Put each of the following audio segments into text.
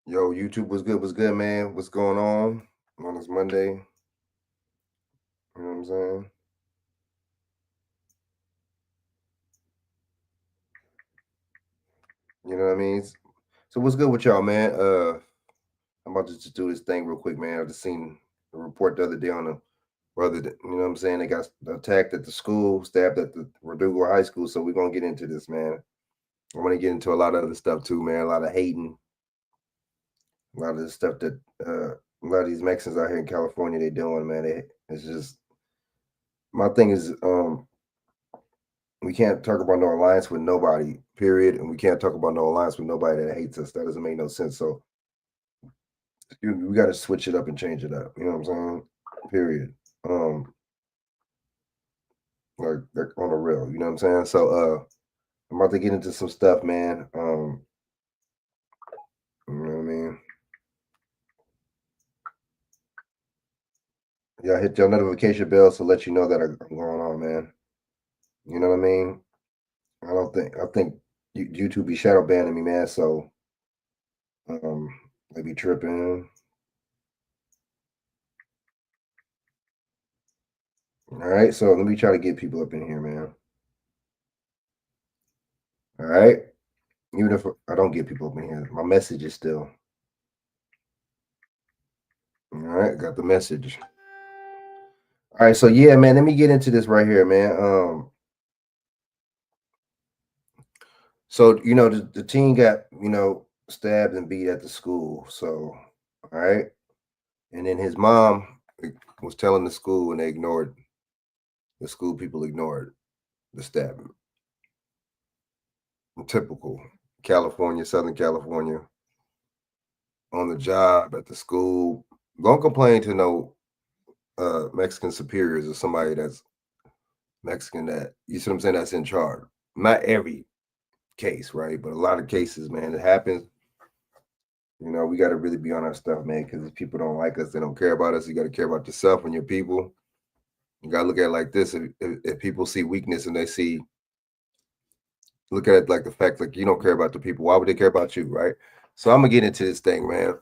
Yo, YouTube was good, man. What's going on this Monday? You know what I'm saying? You know what I mean? So what's good with y'all, man? I'm about to just do this thing real quick, man. I just seen a report the other day on a brother that, you know what I'm saying? They got attacked at the school, stabbed at the Verdugo High School. So we're gonna get into this, man. I want to get into a lot of other stuff too, man. A lot of hating, a lot of the stuff that a lot of these Mexicans out here in California they doing, man. It's just my thing is we can't talk about no alliance with nobody, period. And we can't talk about no alliance with nobody that hates us. That doesn't make no sense. So we got to switch it up and change it up. You know what I'm saying? Period. Um, like on the real. You know what I'm saying? So I'm about to get into some stuff, man. You know what I mean? Yeah, hit your notification bell to let you know that I'm going on, man. You know what I mean? I think YouTube be shadow banning me, man. So um, they be tripping. All right, so let me try to get people up in here, man. All right, even if I don't get people up in here, my message is still all right. Got the message. All right, so yeah, man, let me get into this right here, man. So the teen got stabbed and beat at the school. So all right, and then his mom was telling the school, and they ignored the school people ignored the stabbing. Typical California, Southern California, on the job at the school. Don't complain to no Mexican superiors or somebody that's Mexican that you see what I'm saying that's in charge. Not every case, right? But a lot of cases, man, it happens. We got to really be on our stuff, man, because if people don't like us, they don't care about us. You got to care about yourself and your people. You got to look at it like this: if people see weakness and they see, look at it like the fact like you don't care about the people, why would they care about you, right? So I'm gonna get into this thing, man.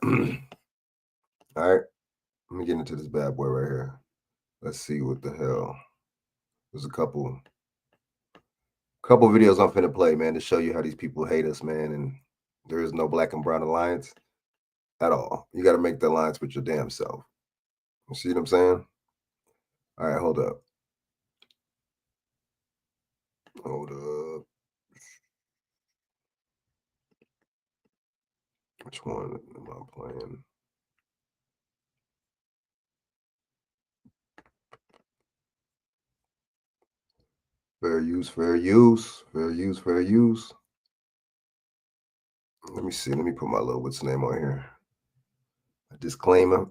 All right, let me get into this bad boy right here. Let's see what the hell. There's a couple videos I'm finna play, man, to show you how these people hate us, man. And there is no black and brown alliance at all. You got to make the alliance with your damn self. You see what I'm saying? All right, hold up. Hold up. Which one am I playing? Fair use, fair use, fair use, fair use. Let me see. Let me put my little what's the name on here. A disclaimer.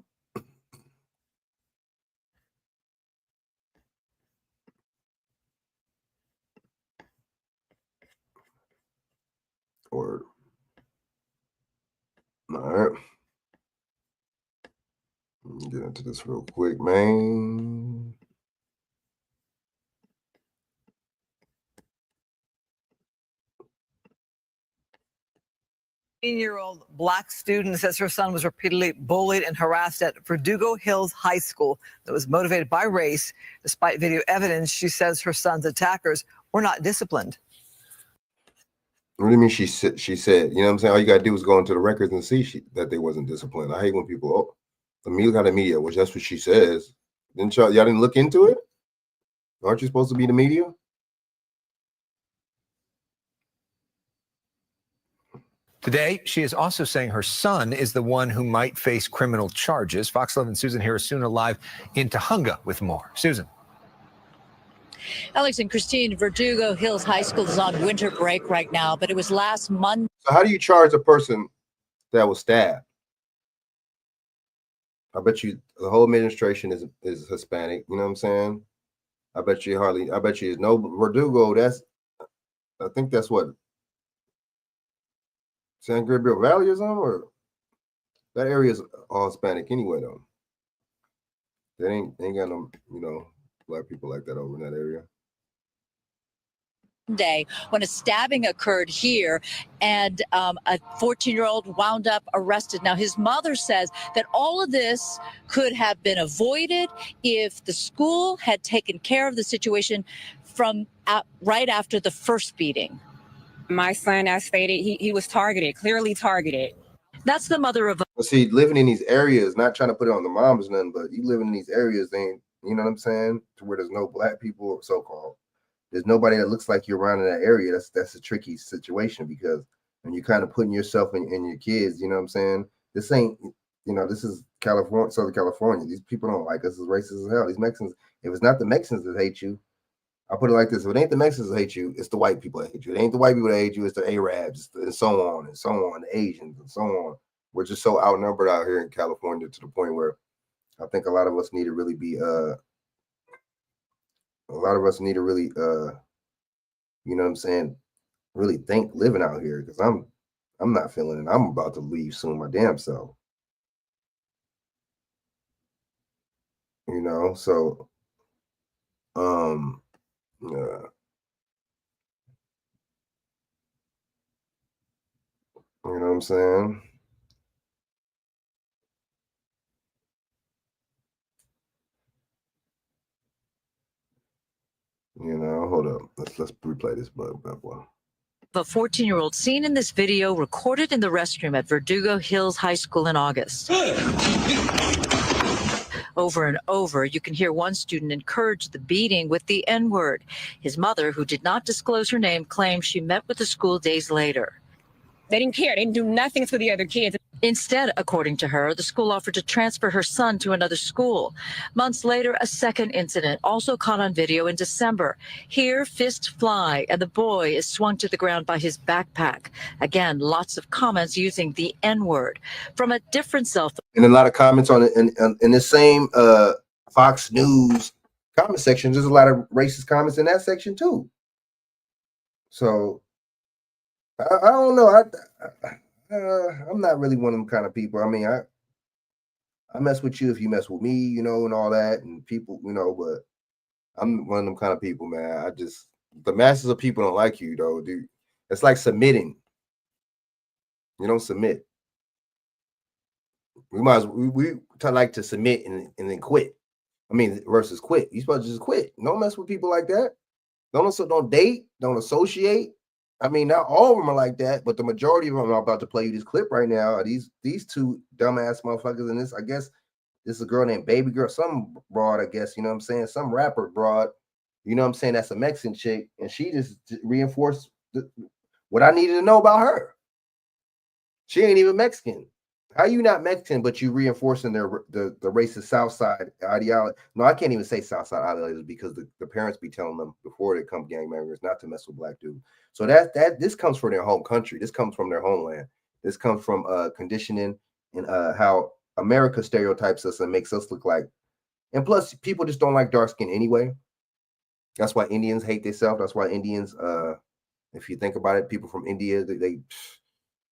Or all right. Let me get into this real quick, man. Year-old black student says her son was repeatedly bullied and harassed at Verdugo Hills High School that was motivated by race. Despite video evidence, she says her son's attackers were not disciplined. What do you mean she said? She said, you know what I'm saying? All you got to do is go into the records and see that they wasn't disciplined. I hate when people, the media got the media, which that's what she says. Y'all didn't look into it? Aren't you supposed to be the media? Today, she is also saying her son is the one who might face criminal charges. Fox 11 Susan here is soon live in Tahunga with more. Susan. Alex and Christine, Verdugo Hills High School is on winter break right now, but it was last Monday. So how do you charge a person that was stabbed? I bet you the whole administration is Hispanic. You know what I'm saying? I bet you no Verdugo. I think that's what San Gabriel Valley is on, or that area is all Hispanic anyway, though. They ain't got no black people like that over in that area. Day when a stabbing occurred here and a 14-year-old wound up arrested. Now, his mother says that all of this could have been avoided if the school had taken care of the situation from right after the first beating. My son, as stated, he was targeted, clearly targeted. That's the mother of. But see, living in these areas, not trying to put it on the moms or nothing, but you living in these areas, ain't, you know what I'm saying, to where there's no black people, so-called. There's nobody that looks like you're around in that area. That's a tricky situation, because when you're kind of putting yourself in your kids, you know what I'm saying? This ain't, you know, this is California, Southern California. These people don't like us. It's racist as hell. These Mexicans, if it's not the Mexicans that hate you, I'll put it like this: if it ain't the Mexicans that hate you, it's the white people that hate you. It ain't the white people that hate you, it's the Arabs, and so on and so on, the Asians and so on. We're just so outnumbered out here in California to the point where I think a lot of us need to really be you know what I'm saying, really think living out here, because I'm not feeling it. I'm about to leave soon, my damn self. You know, so you know what I'm saying? You know, hold up. Let's replay this, but A 14-year-old seen in this video recorded in the restroom at Verdugo Hills High School in August. Over and over, you can hear one student encourage the beating with the N-word. His mother, who did not disclose her name, claims she met with the school days later. They didn't care. They didn't do nothing for the other kids. Instead, according to her, the school offered to transfer her son to another school. Months later, a second incident, also caught on video in December. Here, fists fly, and the boy is swung to the ground by his backpack. Again, lots of comments using the N-word. From a different cell phone. And a lot of comments on it in the same Fox News comment section. There's a lot of racist comments in that section too. So I don't know. I'm not really one of them kind of people. I mean, I mess with you if you mess with me, you know, and all that, and people, you know, but I'm one of them kind of people, man. The masses of people don't like you, though, dude. It's like submitting. You don't submit. We might as we like to submit and then quit. I mean, versus quit. You supposed to just quit. Don't mess with people like that. Don't date. Don't associate. I mean, not all of them are like that, but the majority of them. I'm about to play you this clip right now. Are these two dumbass motherfuckers in this? I guess this is a girl named Baby Girl, some broad. I guess, you know what I'm saying, some rapper broad. You know what I'm saying? That's a Mexican chick, and she just reinforced what I needed to know about her. She ain't even Mexican. How you not Mexican, but you reinforcing the racist South Side ideology? No, I can't even say South Side ideology, because the parents be telling them before they come gangbangers not to mess with black dudes. So this comes from their home country. This comes from their homeland. This comes from conditioning and how America stereotypes us and makes us look like. And plus, people just don't like dark skin anyway. That's why Indians hate themselves. That's why Indians, if you think about it, people from India, they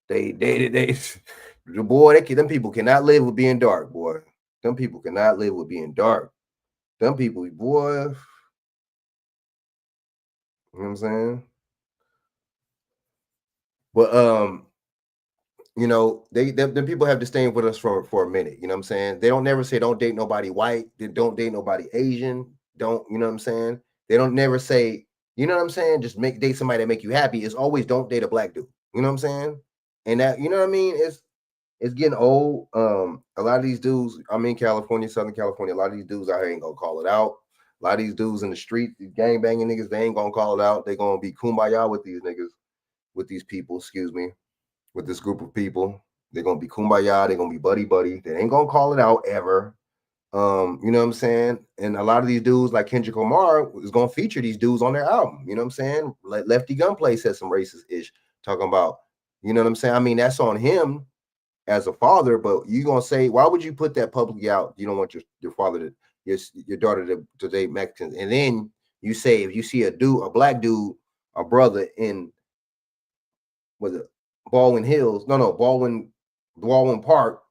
the boy, them people cannot live with being dark, boy. Them people cannot live with being dark. Them people, boy. You know what I'm saying? But you know, them people have to stay with us for a minute. You know what I'm saying? They don't never say don't date nobody white. They don't date nobody Asian. Don't, you know what I'm saying? They don't never say, you know what I'm saying? Just date somebody that make you happy. It's always don't date a black dude. You know what I'm saying? And that, you know what I mean? It's getting old. A lot of these dudes, I'm in California, Southern California. A lot of these dudes out here ain't gonna call it out. A lot of these dudes in the street, these gang banging niggas, they ain't gonna call it out. They gonna be kumbaya with these niggas, with these people, excuse me, with this group of people. They're gonna be kumbaya, they're gonna be buddy. They ain't gonna call it out ever. You know what I'm saying? And a lot of these dudes, like Kendrick Lamar, is gonna feature these dudes on their album. You know what I'm saying? Like Lefty Gunplay said some racist ish, talking about, you know what I'm saying? I mean, that's on him as a father, but you gonna say, why would you put that publicly out? You don't want your father to your daughter to date Mexicans, and then you say if you see a black dude, a brother in Baldwin Park,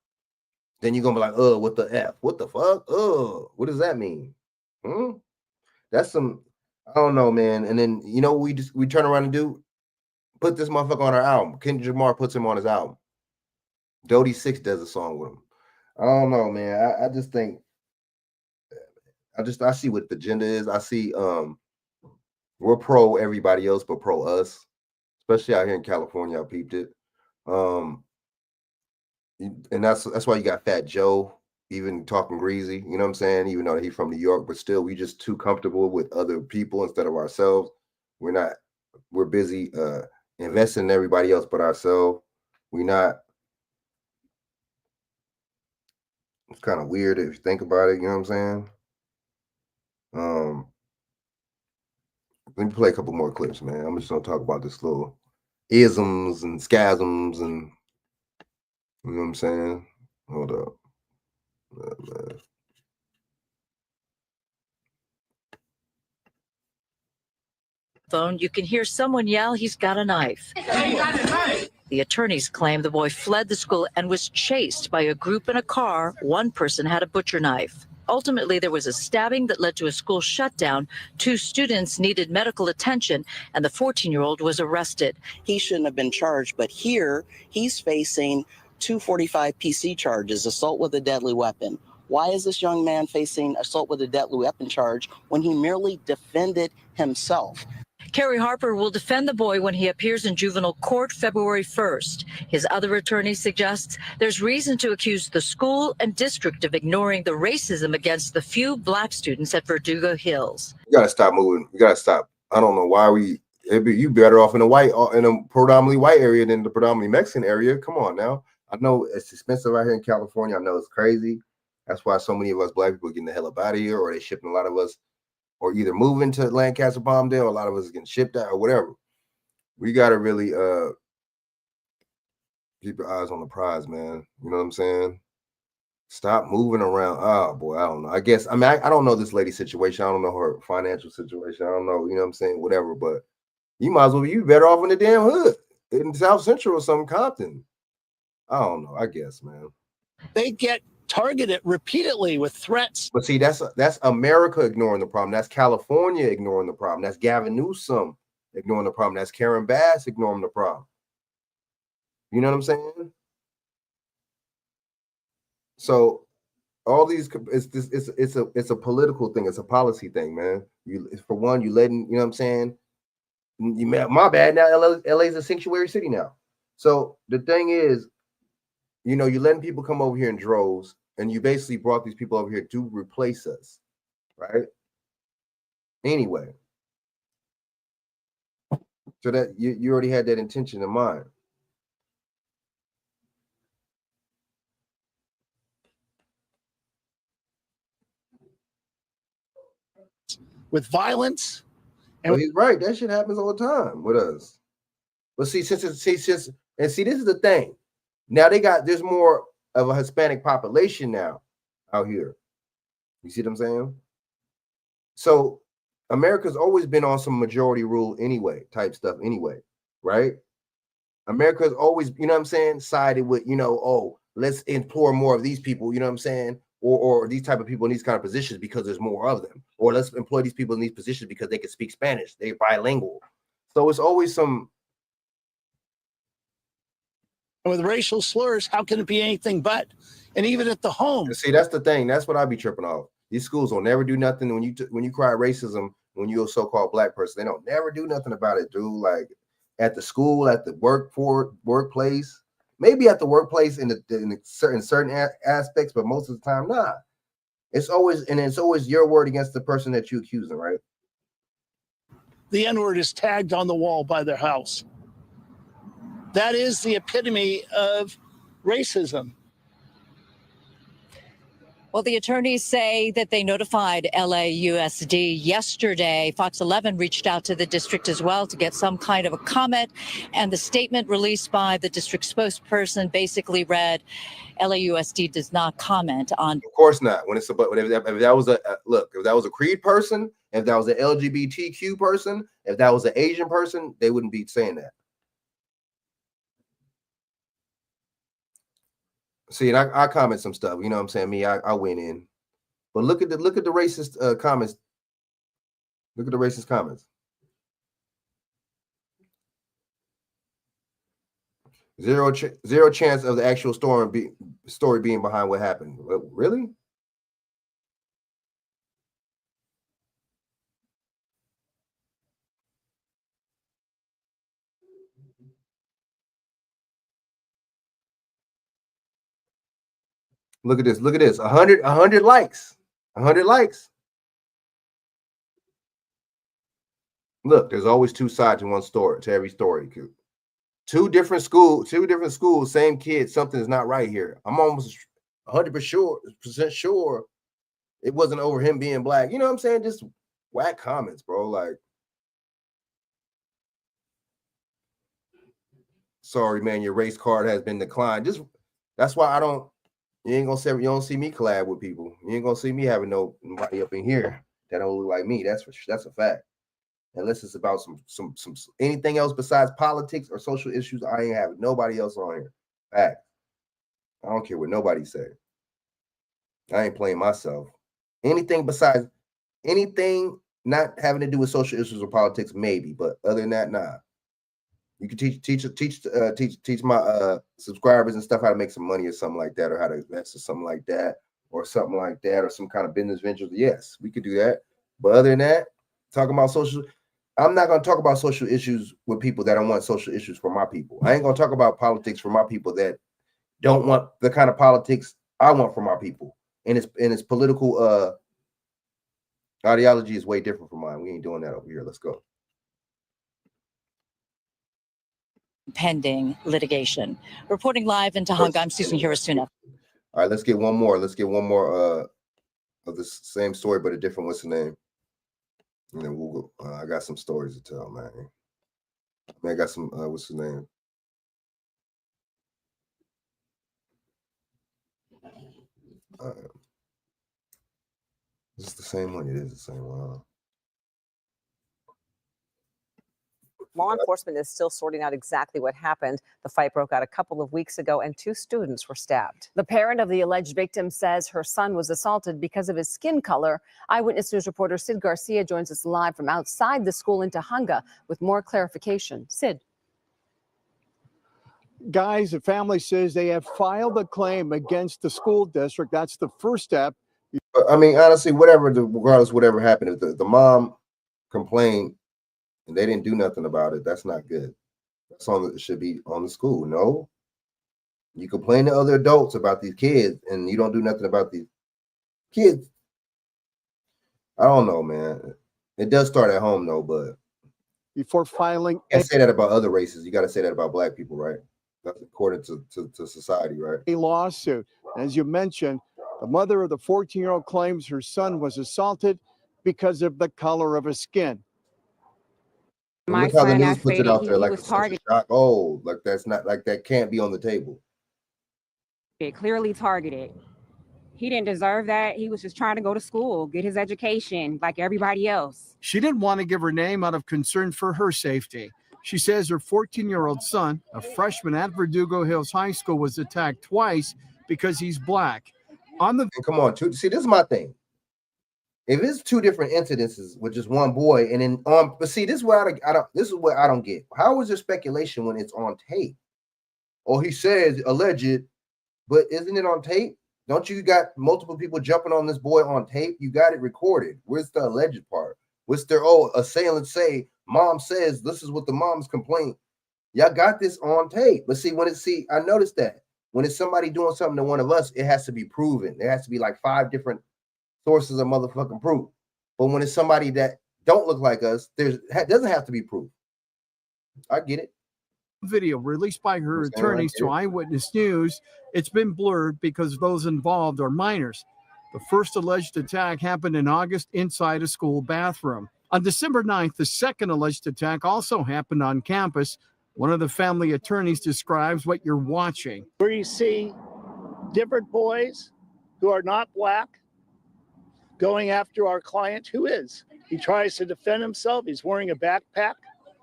then you're gonna be like, what the F? What the fuck? What does that mean? That's some I don't know, man. And then you know what we turn around and do? Put this motherfucker on our album. Kendrick Lamar puts him on his album. Dodie Six does a song with him. I don't know, man. I just think I see what the agenda is. I see we're pro everybody else but pro us, especially out here in California. I peeped it. And that's why you got Fat Joe even talking greasy, you know what I'm saying? Even though he's from New York, but still we just too comfortable with other people instead of ourselves. We're busy investing in everybody else but ourselves. We not It's kind of weird if you think about it, you know what I'm saying? Um Let me play a couple more clips, man. I'm just gonna talk about this little isms and scasms and you know what I'm saying? Hold up. Man. Phone, you can hear someone yell, "He's got a knife." The attorneys claim the boy fled the school and was chased by a group in a car. One person had a butcher knife. Ultimately, there was a stabbing that led to a school shutdown. 2 students needed medical attention, and the 14-year-old was arrested. He shouldn't have been charged, but here he's facing 245 PC charges, assault with a deadly weapon. Why is this young man facing assault with a deadly weapon charge when he merely defended himself? Kerry Harper will defend the boy when he appears in juvenile court February 1st. His other attorney suggests there's reason to accuse the school and district of ignoring the racism against the few black students at Verdugo Hills. You gotta stop moving. You gotta stop. I don't know why you better off in a predominantly white area than the predominantly Mexican area. Come on now. I know it's expensive out here in California. I know it's crazy. That's why so many of us black people are getting the hell up out of here, or they shipping a lot of us, or either moving to Lancaster, Palmdale, or a lot of us getting shipped out, or whatever. We gotta really keep your eyes on the prize, man. You know what I'm saying? Stop moving around. Oh boy, I don't know. I guess I don't know this lady's situation. I don't know her financial situation. I don't know, you know what I'm saying? Whatever, but you might as well be better off in the damn hood in South Central or some Compton. I don't know. I guess, man. They get targeted repeatedly with threats. But see, that's America ignoring the problem. That's California ignoring the problem. That's Gavin Newsom ignoring the problem. That's Karen Bass ignoring the problem. You know what I'm saying? So all these it's a political thing. It's a policy thing, man. For one, you letting, you know what I'm saying? My bad. Now LA's a sanctuary city now. So the thing is, you know, you're letting people come over here in droves, and you basically brought these people over here to replace us, right? Anyway, so that you already had that intention in mind. With violence. And he's right. That shit happens all the time with us. But see, this is the thing. Now there's more of a Hispanic population now out here. You see what I'm saying? So America's always been on some majority rule anyway, type stuff anyway, right? America's always, you know what I'm saying, sided with, you know, oh, let's employ more of these people, you know what I'm saying? Or these type of people in these kind of positions because there's more of them. Or let's employ these people in these positions because they can speak Spanish. They're bilingual. So it's always some. With racial slurs, how can it be anything but? And even at the home. See, that's the thing. That's what I be tripping off. These schools will never do nothing when you cry racism when you're a so-called black person. They don't never do nothing about it, dude. Like at the school, at the workplace, maybe at the workplace in certain aspects, but most of the time, nah. It's always your word against the person that you accusing, right? The N-word is tagged on the wall by their house. That is the epitome of racism. Well, the attorneys say that they notified LAUSD yesterday. Fox 11 reached out to the district as well to get some kind of a comment. And the statement released by the district spokesperson basically read, LAUSD does not comment on. Of course not. When it's about if that was if that was a Creed person, if that was an LGBTQ person, if that was an Asian person, they wouldn't be saying that. See, and I comment some stuff, you know what I'm saying? I went in. But look at the racist comments Look at the racist comments. Zero chance of the actual story being behind what happened. Really? Look at this. Look at this. 100 likes. 100 likes. Look, there's always two sides to one story, to every story. Two different schools, same kid. Something is not right here. I'm almost 100% sure it wasn't over him being black. You know what I'm saying? Just whack comments, bro. Like, sorry, man, your race card has been declined. Just that's why you don't see me collab with people. You ain't gonna see me having nobody up in here that don't look like me. That's a fact. Unless it's about some anything else besides politics or social issues, I ain't having nobody else on here. Fact. I don't care what nobody say. I ain't playing myself. Anything not having to do with social issues or politics, maybe, but other than that, nah. You can teach my subscribers and stuff how to make some money or something like that, or how to invest or something like that, or something like that, or some kind of business ventures. Yes, we could do that. But other than that, talking about I'm not going to talk about social issues with people that don't want social issues for my people. I ain't going to talk about politics for my people that don't want the kind of politics I want for my people. And its political ideology is way different from mine. We ain't doing that over here. Let's go. Pending litigation. Reporting live in Tahunga, I'm Susan Hirasuna. All right, let's get one more. Let's get one more of the same story, but a different, what's the name? And then we'll go. I got some stories to tell, man. I got some, what's the name? Is this the same one? It is the same one. Law enforcement is still sorting out exactly what happened. The fight broke out a couple of weeks ago and 2 students were stabbed. The parent of the alleged victim says her son was assaulted because of his skin color. Eyewitness News reporter Sid Garcia joins us live from outside the school in Tahunga with more clarification. Sid. Guys, the family says they have filed a claim against the school district. That's the first step. I mean, honestly, regardless, whatever happened, if the mom complained and they didn't do nothing about it, that's not good. It should be on the school. No, you complain to other adults about these kids and you don't do nothing about these kids. I don't know, man. It does start at home though, but before filing, you can't say that about other races. You got to say that about black people, right? That's according to society, right? A lawsuit. As you mentioned, the mother of the 14-year-old claims her son was assaulted because of the color of his skin. My Look how the son, news I puts it stated out there he like was it's such a targeted. shock. Oh, like that's not, like that can't be on the table. Clearly targeted. He didn't deserve that. He was just trying to go to school, get his education like everybody else. She didn't want to give her name out of concern for her safety. She says her 14-year-old son, a freshman at Verdugo Hills High School, was attacked twice because he's black. And come on, see, this is my thing. If it's 2 different incidences with just one boy, and then but see, this is what this is what I don't get. How is there speculation when it's on tape? Or he says alleged, but isn't it on tape? Don't you got multiple people jumping on this boy on tape? You got it recorded. Where's the alleged part? What's their assailant say? Mom says this is what the mom's complaint. Y'all got this on tape. But see, I noticed that when it's somebody doing something to one of us, it has to be proven. There has to be like 5 different sources of motherfucking proof. But when it's somebody that don't look like us, doesn't have to be proof. I get it. Video released by her attorneys to Eyewitness News, it's been blurred because those involved are minors. The first alleged attack happened in August inside a school bathroom. On December 9th, the second alleged attack also happened on campus. One of the family attorneys describes what you're watching. Where you see different boys who are not black going after our client who is. He tries to defend himself. He's wearing a backpack.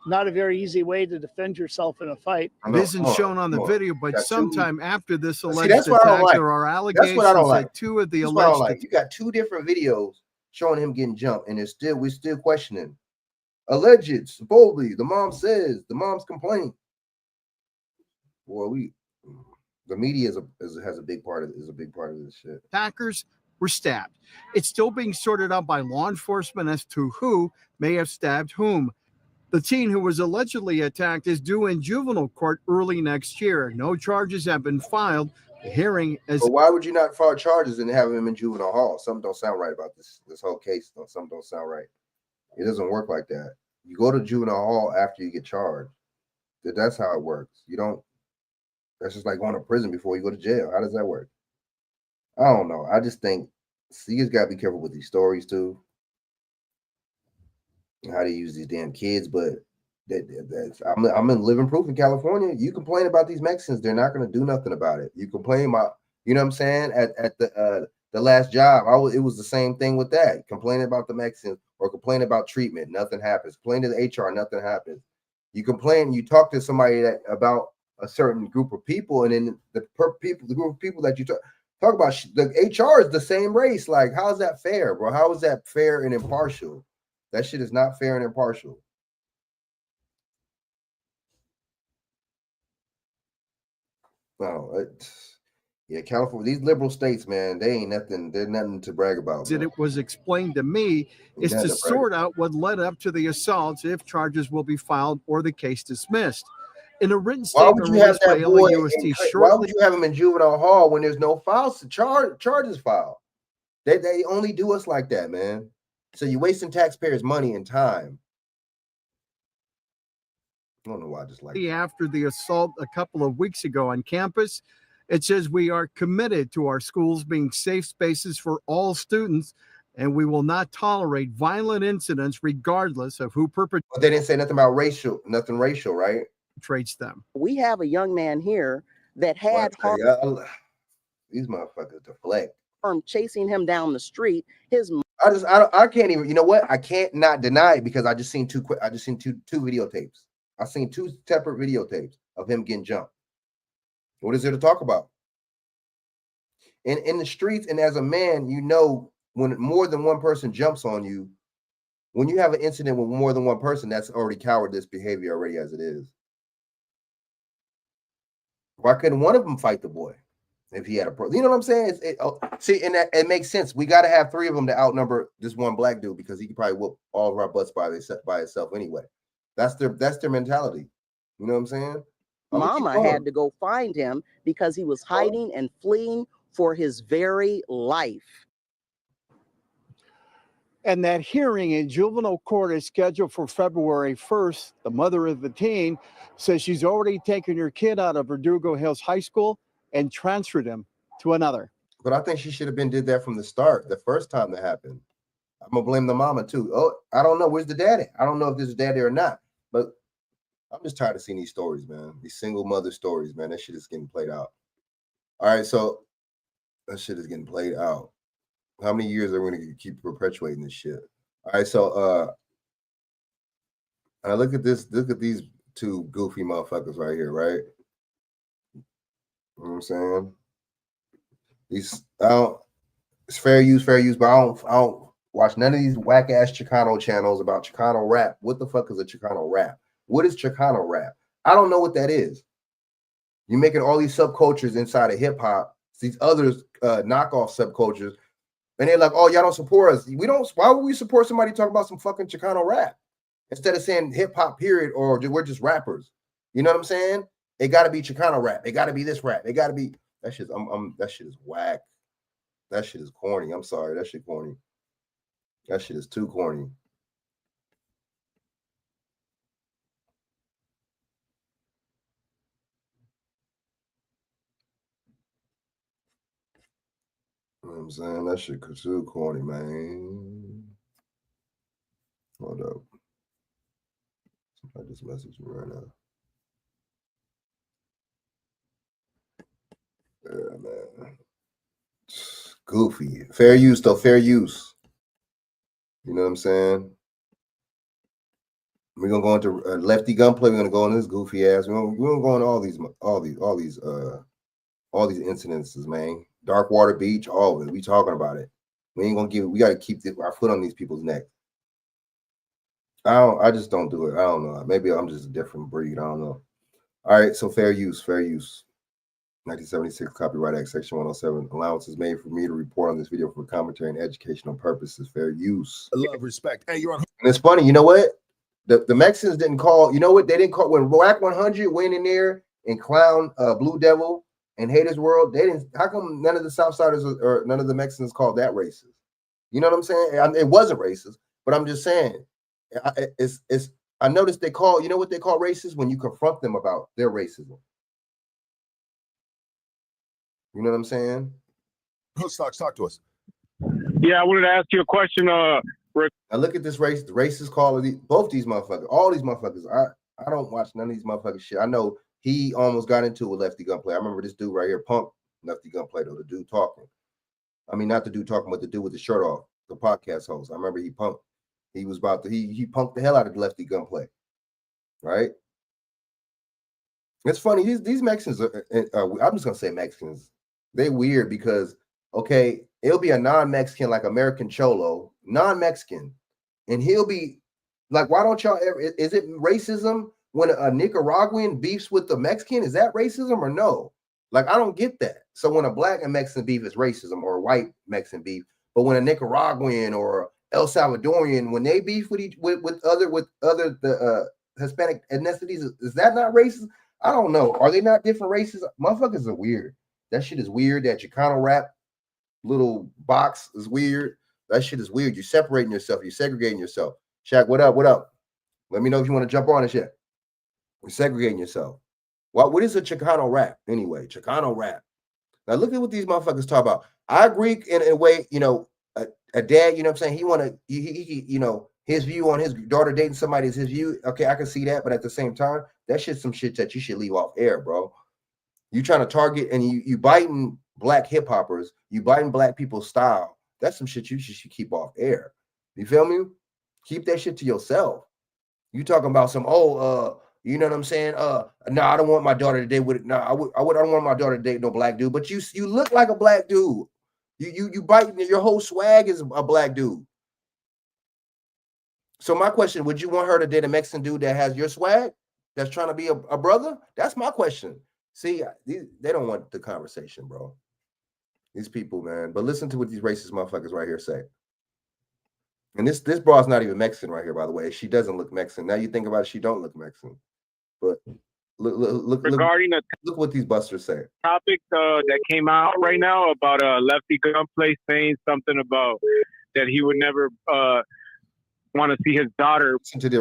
Not a very easy way to defend yourself in a fight. It isn't shown on the video, but sometime after this alleged that's what I don't attack, like. there are That's allegations what I don't like. that 2 of the That's what I don't alleged like. You got 2 different videos showing him getting jumped, and we're still questioning. Alleged, supposedly, the mom says, the mom's complaint. Well, the media has a big part of this shit. Attackers were stabbed. It's still being sorted out by law enforcement as to who may have stabbed whom. The teen who was allegedly attacked is due in juvenile court early next year. No charges have been filed. The hearing is. But why would you not file charges and have him in juvenile hall? Something don't sound right about this whole case. Something don't sound right. It doesn't work like that. You go to juvenile hall after you get charged. That's how it works. You don't. That's just like going to prison before you go to jail. How does that work? I don't know. I just think you just gotta be careful with these stories too. How to use these damn kids, but I'm in living proof in California. You complain about these Mexicans, they're not going to do nothing about it. You complain about, you know what I'm saying? At the last job, it was the same thing with that. Complaining about the Mexicans or complain about treatment, nothing happens. Complain to the HR, nothing happens. You complain, you talk to somebody about a certain group of people, and then the group of people that you talk about, the HR is the same race. Like, how's that fair, bro? How is that fair and impartial? That shit is not fair and impartial. No, yeah, California, these liberal states, man, they ain't nothing. They're nothing to brag about. It was explained to me is to sort out what led up to the assaults, if charges will be filed or the case dismissed. In a written statement released by LAUSD shortly. Why would you have him in juvenile hall when there's no charges filed? They only do us like that, man. So you're wasting taxpayers' money and time. I don't know why I just like that. After the assault a couple of weeks ago on campus, it says we are committed to our schools being safe spaces for all students, and we will not tolerate violent incidents regardless of who perpetrates. But they didn't say nothing about nothing racial, right? Traits them. We have a young man here that had these motherfuckers deflect. Chasing him down the street. I can't even, you know what? I can't not deny it because I just seen two videotapes. I seen two separate videotapes of him getting jumped. What is there to talk about? In the streets, and as a man, you know, when more than one person jumps on you, when you have an incident with more than one person, that's already cowardice behavior already as it is. Why couldn't one of them fight the boy if he had a you know what I'm saying? See, and it makes sense. We got to have three of them to outnumber this one black dude because he could probably whoop all of our butts by himself anyway. That's their mentality. You know what I'm saying? Mama had to go find him because he was hiding and fleeing for his very life. And that hearing in juvenile court is scheduled for February 1st. The mother of the teen says she's already taken her kid out of Verdugo Hills High School and transferred him to another. But I think she should have did that from the start, the first time that happened. I'm gonna blame the mama too. Oh, I don't know. Where's the daddy? I don't know if there's a daddy or not. But I'm just tired of seeing these stories, man. These single mother stories, man. That shit is getting played out. All right, so that shit is getting played out. How many years are we gonna keep perpetuating this shit? All right, so I look at these two goofy motherfuckers right here, right? You know what I'm saying? It's fair use, but I don't watch none of these whack ass Chicano channels about Chicano rap. What the fuck is a Chicano rap? What is Chicano rap? I don't know what that is. You're making all these subcultures inside of hip hop, these other knockoff subcultures, and they're like, "Oh, y'all don't support us. We don't. Why would we support somebody talking about some fucking Chicano rap instead of saying hip hop period or we're just rappers? You know what I'm saying? It got to be Chicano rap. It got to be this rap. It got to be that shit. That shit is whack. That shit is corny. I'm sorry. That shit corny. That shit is too corny. You know what I'm saying? That shit is too corny, man. Hold up. Somebody just messaged me right now. Yeah, man. Goofy. Fair use, though. Fair use. You know what I'm saying? We're gonna go into lefty gunplay. We're gonna go on this goofy ass. We're gonna go on all these incidences, man. Dark Water Beach, all of it. We talking about it. We ain't gonna we gotta keep our foot on these people's neck. I just don't do it. I don't know. Maybe I'm just a different breed. I don't know. All right, so fair use. 1976 Copyright Act, Section 107. Allowances made for me to report on this video for commentary and educational purposes. Fair use. Love, respect. Hey, you're on. And it's funny, you know what? The Mexicans didn't call. You know what? They didn't call when Whack 100 went in there and clown Blue Devil and Haters World. They didn't. How come none of the Southsiders or none of the Mexicans called that racist? You know what I'm saying? It wasn't racist, but I'm just saying. I noticed they call. You know what they call racist when you confront them about their racism. You know what I'm saying? Stocks, talk to us. Yeah, I wanted to ask you a question. Now look at this race. The racist call of both these motherfuckers. All these motherfuckers. I don't watch none of these motherfuckers shit. I know he almost got into it with Lefty Gunplay. I remember this dude right here, Punk Lefty Gunplay, though, the dude talking. I mean, not the dude talking, but the dude with the shirt off, the podcast host. I remember he punked. He was about to he punked the hell out of Lefty Gunplay. Right? It's funny. These Mexicans I'm just gonna say Mexicans. They weird because okay, it'll be a non-Mexican like American Cholo, non-Mexican, and he'll be like, why don't y'all ever? Is it racism when a Nicaraguan beefs with the Mexican? Is that racism or no? Like, I don't get that. So when a black and Mexican beef is racism, or a white Mexican beef, but when a Nicaraguan or El Salvadorian, when they beef with other Hispanic ethnicities, is that not racist? I don't know. Are they not different races? Motherfuckers are weird. That shit is weird. That Chicano rap little box is weird. That shit is weird. You're separating yourself. You're segregating yourself. Shaq, what up? What up? Let me know if you want to jump on this shit. You're segregating yourself. What is a Chicano rap anyway? Chicano rap. Now look at what these motherfuckers talk about. I agree in a way, you know, a dad, you know what I'm saying? He want to, you know, his view on his daughter dating somebody is his view. Okay, I can see that. But at the same time, that shit's some shit that you should leave off air, bro. You trying to target and you biting black hip hoppers, you biting black people's style. That's some shit you should keep off air. You feel me? Keep that shit to yourself. You talking about some you know what I'm saying? No, I don't want my daughter to date with it. No, I don't want my daughter to date no black dude. But you look like a black dude. You biting, your whole swag is a black dude. So my question, would you want her to date a Mexican dude that has your swag? That's trying to be a brother? That's my question. See, they don't want the conversation, bro. These people, man. But listen to what these racist motherfuckers right here say. And this broad's not even Mexican right here, by the way. She doesn't look Mexican. Now you think about it, she don't look Mexican. But look what these busters say. Topic that came out right now about Lefty Gunplay saying something about that he would never want to see his daughter. Listen to the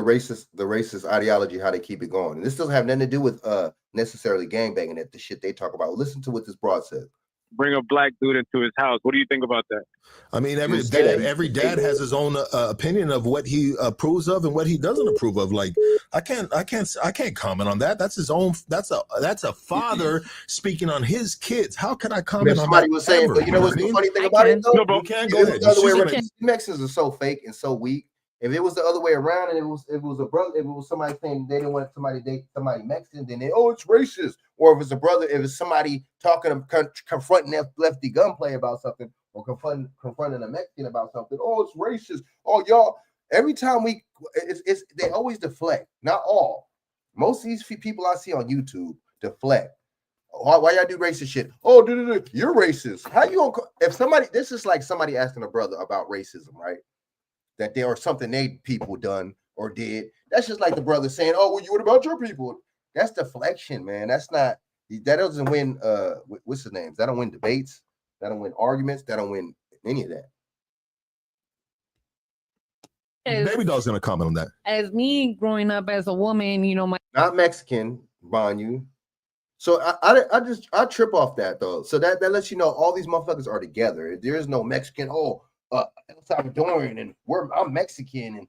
racist ideology, how they keep it going. And this doesn't have nothing to do with necessarily gangbanging at the shit they talk about. Listen to what this broad says. Bring a black dude into his house. What do you think about that? I mean, every dad has his own opinion of what he approves of and what he doesn't approve of. Like, I can't comment on that. That's his own. That's a father speaking on his kids. How can I comment on that? Somebody was saying, but you know what's the funny thing about it? Though? You can't go ahead. Mexicans are so fake and so weak. If it was the other way around, and it was a brother, if it was somebody saying they didn't want somebody to date somebody Mexican, then it's racist. Or if it's a brother, if it's somebody talking, confronting Lefty Gunplay about something, or confronting a Mexican about something, it's racist. Oh, y'all. Every time they always deflect. Not all. Most of these people I see on YouTube deflect. Why y'all do racist shit? Oh, you're racist. How you gonna? If somebody, this is like somebody asking a brother about racism, right? That there was something they people done or did. That's just like the brother saying, "Oh, well, what about your people?" That's deflection, man. That doesn't win. What's the names? That don't win debates. That don't win arguments. That don't win any of that. Baby Doll's gonna comment on that. As me growing up as a woman, you know, not Mexican, Banyu. So I trip off that though. So that lets you know all these motherfuckers are together. There is no Mexican. El Salvadorian, and I'm Mexican, and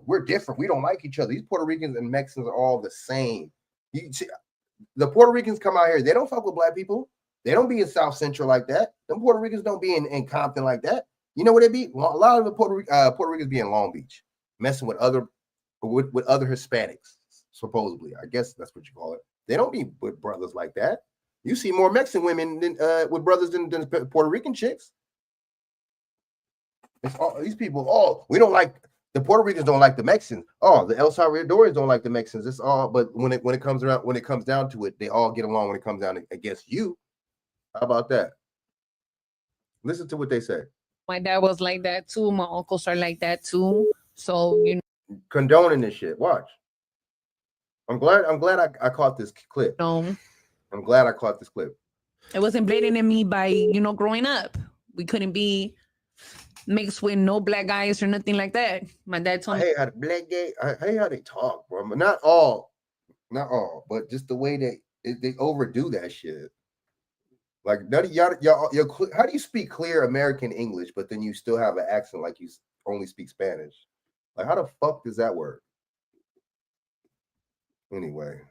we're different. We don't like each other. These Puerto Ricans and Mexicans are all the same. You see, the Puerto Ricans come out here. They don't fuck with black people. They don't be in South Central like that. Them Puerto Ricans don't be in Compton like that. You know where they be? A lot of the Puerto Ricans be in Long Beach, messing with other Hispanics. Supposedly, I guess that's what you call it. They don't be with brothers like that. You see more Mexican women with brothers than Puerto Rican chicks. It's all these people. Oh, we don't like the Puerto Ricans. Don't like the Mexicans. Oh, the El Salvadorians don't like the Mexicans. It's all. But when it comes down to it, they all get along when it comes down against you. How about that? Listen to what they say. My dad was like that too. My uncles are like that too. So condoning this shit. Watch. I'm glad I caught this clip. know, I'm glad I caught this clip. it wasn't blatant in me by growing up. We couldn't be mixed with no black guys or nothing like that. My dad told me. I hate how the black gay. I hate how they talk, bro. But not all, but just the way they overdo that shit. Like none of y'all, how do you speak clear American English, but then you still have an accent like you only speak Spanish? Like, how the fuck does that work? Anyway.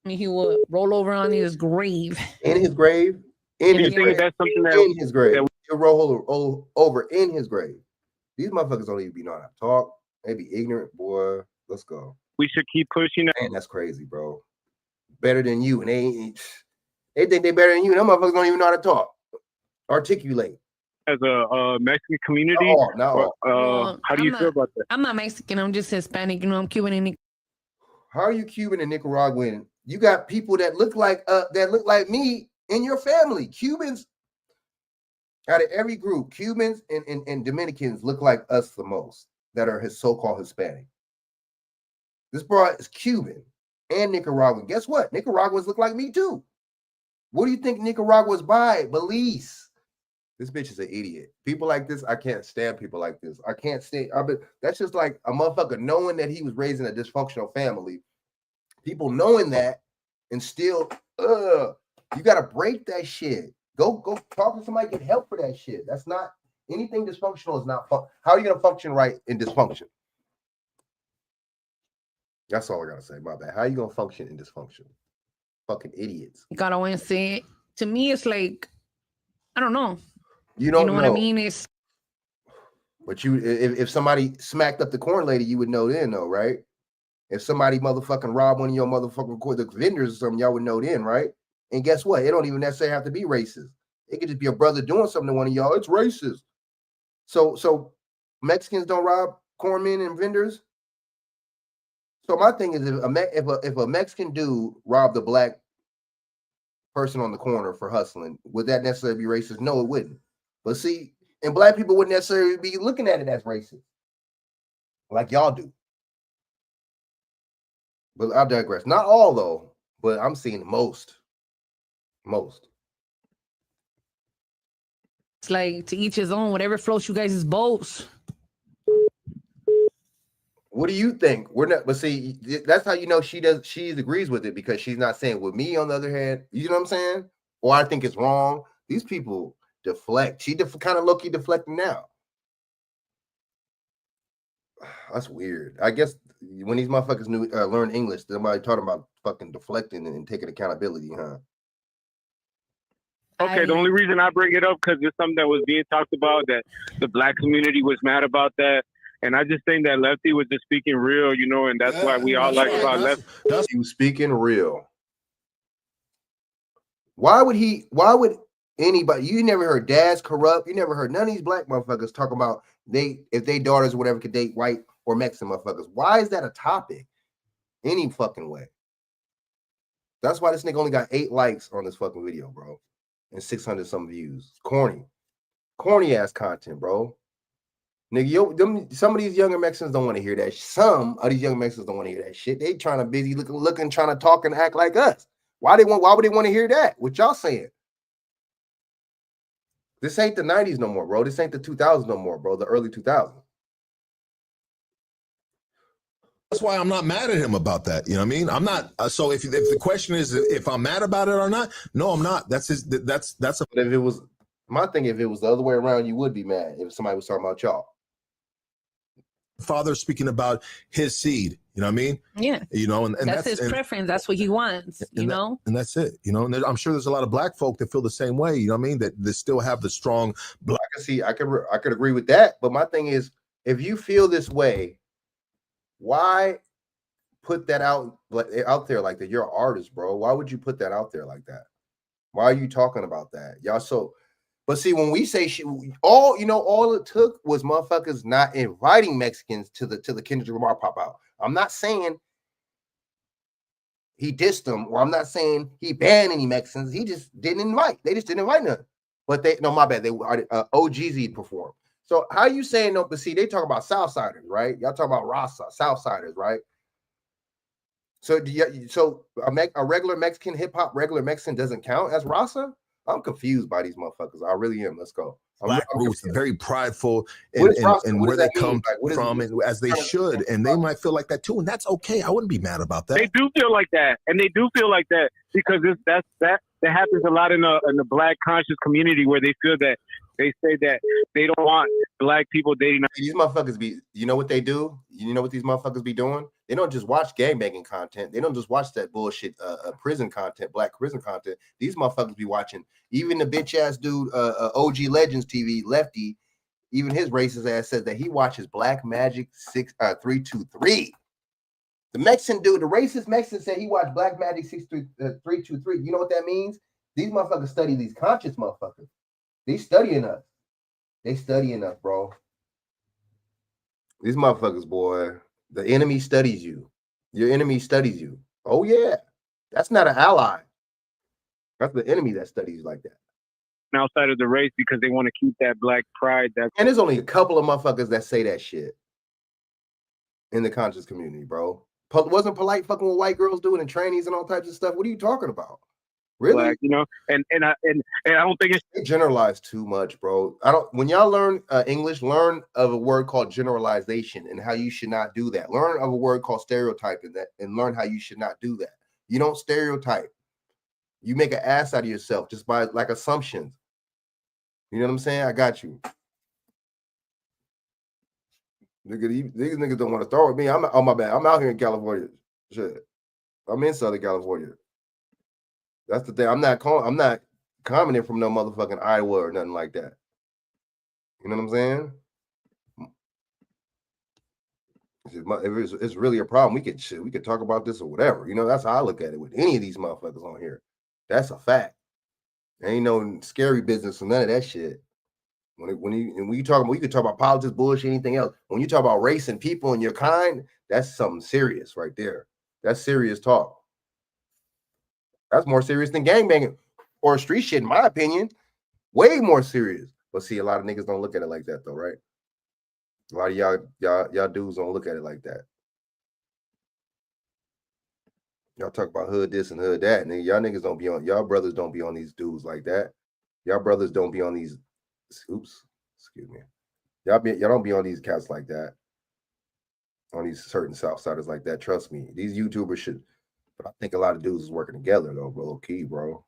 He would roll over on his grave. In his grave? In his grave. That's something that, in his grave. He'll roll over in his grave. These motherfuckers don't even be knowing how to talk. They be ignorant, boy. Let's go. We should keep pushing it. Man, that's crazy, bro. Better than you. And they think they better than you. Them motherfuckers don't even know how to talk. Articulate. As a Mexican community, how do you feel about that? I'm not Mexican. I'm just Hispanic. I'm Cuban and how are you Cuban and Nicaraguan? You got people that look like me in your family. Cubans, out of every group, Cubans and Dominicans look like us the most that are his so-called Hispanic. This bro is Cuban and Nicaraguan. Guess what? Nicaraguans look like me too. What do you think Nicaragua's by? Belize. This bitch is an idiot. People like this, I can't stand people like this. I can't stand. That's just like a motherfucker knowing that he was raised in a dysfunctional family. People knowing that and still, you gotta break that shit. Go talk to somebody, get help for that shit. That's not anything dysfunctional is not fun. How are you gonna function right in dysfunction? That's all I gotta say. My bad. How are you gonna function in dysfunction? Fucking idiots. God, I want to say it. To me, it's like, I don't know. You don't know what I mean? It's. But if somebody smacked up the corn lady, you would know then, though, right? If somebody motherfucking robbed one of your motherfucking the vendors or something, y'all would know then, right? And guess what? It don't even necessarily have to be racist. It could just be a brother doing something to one of y'all. It's racist. So Mexicans don't rob cornmen and vendors. So my thing is, if a Mexican dude robbed a black person on the corner for hustling, would that necessarily be racist? No, it wouldn't. But see, and black people wouldn't necessarily be looking at it as racist, like y'all do. But I digress. Not all though, but I'm seeing most. It's like to each his own. Whatever floats you guys' boats. What do you think? We're not, but see, that's how you know she agrees with it, because she's not saying with me. On the other hand, you know what I'm saying? Or I think it's wrong. These people deflect. She kind of low-key deflecting now. That's weird. I guess when these motherfuckers learn English, somebody talking about fucking deflecting and taking accountability, huh? Okay, the only reason I bring it up because it's something that was being talked about, that the black community was mad about that. And I just think that Lefty was just speaking real, and that's why we all like about Lefty. He was speaking real. Why would anybody, you never heard dads corrupt, you never heard none of these black motherfuckers talking about if they daughters or whatever could date white or Mexican motherfuckers. Why is that a topic? Any fucking way. That's why this nigga only got 8 likes on this fucking video, bro. And 600 some views. Corny ass content, bro. Nigga, some of these younger Mexicans don't want to hear that. Some of these young Mexicans don't want to hear that shit. They trying to busy looking, trying to talk and act like us. Why would they want to hear that? What y'all saying? This ain't the 90s no more, bro. This ain't the 2000s no more, bro. The early 2000s. That's why I'm not mad at him about that. You know what I mean? I'm not. So if the question is if I'm mad about it or not, no, I'm not. That's a. But if it was my thing, if it was the other way around, you would be mad if somebody was talking about y'all. Father speaking about his seed. You know what I mean? Yeah. And that's his preference. That's what he wants. And that's it. And I'm sure there's a lot of black folk that feel the same way. You know what I mean? That still have the strong black. I could agree with that. But my thing is, if you feel this way, why put that out there like that? You're an artist, bro. Why would you put that out there like that? Why are you talking about that? Y'all so But see, when we say shit, all it took was motherfuckers not inviting Mexicans to the Kendrick Lamar pop out. I'm not saying he dissed them, or I'm not saying he banned any Mexicans. He just didn't invite. They just didn't invite none. But my bad. They OGZ performed. So how you saying no? But see, they talk about Southsiders, right? Y'all talk about Rasa, Southsiders, right? So a regular Mexican hip hop, regular Mexican doesn't count as Rasa? I'm confused by these motherfuckers. I really am. Let's go. Black roots, very prideful and where they come from, and as they should, and they might feel like that too, and that's okay. I wouldn't be mad about that. They do feel like that, and they do feel like that because that happens a lot in the Black conscious community where they feel that they say that they don't want Black people dating. These motherfuckers you know what they do? You know what these motherfuckers be doing? They don't just watch gangbanging content. They don't just watch that bullshit prison content, Black prison content. These motherfuckers be watching even the bitch ass dude, OG Legends TV, Lefty. Even his racist ass says that he watches Black Magic 323. The Mexican dude, the racist Mexican said he watched Black Magic 323. You know what that means? These motherfuckers study these conscious motherfuckers. They studying us. They studying us, bro. These motherfuckers, boy. The enemy studies you. Your enemy studies you. Oh, yeah. That's not an ally. That's the enemy that studies like that. Outside of the race because they want to keep that Black pride. And there's only a couple of motherfuckers that say that shit in the conscious community, bro. Wasn't polite fucking with white girls doing in trainees and all types of stuff. What are you talking about? Really? Black, and I don't think it's generalized too much, bro. When y'all learn English, learn of a word called generalization and how you should not do that. Learn of a word called stereotyping and learn how you should not do that. You don't stereotype. You make an ass out of yourself just by like assumptions. You know what I'm saying? I got you. These niggas don't want to throw at me. Oh my bad. I'm out here in California. Shit. I'm in Southern California. That's the thing. I'm not commenting from no motherfucking Iowa or nothing like that. You know what I'm saying? If it's really a problem, we could talk about this or whatever. You know, that's how I look at it with any of these motherfuckers on here. That's a fact. There ain't no scary business or none of that shit. When you talk about, you could talk about politics, bullshit, anything else. When you talk about race and people and your kind, that's something serious right there. That's serious talk. That's more serious than gangbanging or street shit, in my opinion. Way more serious. But see, a lot of niggas don't look at it like that, though, right? A lot of y'all dudes don't look at it like that. Y'all talk about hood this and hood that, and y'all niggas don't be on. Y'all brothers don't be on these dudes like that. Y'all brothers don't be on these. Oops, excuse me. Y'all don't be on these cats like that. On these certain Southsiders like that. Trust me, these YouTubers should. But I think a lot of dudes is working together though, bro. Key, bro.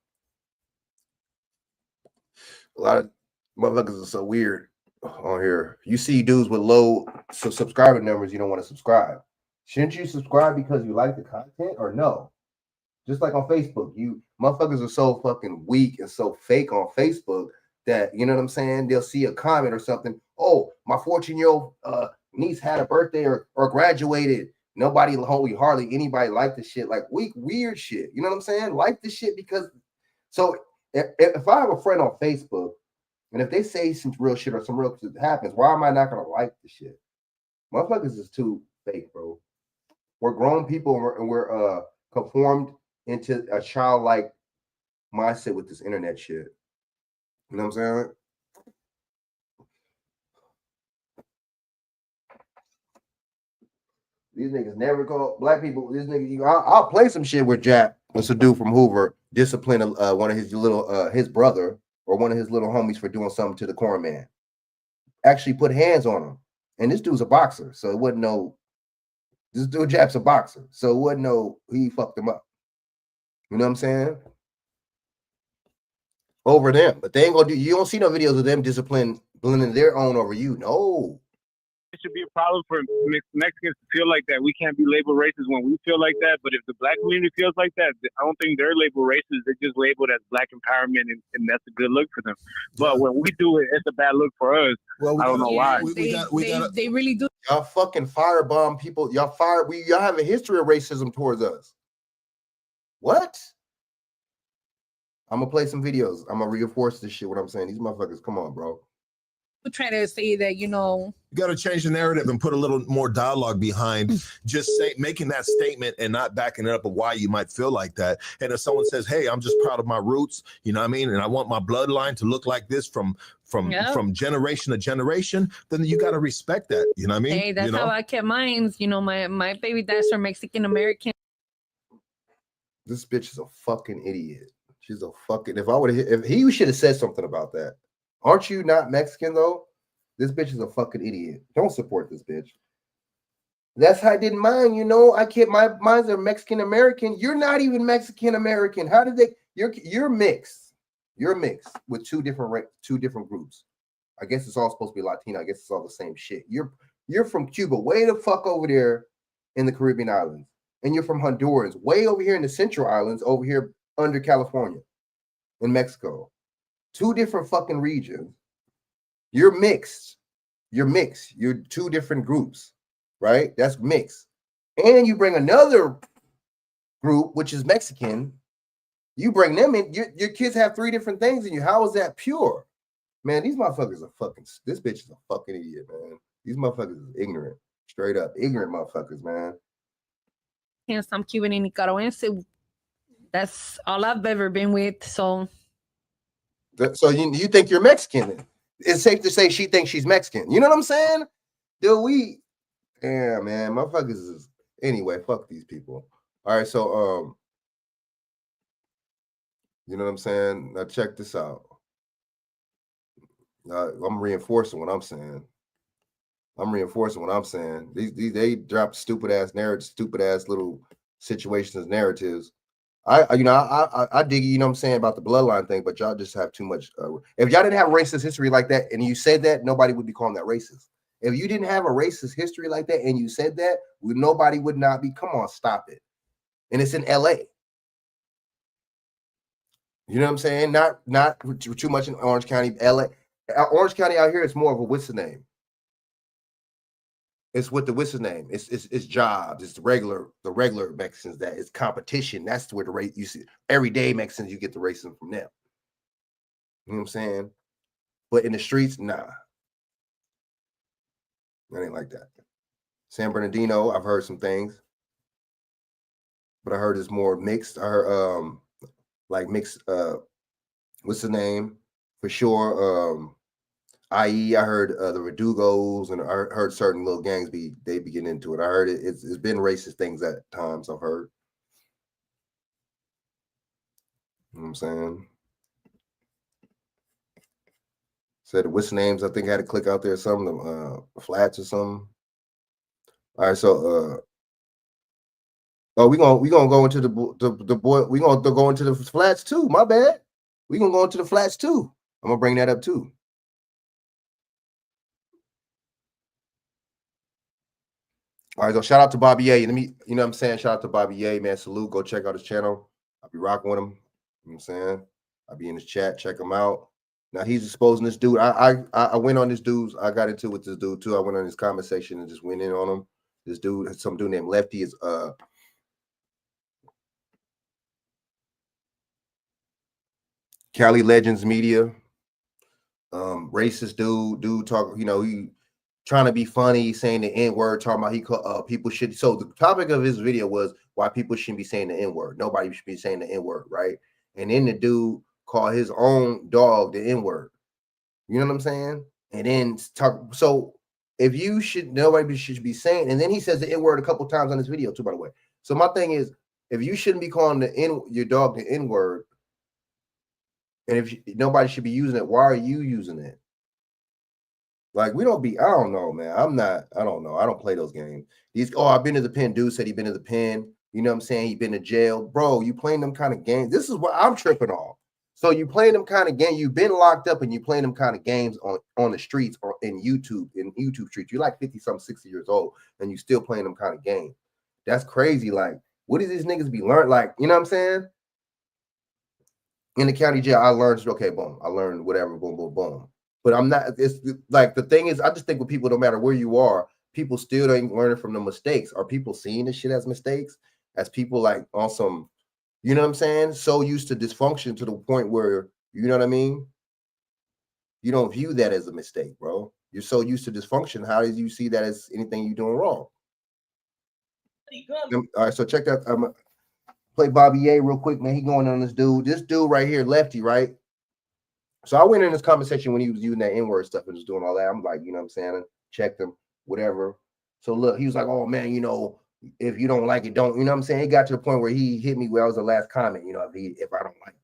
A lot of motherfuckers are so weird on here. You see dudes with low subscriber numbers, you don't want to subscribe. Shouldn't you subscribe because you like the content or no? Just like on Facebook, you motherfuckers are so fucking weak and so fake on Facebook that, you know what I'm saying? They'll see a comment or something. Oh, my 14-year-old niece had a birthday or graduated. Nobody, hardly anybody liked the shit, like weird shit. You know what I'm saying? Like the shit because, so if I have a friend on Facebook and if they say some real shit or some real shit happens, why am I not going to like the shit? Motherfuckers is too fake, bro. We're grown people and we're conformed into a childlike mindset with this internet shit. You know what I'm saying? These niggas never call black people. This nigga, I'll play some shit with Jack. What's a dude from Hoover discipline one of his little his brother or one of his little homies for doing something to the corn man. Actually put hands on him. And this dude's a boxer, so it wasn't no. This dude Jap's a boxer, so it wasn't no he fucked him up. You know what I'm saying? Over them, but they ain't gonna do. You don't see no videos of them blending their own over you. No. It should be a problem for Mexicans to feel like that. We can't be labeled racist when we feel like that. But if the black community feels like that, I don't think they're labeled racist. They're just labeled as black empowerment, and that's a good look for them. But when we do it, it's a bad look for us. Well, I don't know why. They really do. Y'all fucking firebomb people. Y'all have a history of racism towards us. What? I'm gonna play some videos. I'm gonna reinforce this shit. What I'm saying, these motherfuckers, come on, bro. We're trying to say that, you know, you got to change the narrative and put a little more dialogue behind just making that statement and not backing it up of why you might feel like that. And if someone says, hey, I'm just proud of my roots, you know what I mean, and I want my bloodline to look like this from generation to generation, then you got to respect that, you know what I mean? Hey, that's how I kept mine. You know, my baby dads are Mexican American. This bitch is a fucking idiot. She's a fucking. If he should have said something about that. Aren't you not Mexican though? This bitch is a fucking idiot. Don't support this bitch. That's how I did mine. You know, mine's are Mexican American. You're not even Mexican American. How did they? You're mixed. You're mixed with two different groups. I guess it's all supposed to be Latino. I guess it's all the same shit. You're from Cuba, way the fuck over there in the Caribbean islands, and you're from Honduras, way over here in the Central Islands, over here under California, in Mexico. Two different fucking regions. You're mixed. You're mixed. You're two different groups, right? That's mixed. And you bring another group, which is Mexican. You bring them in. Your kids have three different things in you. How is that pure? Man, these motherfuckers are fucking. This bitch is a fucking idiot, man. These motherfuckers is ignorant. Straight up. Ignorant motherfuckers, man. Hence, I'm Cuban and Nicaraguense. That's all I've ever been with. So you think you're Mexican then? It's safe to say she thinks she's Mexican. You know what I'm saying? Yeah, man, motherfuckers is anyway, fuck these people. All right, so you know what I'm saying? Now check this out. I'm reinforcing what I'm saying. These they drop stupid ass narratives, stupid ass little situations, narratives. I dig, you know what I'm saying, about the bloodline thing, but y'all just have too much. If y'all didn't have racist history like that and you said that, nobody would be calling that racist. If you didn't have a racist history like that and you said that, nobody would not be. Come on, stop it. And it's in LA. You know what I'm saying? Not too much in Orange County, LA. Orange County out here, it's more of a what's the name? It's with the what's the name? It's jobs. It's the regular Mexicans. That it's competition. That's where the race you see everyday Mexicans. You get the racism from them. You know what I'm saying? But in the streets, nah, that ain't like that. San Bernardino, I've heard some things, but I heard it's more mixed. I heard like mixed. What's the name? For sure. I.e., I heard the Verdugos, and I heard certain little gangs be getting into it. I heard it's been racist things at times. I've heard. You know what I'm saying? Said what's names? I think I had to click out there some of them flats or something. All right, so we gonna go into the boy. We gonna go into the flats too. My bad. We gonna go into the flats too. I'm gonna bring that up too. All right, so shout out to Bobby A. Let me, you know what I'm saying? Shout out to Bobby A, man. Salute. Go check out his channel. I'll be rocking with him. You know what I'm saying? I'll be in his chat. Check him out. Now he's exposing this dude. I went on this dude's. I got into with this dude too. I went on his comment section and just went in on him. This dude, some dude named Lefty, is Cali Legends Media. Racist dude talk. You know, he trying to be funny, saying the N-word, talking about he called people should. So the topic of his video was why people shouldn't be saying the N-word. Nobody should be saying the N-word, right? And then the dude called his own dog the N-word. You know what I'm saying? And then talk. So if you should, nobody should be saying. And then he says the N-word a couple times on this video too, by the way. So my thing is, if you shouldn't be calling your dog the N-word, and if nobody should be using it, why are you using it? Like, I don't know, man. I don't know. I don't play those games. I've been to the pen. Dude said he been to the pen. You know what I'm saying? He been to jail. Bro, you playing them kind of games. This is what I'm tripping off. So you playing them kind of games. You've been locked up and you playing them kind of games on the streets or in YouTube streets. You're like 50-something, 60 years old, and you still playing them kind of games. That's crazy. Like, what does these niggas be learned? Like, you know what I'm saying? In the county jail, I learned, okay, boom. I learned whatever, boom, boom, boom. But I'm not, it's like, the thing is, I just think with people, no matter where you are, people still ain't learning from the mistakes. Are people seeing this shit as mistakes? As people like on some, You know what I'm saying? So used to dysfunction to the point where, you know what I mean? You don't view that as a mistake, bro. You're so used to dysfunction. How did you see that as anything you're doing wrong? All right, so check that. Play Bobby A real quick, man. He going on this dude. This dude right here, Lefty, right? So I went in this conversation when he was using that N-word stuff and just doing all that. I'm like, you know what I'm saying? I checked him, whatever. So look, he was like, oh man, you know, if you don't like it, don't, you know what I'm saying? It got to the point where he hit me where I was the last comment, you know, if I don't like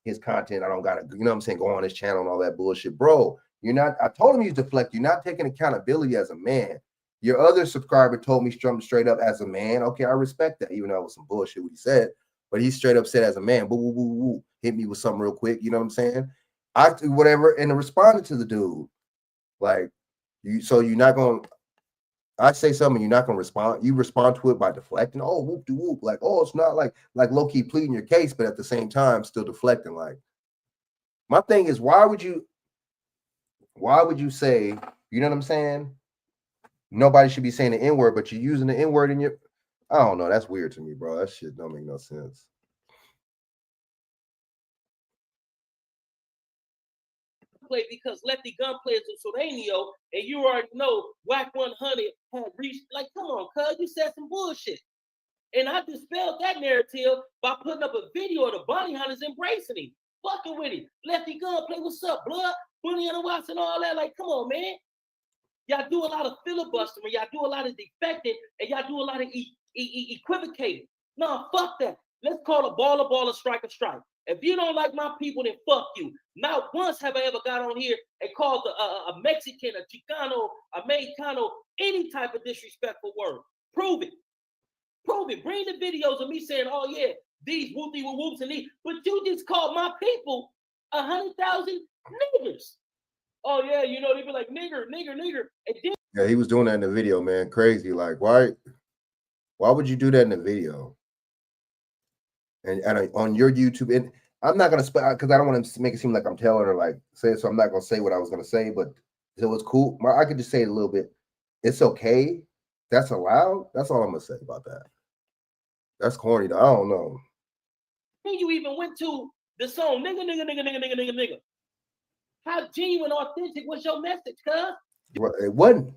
his content, I don't gotta, you know what I'm saying, go on his channel and all that bullshit. Bro, you're not, I told him he's deflect, you're not taking accountability as a man. Your other subscriber told me straight up as a man. Okay, I respect that, even though it was some bullshit what he said, but he straight up said as a man, boo, boo, boo, boo, hit me with something real quick, you know what I'm saying? I whatever, and responded to the dude, like, so you're not gonna, I say something, you're not gonna respond. You respond to it by deflecting. Oh, whoop de whoop, like, oh, it's not like low key pleading your case, but at the same time still deflecting. Like, my thing is, why would you say, you know what I'm saying? Nobody should be saying the N-word, but you're using the N-word in your, I don't know. That's weird to me, bro. That shit don't make no sense. Because Lefty Gunplay is a Sureño, and you already know Whack 100 had reached. Like, come on, cuz, you said some bullshit. And I dispelled that narrative by putting up a video of the bounty hunters embracing him, fucking with him. Lefty Gunplay, what's up, blood? Bunny and the Watts and all that. Like, come on, man. Y'all do a lot of filibustering, y'all do a lot of defecting, and y'all do a lot of equivocating. No, fuck that. Let's call a baller, strike a strike. If you don't like my people, then fuck you. Not once have I ever got on here and called a Mexican, a Chicano, a Mexicano, any type of disrespectful word. Prove it. Prove it. Bring the videos of me saying, oh yeah, these whoopty whoops and these. But you just called my people 100,000 niggers. Oh yeah, you know, they be like nigger. And then, yeah, he was doing that in the video, man. Crazy. Like, why would you do that in the video? And on your YouTube, and I'm not gonna because I don't want to make it seem like I'm telling her like say it, so I'm not gonna say what I was gonna say, but it was cool. I could just say it a little bit. It's okay. That's allowed. That's all I'm gonna say about that. That's corny though. I don't know. You even went to the song nigga. How genuine, authentic was your message, cuz? It wasn't.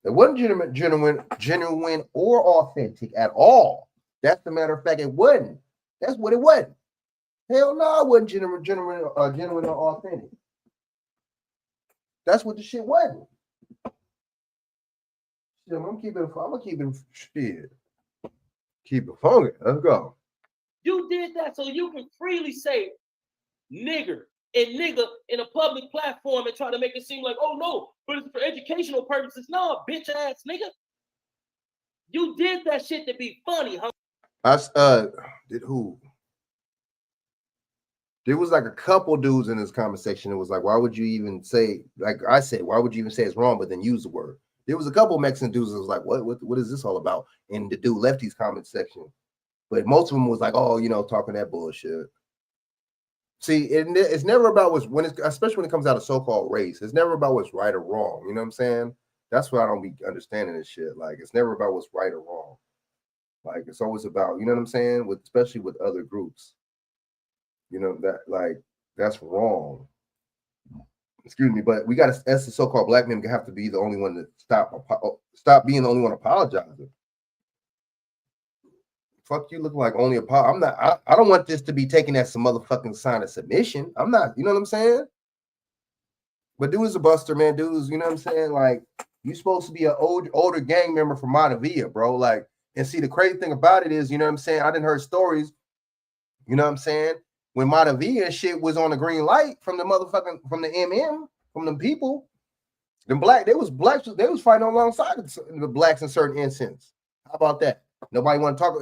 It wasn't genuine or authentic at all. That's the matter of fact. It wasn't. That's what it wasn't. Hell no, it wasn't genuine or authentic. That's what the shit wasn't. Shit, I'm gonna keep it shit. Keep it funky. Let's go. You did that so you can freely say nigger and nigga in a public platform and try to make it seem like, oh no, but it's for educational purposes. No, bitch ass nigga. You did that shit to be funny, huh? Did who? There was like a couple dudes in this conversation. It was like, why would you even say, like I said, why would you even say it's wrong, but then use the word? There was a couple Mexican dudes that was like, what is this all about? And the dude Lefty's comment section. But most of them was like, oh, you know, talking that bullshit. See, it's never about especially when it comes out of so-called race. It's never about what's right or wrong. You know what I'm saying? That's why I don't be understanding this shit. Like, it's never about what's right or wrong. Like, it's always about, you know what I'm saying? Especially with other groups. You know, that's wrong. Excuse me, but we got to, as the so-called black men, have to be the only one to stop being the only one apologizing. Fuck you, looking like only I don't want this to be taken as some motherfucking sign of submission. I'm not, you know what I'm saying? But dude is a buster, man. Dude's, you know what I'm saying? Like, you supposed to be an older gang member from Montevilla, bro. Like, and see, the crazy thing about it is, you know what I'm saying? I didn't heard stories, you know what I'm saying? When Montevilla shit was on the green light from the from the people, they was fighting alongside the blacks in certain instances. How about that? Nobody want to talk.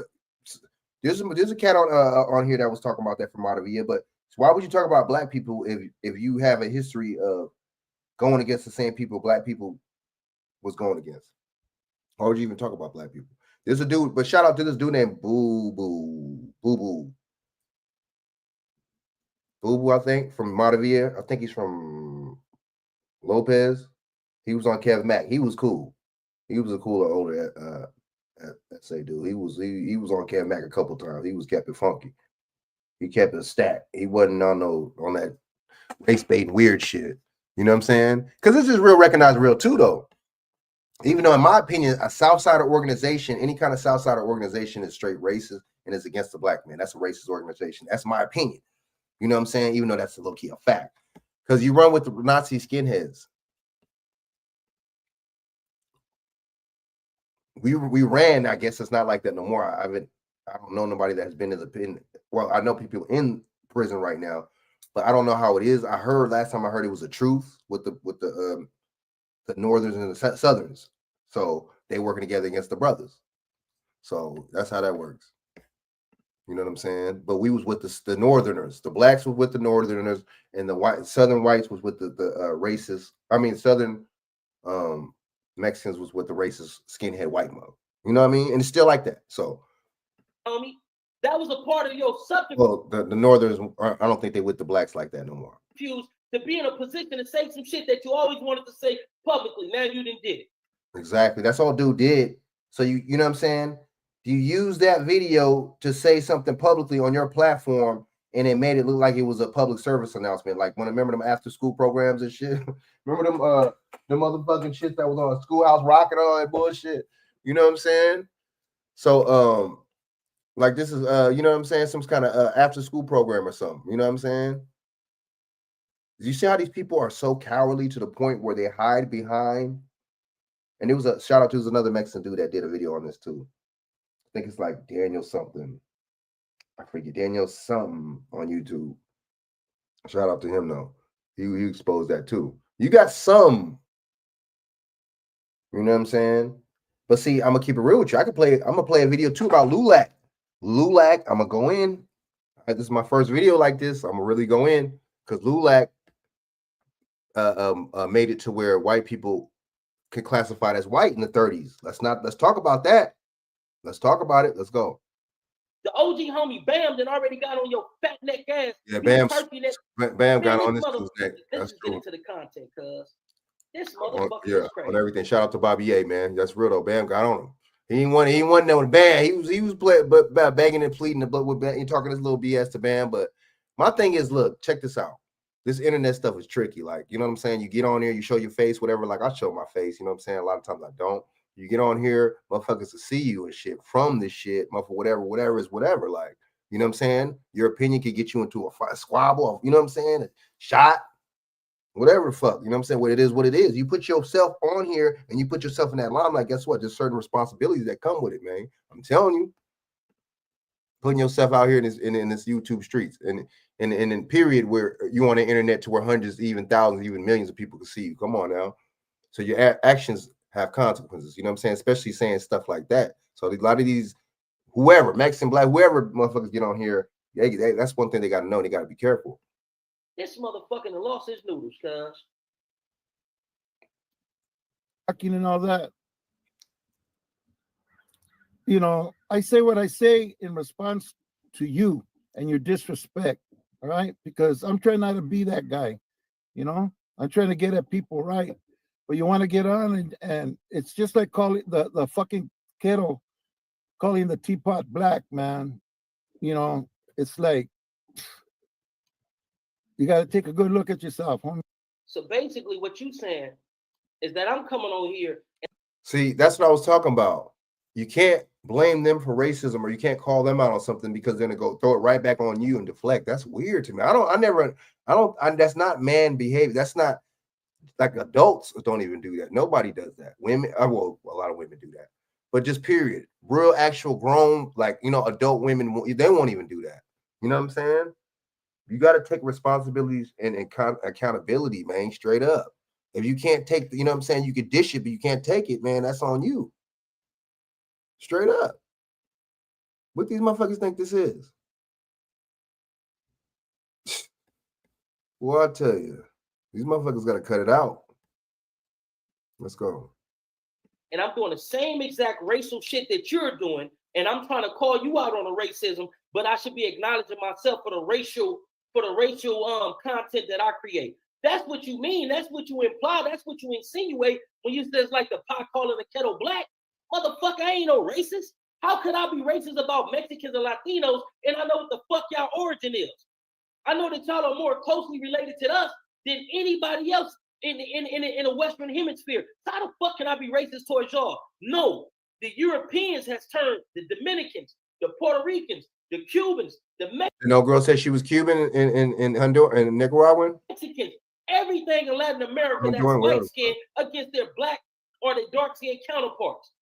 There's a cat on here that was talking about that from Montevilla, but why would you talk about black people if you have a history of going against the same people black people was going against? Why would you even talk about black people? There's a dude, but shout out to this dude named Boo Boo, I think, from Montevilla. I think he's from Lopez. He was on Kev Mack. He was cool. He was a cooler older SA dude. He was on Kev Mack a couple times. He was kept it funky. He kept it stacked. He wasn't on that race bait weird shit. You know what I'm saying? Because this is real, recognized real too, though. Even though, in my opinion, a Southsider organization, any kind of Southsider organization is straight racist and is against the black man. That's a racist organization. That's my opinion. You know what I'm saying? Even though that's a low key a fact. Because you run with the Nazi skinheads. We ran. I guess it's not like that no more. I don't know nobody that has been in the pen. Well, I know people in prison right now, but I don't know how it is. I heard last time I heard it was a truth with the Northerns and the Southerns. So they working together against the brothers. So that's how that works. You know what I'm saying? But we was with the Northerners. The blacks was with the Northerners, and the Southern whites was with the racists. I mean, Southern Mexicans was with the racist skinhead white mother. You know what I mean? And it's still like that. So, that was a part of your subject. Well, the Northerners, I don't think they with the blacks like that no more. Refused to be in a position to say some shit that you always wanted to say publicly. Now you didn't did it. Exactly. That's all dude did. So you know what I'm saying? You use that video to say something publicly on your platform, and it made it look like it was a public service announcement. Like when I remember them after school programs and shit. Remember them motherfucking shit that was on Schoolhouse Rock and all that bullshit. You know what I'm saying? So like this is you know what I'm saying, some kind of after school program or something. You know what I'm saying? You see how these people are so cowardly to the point where they hide behind. And it was a shout out to another Mexican dude that did a video on this too. I think it's like Daniel something. I forget, Daniel something on YouTube. Shout out to him though. He exposed that too. You got some, you know what I'm saying? But see, I'm gonna keep it real with you. I'm gonna play a video too about Lulac. Lulac, I'm gonna go in. This is my first video like this. I'm gonna really go in because Lulac made it to where white people could classified as white in the 30s. Let's talk about that. Let's talk about it. Let's go. The OG homie Bam then already got on your fat neck ass. Yeah, Bam got on this dude's neck. Let's just get into the content, cuz this motherfucker is crazy. On everything. Shout out to Bobby A, man. That's real though. Bam got on him. He wasn't no Bam. He was playing, but begging and pleading with Bam. He talking this little BS to Bam. But my thing is, look, check this out. This internet stuff is tricky. Like, you know what I'm saying? You get on there, you show your face, whatever. Like, I show my face, you know what I'm saying? A lot of times I don't. You get on here, motherfuckers to see you and shit from this shit, motherfucker, whatever is whatever. Like, you know what I'm saying? Your opinion could get you into a fight, squabble, you know what I'm saying? A shot, whatever the fuck, you know what I'm saying? What it is. You put yourself on here and you put yourself in that limelight, guess what? There's certain responsibilities that come with it, man. I'm telling you. Putting yourself out here in this YouTube streets and in period where you on the internet to where hundreds, even thousands, even millions of people can see you. Come on now. So your actions have consequences. You know what I'm saying? Especially saying stuff like that. So a lot of these, whoever, Mexican, black, whoever motherfuckers get on here, that's one thing they got to know. They got to be careful. This motherfucking lost his noodles, cuz. And all that. You know, I say what I say in response to you and your disrespect, all right? Because I'm trying not to be that guy, you know? I'm trying to get at people right. But you want to get on and it's just like calling the fucking kettle, calling the teapot black, man. You know, it's like, you got to take a good look at yourself, homie. So basically what you saying is that I'm coming on here. See, that's what I was talking about. You can't blame them for racism or you can't call them out on something because then they go throw it right back on you and deflect. That's weird to me. That's not man behavior. That's not, like, adults don't even do that. Nobody does that. Women, well, a lot of women do that, but just period. Real, actual, grown, like, you know, adult women, they won't even do that. You know what I'm saying? You got to take responsibilities and accountability, man. Straight up. If you can't take, you know what I'm saying, you could dish it, but you can't take it, man. That's on you. Straight up. What these motherfuckers think this is? Well, I tell you, these motherfuckers got to cut it out. Let's go. And I'm doing the same exact racial shit that you're doing, and I'm trying to call you out on the racism, but I should be acknowledging myself for the racial content that I create. That's what you mean. That's what you imply. That's what you insinuate when you say it's like the pot calling the kettle black. Motherfucker, I ain't no racist. How could I be racist about Mexicans and Latinos and I know what the fuck y'all origin is? I know that y'all are more closely related to us than anybody else in the Western Hemisphere. So how the fuck can I be racist towards y'all? No, the Europeans has turned the Dominicans, the Puerto Ricans, the Cubans, the No girl said she was Cuban in Honduras and Nicaraguan. Mexicans, everything in Latin America that's light skinned against their black or their dark skinned counterparts.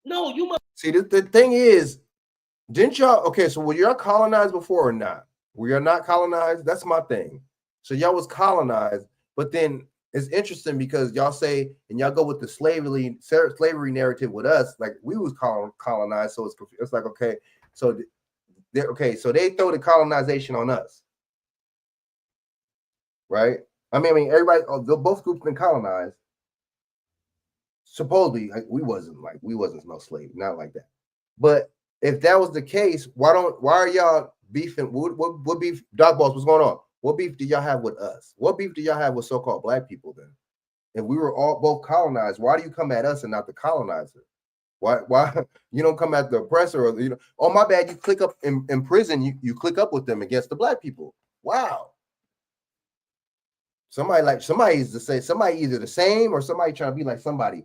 No, you must see. The thing is, didn't y'all? Okay, so were y'all colonized before or not? We are not colonized. That's my thing. So y'all was colonized, but then it's interesting because y'all say and y'all go with the slavery narrative with us, like we was colonized. So it's like okay, so so they throw the colonization on us, right? I mean, everybody, both groups been colonized. Supposedly, we wasn't no slave, not like that. But if that was the case, why are y'all beefing? What beef, Doc Boss? What's going on? What beef do y'all have with us? What beef do y'all have with so-called black people then? If we were all both colonized, why do you come at us and not the colonizer? Why you don't come at the oppressor or oh my bad, you click up in prison, you click up with them against the black people. Wow. Somebody is to say somebody either the same or somebody trying to be like somebody.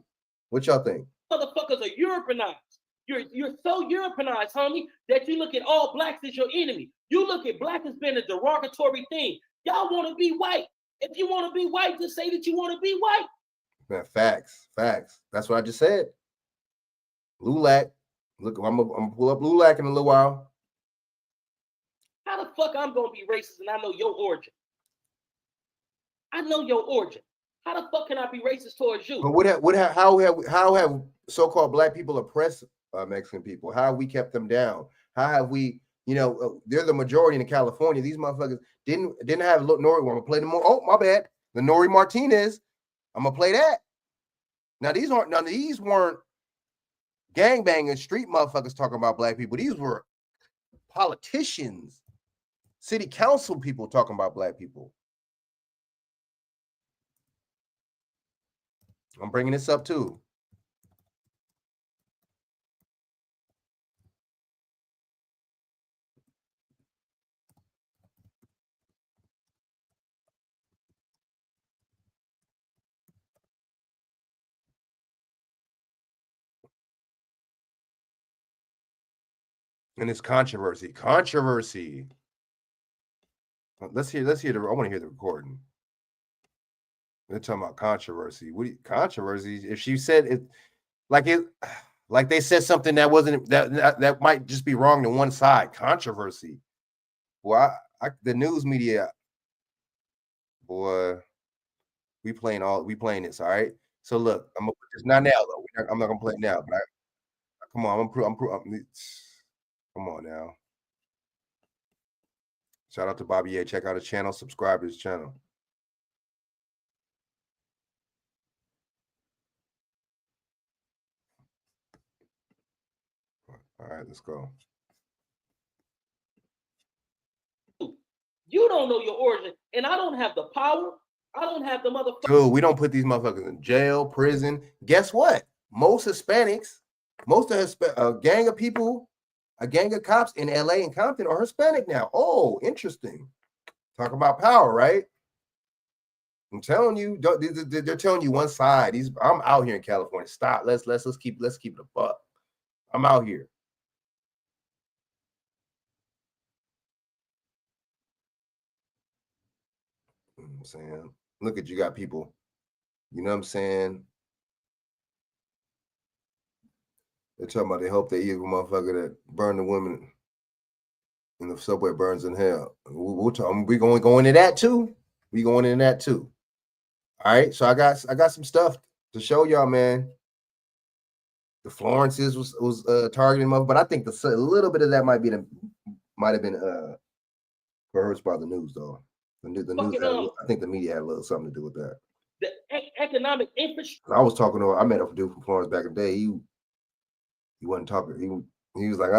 What y'all think? Motherfuckers are Europeanized. You're so Europeanized, homie, that you look at all blacks as your enemy. You look at black as being a derogatory thing. Y'all want to be white. If you want to be white, just say that you want to be white. Man, facts. That's what I just said. Lulac. Look, I'm gonna pull up Lulac in a little while. How the fuck I'm gonna be racist and I know your origin? I know your origin. How the fuck can I be racist towards you? But how have so-called black people oppressed Mexican people? How have we kept them down? How have we, they're the majority in California. These motherfuckers didn't have Nori. I'm gonna play them more. Oh, my bad. The Nori Martinez. I'm gonna play that. Now these weren't gangbanging street motherfuckers talking about black people. These were politicians, city council people talking about black people. I'm bringing this up too. And it's controversy. Let's hear I want to hear the recording. They're talking about controversy. Controversy? If she said it, like they said something that wasn't that might just be wrong to one side. Controversy. Well, the news media, boy, we playing this. All right. So look, I'm gonna put this not now though. I'm not gonna play it now. But come on, come on now. Shout out to Bobby A. Check out his channel. Subscribe to his channel. All right, let's go. You don't know your origin, and I don't have the power. I don't have the motherfucker. Dude, we don't put these motherfuckers in jail, prison. Guess what? Most Hispanics, a gang of people, a gang of cops in LA and Compton are Hispanic now. Oh, interesting. Talk about power, right? I'm telling you, they're telling you one side. I'm out here in California. Stop. Let's keep it a buck. I'm out here. You know what I'm saying? Look at you got people. You know what I'm saying? They're talking about they hope the evil motherfucker that burned the women in the subway burns in hell. We're going to go into that too. We going into that too. All right. So I got some stuff to show y'all, man. The Florences was targeting them, but I think a little bit of that might have been coerced by the news though. The news I think the media had a little something to do with that. The economic infrastructure. I was talking to I met a dude from Florence back in the day. He wasn't talking. He was like,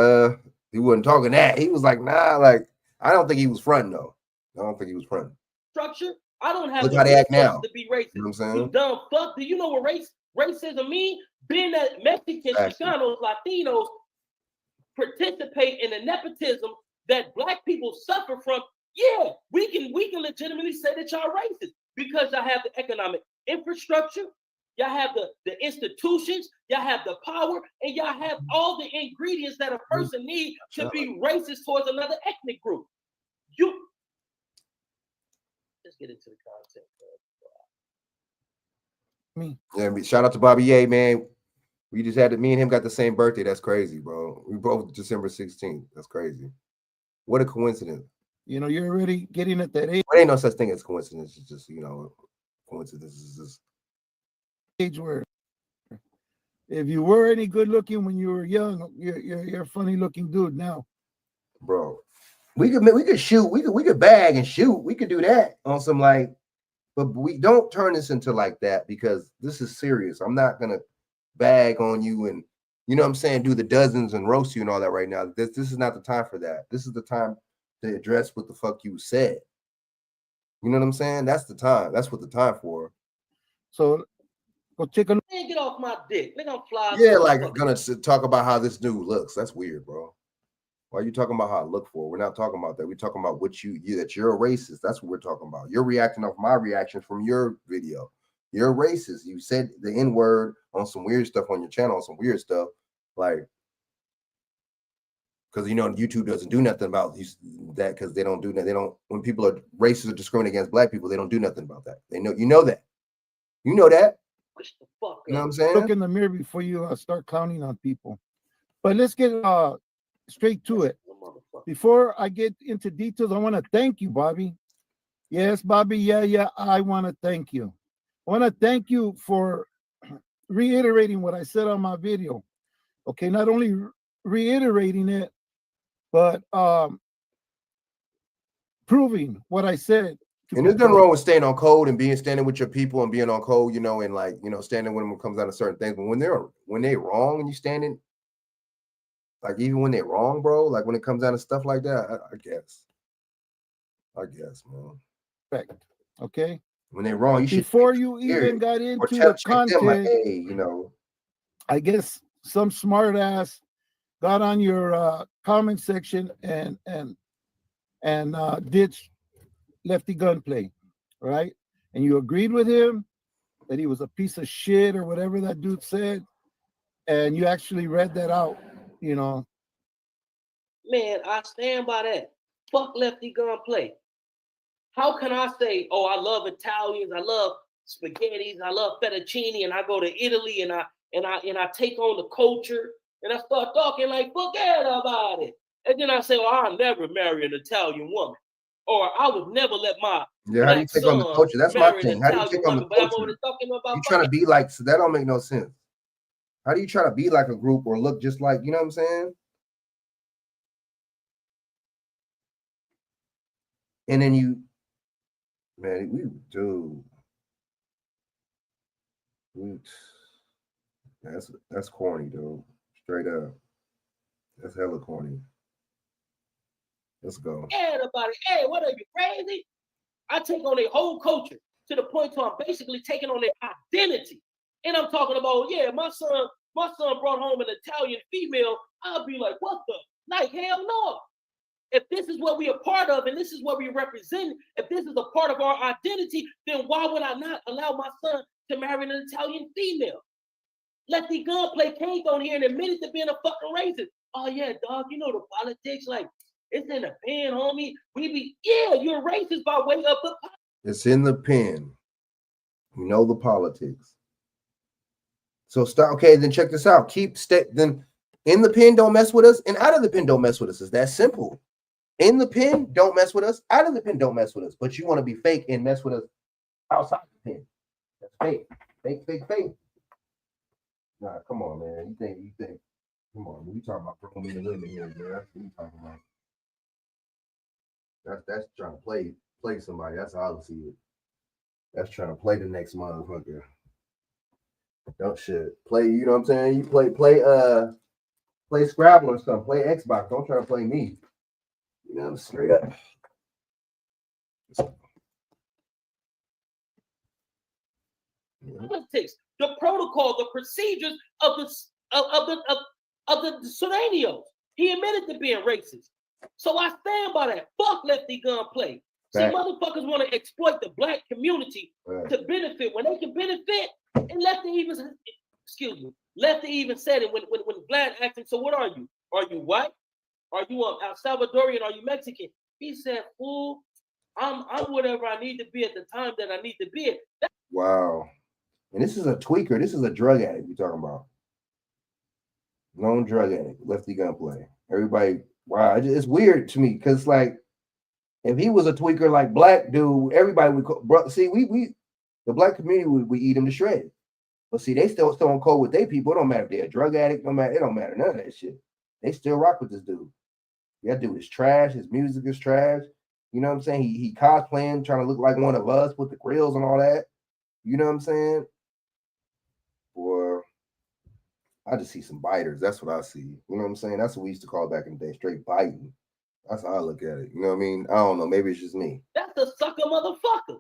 he wasn't talking that. He was like, nah, like I don't think he was fronting though. I don't think he was fronting. Structure. I don't have Look how they act now. To be racist. You know what I'm saying? You dumb fuck. Do you know what racism mean? Being that Mexicans, Chicanos, Latinos participate in the nepotism that black people suffer from, yeah, we can legitimately say that y'all racist because y'all have the economic infrastructure, y'all have the institutions, y'all have the power, and y'all have all the ingredients that a person needs to be racist towards another ethnic group. Let's get into the content. Yeah, shout out to Bobby Ye, man. We just had me and him got the same birthday. That's crazy, bro. We both December 16th. That's crazy. What a coincidence. You know, you're already getting at that age. There ain't no such thing as coincidence. It's just, coincidence is just age where if you were any good looking when you were young, you're a funny looking dude now. Bro. We could shoot, we could bag and shoot. We could do that on some but we don't turn this into like that because this is serious. I'm not gonna bag on you and you know what I'm saying, do the dozens and roast you and all that right now. This is not the time for that. This is the time to address what the fuck you said. You know what I'm saying? That's the time. That's what the time for. So go check on. Man, get off my dick. Nigga, I'm fly. Yeah, like gonna talk about how this dude looks. That's weird, bro. Why are you talking about how I look for? We're not talking about that. We're talking about what that you're a racist. That's what we're talking about. You're reacting off my reaction from your video. You're a racist. You said the N-word on some weird stuff on your channel, on some weird stuff. Like, because YouTube doesn't do nothing about that because they don't do that. They don't, when people are racist or discriminating against black people, they don't do nothing about that. They know, that. You know that. Push the fuck you know what I'm saying? Look in the mirror before you start clowning on people. But let's get straight to it. Before I get into details, I want to thank you, Bobby. Yes, Bobby. Yeah. I want to thank you. I want to thank you for reiterating what I said on my video. Okay, not only reiterating it, but proving what I said. And there's nothing wrong with staying on code and standing with your people and being on code, and standing when it comes down to certain things. But when they're wrong and you standing, like even when they're wrong, bro, like when it comes down to stuff like that, I guess, man. Correct. Okay. When they're wrong, you should. Before you even got into the content, like, hey, I guess some smart ass got on your comment section and did Lefty Gunplay, right? And you agreed with him that he was a piece of shit or whatever that dude said, and you actually read that out, Man, I stand by that. Fuck Lefty Gunplay. How can I say, oh, I love Italians, I love spaghettis, I love fettuccine, and I go to Italy and I take on the culture and I start talking like forget about it. And then I say, well, I'll never marry an Italian woman. Or I would never let my how do you take on the culture? That's my thing. How do you take on the culture? You trying to be like, so that don't make no sense. How do you try to be like a group or look just like, you know what I'm saying? And then that's corny, dude. Straight up. That's hella corny. Let's go. Yeah, everybody. Hey, what are you, crazy? I take on their whole culture to the point where I'm basically taking on their identity. And I'm talking about, yeah, my son brought home an Italian female. I'll be like, what the? Like, hell no. If this is what we are part of and this is what we represent, if this is a part of our identity, then why would I not allow my son to marry an Italian female? Lefty Gunplay came on here and admitted to being a fucking racist. Oh yeah, dog, you know the politics, like it's in the pen, homie. You're racist by way of the. It's in the pen. You know the politics. So start. Okay, then check this out. Then in the pen, don't mess with us, and out of the pen, don't mess with us. It's that simple. In the pen, don't mess with us. Out of the pen, don't mess with us. But you want to be fake and mess with us outside the pen. That's fake. Fake. Nah, come on, man. You think. Come on, we talking about grown men and women here, man. That's what we talking about. That's trying to play somebody. That's how I see it. That's trying to play the next motherfucker. Don't shit. Play, you know what I'm saying? You play Scrabble or something. Play Xbox. Don't try to play me. You know, straight up. Politics, the protocol, the procedures of the Serranios. He admitted to being racist. So I stand by that. Fuck Lefty Gunplay. See, motherfuckers want to exploit the black community to benefit when they can benefit. And Lefty even said it when Vlad asked him, so what are you? Are you white? Are you El Salvadorian? Are you Mexican? He said, fool, I'm whatever I need to be at the time that I need to be at. Wow. And this is a tweaker. This is a drug addict we're talking about. Known drug addict, Lefty Gunplay. Everybody, wow, it's weird to me because like if he was a tweaker like Black dude, everybody would see we the black community would eat him to shreds. But see, they still on code with their people. It don't matter if they're a drug addict, it don't matter none of that shit. They still rock with this dude. That dude is trash. His music is trash. You know what I'm saying? He cosplaying, trying to look like one of us with the grills and all that. You know what I'm saying? Or I just see some biters. That's what I see. You know what I'm saying? That's what we used to call back in the day, straight biting. That's how I look at it. You know what I mean? I don't know. Maybe it's just me. That's a sucker motherfucker.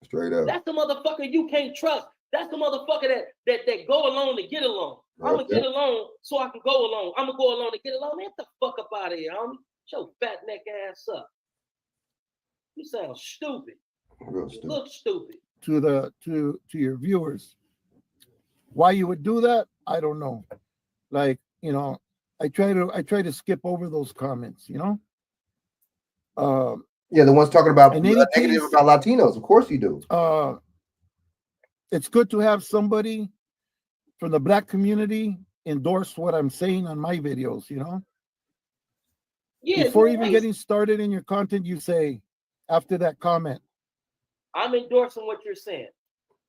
Straight up. That's the motherfucker you can't trust. That's the motherfucker that go along to get along. I'm gonna get along so I can go along. I'm gonna go along to get along. Get the fuck up out of here, homie. Shut your fat neck ass up. You sound stupid. Real stupid. You look stupid. To your viewers, why you would do that, I don't know. Like, you know, I try to skip over those comments, you know. Yeah, the ones talking about negative about Latinos, of course you do. It's good to have somebody from the black community endorse what I'm saying on my videos, you know. Yeah, before even getting started in your content, you say after that comment, I'm endorsing what you're saying.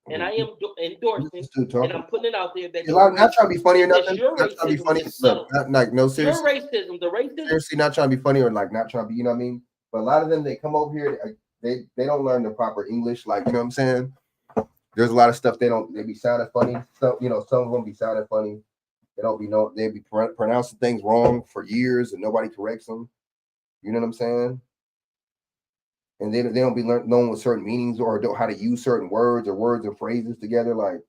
And I am endorsing, and I'm putting it out there that not trying to be funny or nothing. Not trying to be funny. Look, not like no serious. Your racism, the racism. Seriously, not trying to be funny or like not trying to be, you know what I mean? But a lot of them, they come over here, they don't learn the proper English, like, you know what I'm saying? There's a lot of stuff they be sounding funny. So, you know, some of them be sounding funny. They be pronouncing things wrong for years and nobody corrects them. You know what I'm saying? And they don't be known with certain meanings or how to use certain words and phrases together. Like,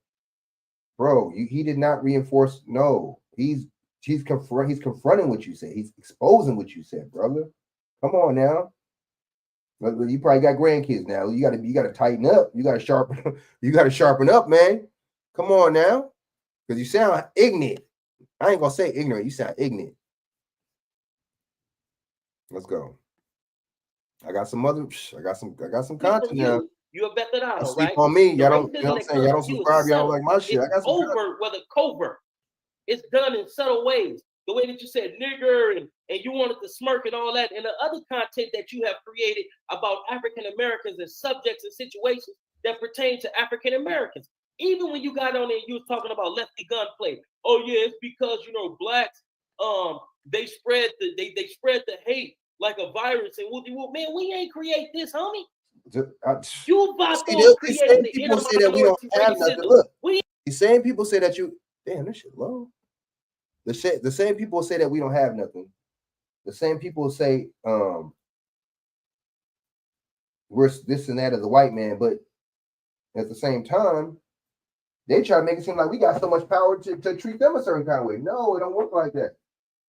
bro, he did not reinforce. No, he's confronting what you said. He's exposing what you said, brother. Come on now. You probably got grandkids now. You gotta tighten up. You gotta sharpen up, man. Come on now. Because you sound ignorant. I ain't gonna say ignorant, you sound ignorant. Let's go. I got some content now. You're a veterano, sleep right? on me. Y'all don't, you know what I'm saying? Y'all don't subscribe, y'all don't like my shit. I got some overt, whether covert. It's done in subtle ways. The way that you said nigger and you wanted to smirk and all that, and the other content that you have created about African Americans and subjects and situations that pertain to African Americans. Even when you got on there, you was talking about Lefty Gunplay. Oh yeah, it's because blacks they spread the hate like a virus. And man, we ain't create this, homie. You about to create the people say that we don't have nothing. Look, the same people say that damn, this shit low. The same people say that we don't have nothing. The same people say we're this and that as a white man, but at the same time, they try to make it seem like we got so much power to treat them a certain kind of way. No, it don't work like that.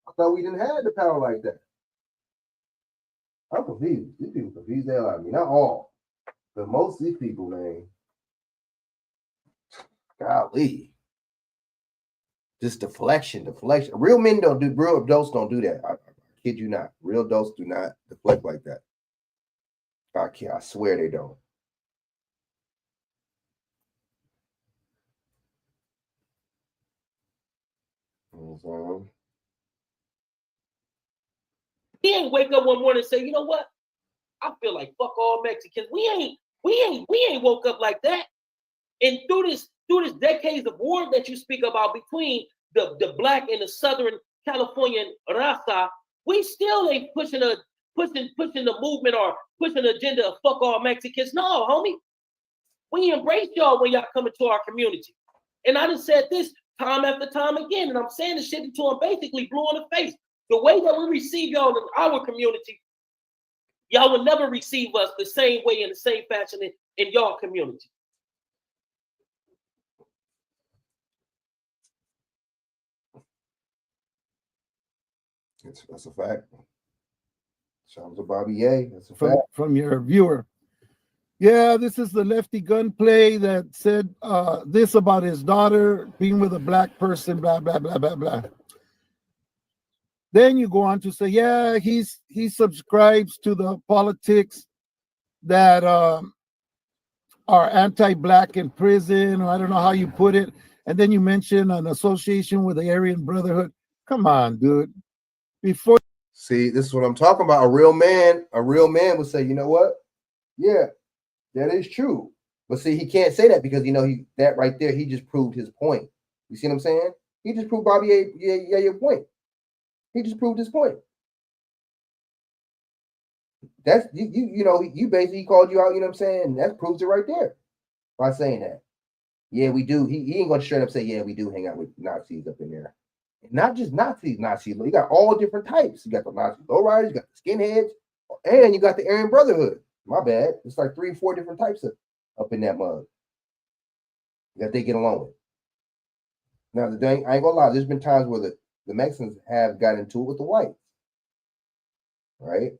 I thought we didn't have the power like that. I'm confused. These people confuse the hell out of me. Not all, but most of these people, man. Golly. Just deflection. Real adults don't do that. I kid you not. Real adults do not deflect like that. I swear they don't. He ain't wake up one morning and say, you know what? I feel like fuck all Mexicans. We ain't woke up like that. And through this decades of war that you speak about between the black and the Southern Californian raza, we still ain't pushing the movement or pushing the agenda of fuck all Mexicans. No, homie. We embrace y'all when y'all come into our community. And I just said this time after time again, and I'm saying this shit until I'm basically blue in the face. The way that we receive y'all in our community, y'all will never receive us the same way in the same fashion in y'all community. That's a fact. Shout out to Bobby A. That's a fact. From your viewer. Yeah, this is the lefty gunplay that said this about his daughter being with a black person, blah, blah, blah, blah, blah. Then you go on to say, yeah, he subscribes to the politics that are anti-black in prison, or I don't know how you put it. And then you mention an association with the Aryan Brotherhood. Come on, dude. Before See, this is what I'm talking about. A real man would say, you know what? Yeah, that is true. But see, he can't say that because that right there, he just proved his point. You see what I'm saying? He just proved Bobby your point. He just proved his point. That's you basically called you out, you know what I'm saying? That proves it right there by saying that. Yeah, we do. He ain't gonna straight up say, yeah, we do hang out with Nazis up in there. Not just Nazis. You got all different types. You got the Nazi lowriders, you got the skinheads, and you got the Aryan Brotherhood. My bad. It's like 3 or 4 different types of up in that mug that they get along with. Now, I ain't gonna lie, there's been times where the Mexicans have got into it with the whites. Right?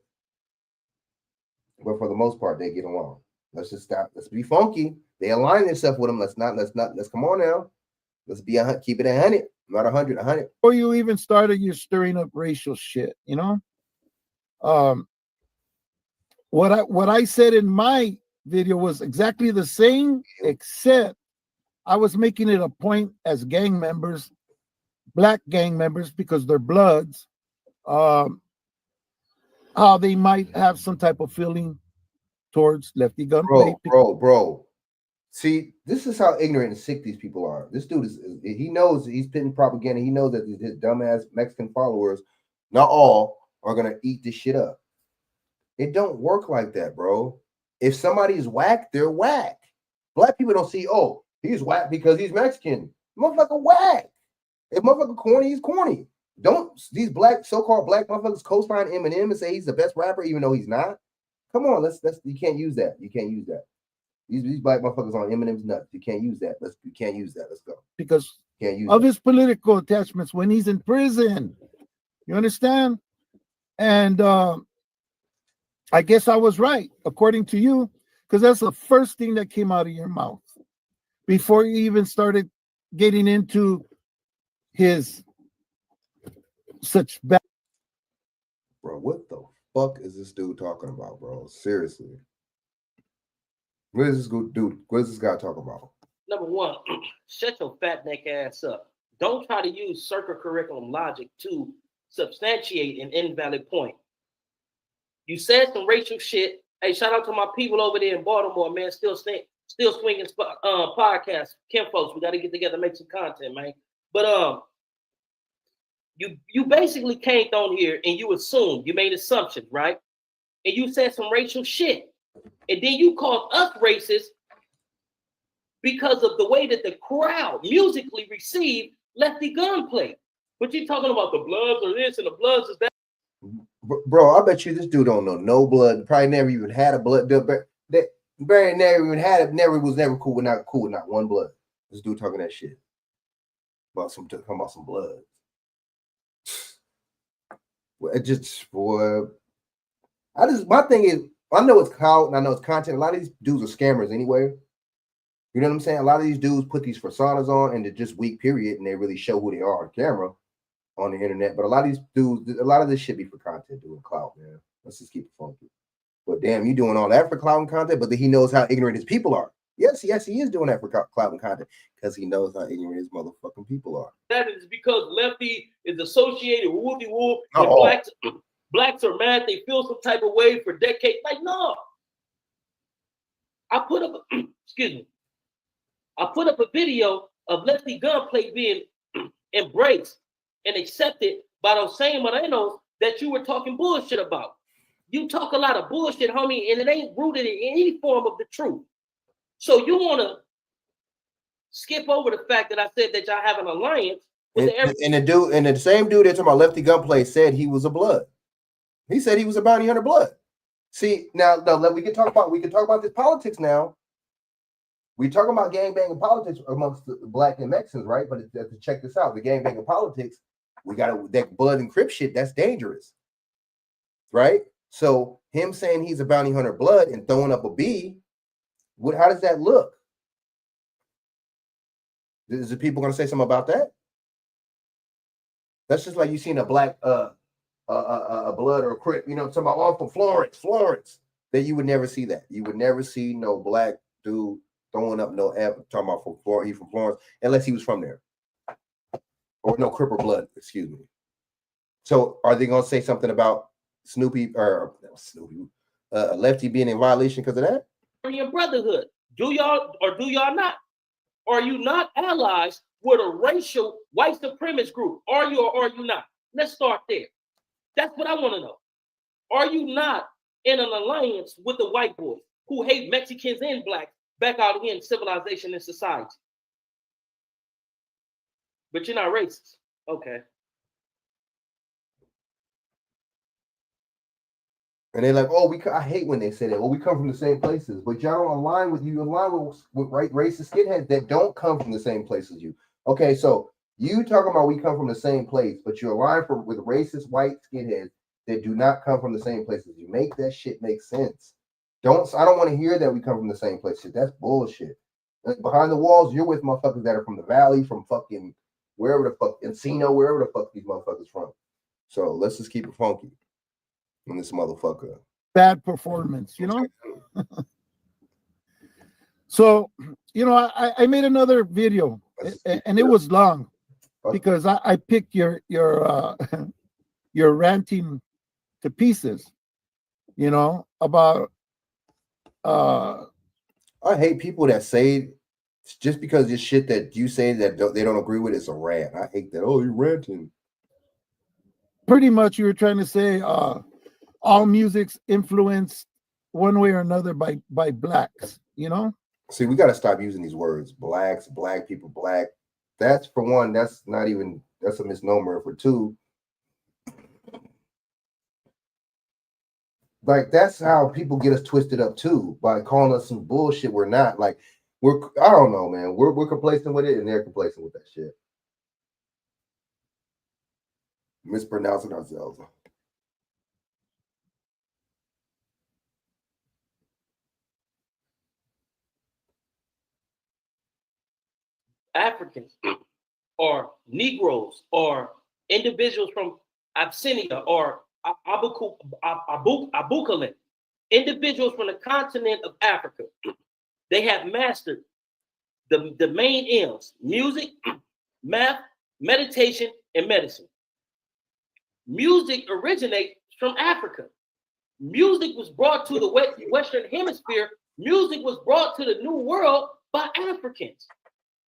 But for the most part, they get along. Let's just stop. Let's be funky. They align themselves with them. Let's come on now. Let's be keep it 100, not 100, 100. Before you even started, you're stirring up racial shit, What I said in my video was exactly the same, except I was making it a point as gang members, black gang members, because they're bloods, how they might have some type of feeling towards lefty gunplay. Bro. See, this is how ignorant and sick these people are. This dude he knows he's spitting propaganda. He knows that his dumbass Mexican followers, not all, are gonna eat this shit up. It don't work like that, bro. If somebody's whack, they're whack. Black people don't see, oh, he's whack because he's Mexican. Motherfucker whack. If motherfucker corny, he's corny. Don't these so-called black motherfuckers co-sign Eminem and say he's the best rapper even though he's not? Come on, let's you can't use that. You can't use that. These black motherfuckers on Eminem's nuts. You can't use that. You can't use that. Let's go. Because can't use of his political attachments when he's in prison. You understand? And I guess I was right, according to you, because that's the first thing that came out of your mouth before you even started getting into his such bad. Bro, what the fuck is this dude talking about, bro? Seriously. What is this dude? What is this guy talking about? Number one, shut your fat neck ass up. Don't try to use circuit curriculum logic to substantiate an invalid point. You said some racial shit. Hey, shout out to my people over there in Baltimore, man. Still swinging podcast. Kim folks, we got to get together and make some content, man. But you basically came on here and you assumed, you made assumptions, right? And you said some racial shit. And then you called us racist because of the way that the crowd musically received lefty gunplay. But you're talking about the Bloods or this and the Bloods is that. Bro, I bet you this dude don't know no blood. Probably never even had a blood. Barry never even had it. Was never cool with not one blood. This dude talking that shit talking about some blood. Well, it just boy. My thing is, I know it's clout and I know it's content. A lot of these dudes are scammers anyway. You know what I'm saying? A lot of these dudes put these personas on and they're just weak, period, and they really show who they are on camera on the internet. But a lot of these dudes, a lot of this shit be for content, doing clout, man. Let's just keep it funky. But damn, you doing all that for clout and content, but then he knows how ignorant his people are. Yes, he is doing that for clout and content because he knows how ignorant his motherfucking people are. That is because lefty is associated with whoopie whoop and blacks are mad. They feel some type of way for decades. Like, no. I put up a video of lefty gunplay being embraced and accepted by those same morenos that you were talking bullshit about. You talk a lot of bullshit, homie, and it ain't rooted in any form of the truth. So you want to skip over the fact that I said that y'all have an alliance with the same dude that's talking about lefty gunplay said he was a blood. He said he was a bounty hunter blood. See, now we can talk about this politics now. We talking about gangbanging politics amongst the black and Mexicans, right? But check this out: the gangbanging politics. We got that blood and Crip shit. That's dangerous, right? So him saying he's a bounty hunter blood and throwing up a B, how does that look? Is the people going to say something about that? That's just like you seen a black a blood or a Crip, you know, talking about all from Florence. That you would never see that. You would never see no black dude throwing up no F, talking about from Florence, he from Florence, unless he was from there. Or no Crip or blood, excuse me. So are they gonna say something about Lefty being in violation because of that? Your brotherhood. Do y'all or do y'all not? Are you not allies with a racial white supremacist group? Are you or are you not? Let's start there. That's what I want to know. Are you not in an alliance with the white boys who hate Mexicans and blacks back out here in civilization and society? But you're not racist. Okay. And they're like, oh, I hate when they say that. Well, we come from the same places, but y'all don't align with you. Align with racist skinheads that don't come from the same place as you. Okay, so you talking about we come from the same place, but you align with racist white skinheads that do not come from the same place as you. Make that shit make sense. I don't want to hear that we come from the same place. Shit, that's bullshit. Like behind the walls, you're with motherfuckers that are from the valley, from fucking wherever the fuck, Encino, wherever the fuck these motherfuckers from. So let's just keep it funky. And this motherfucker. Bad performance, you know? So, you know, I made another video and it was long because I picked your ranting to pieces, you know, about I hate people that say just because this shit that you say that they don't agree with is a rant. I hate that. Oh, you're ranting. Pretty much you were trying to say all music's influenced one way or another by blacks, you know? See, we got to stop using these words. Blacks, black people, black. That's for one, that's a misnomer. For two, like that's how people get us twisted up too, by calling us some bullshit we're not. Like I don't know, man. We're complacent with it and they're complacent with that shit. Mispronouncing ourselves. Africans or Negroes or individuals from Abyssinia or Abukalin, individuals from the continent of Africa, they have mastered the main M's: music, math, meditation, and medicine. Music originates from Africa. Music was brought to the Western Hemisphere. Music was brought to the New World by Africans.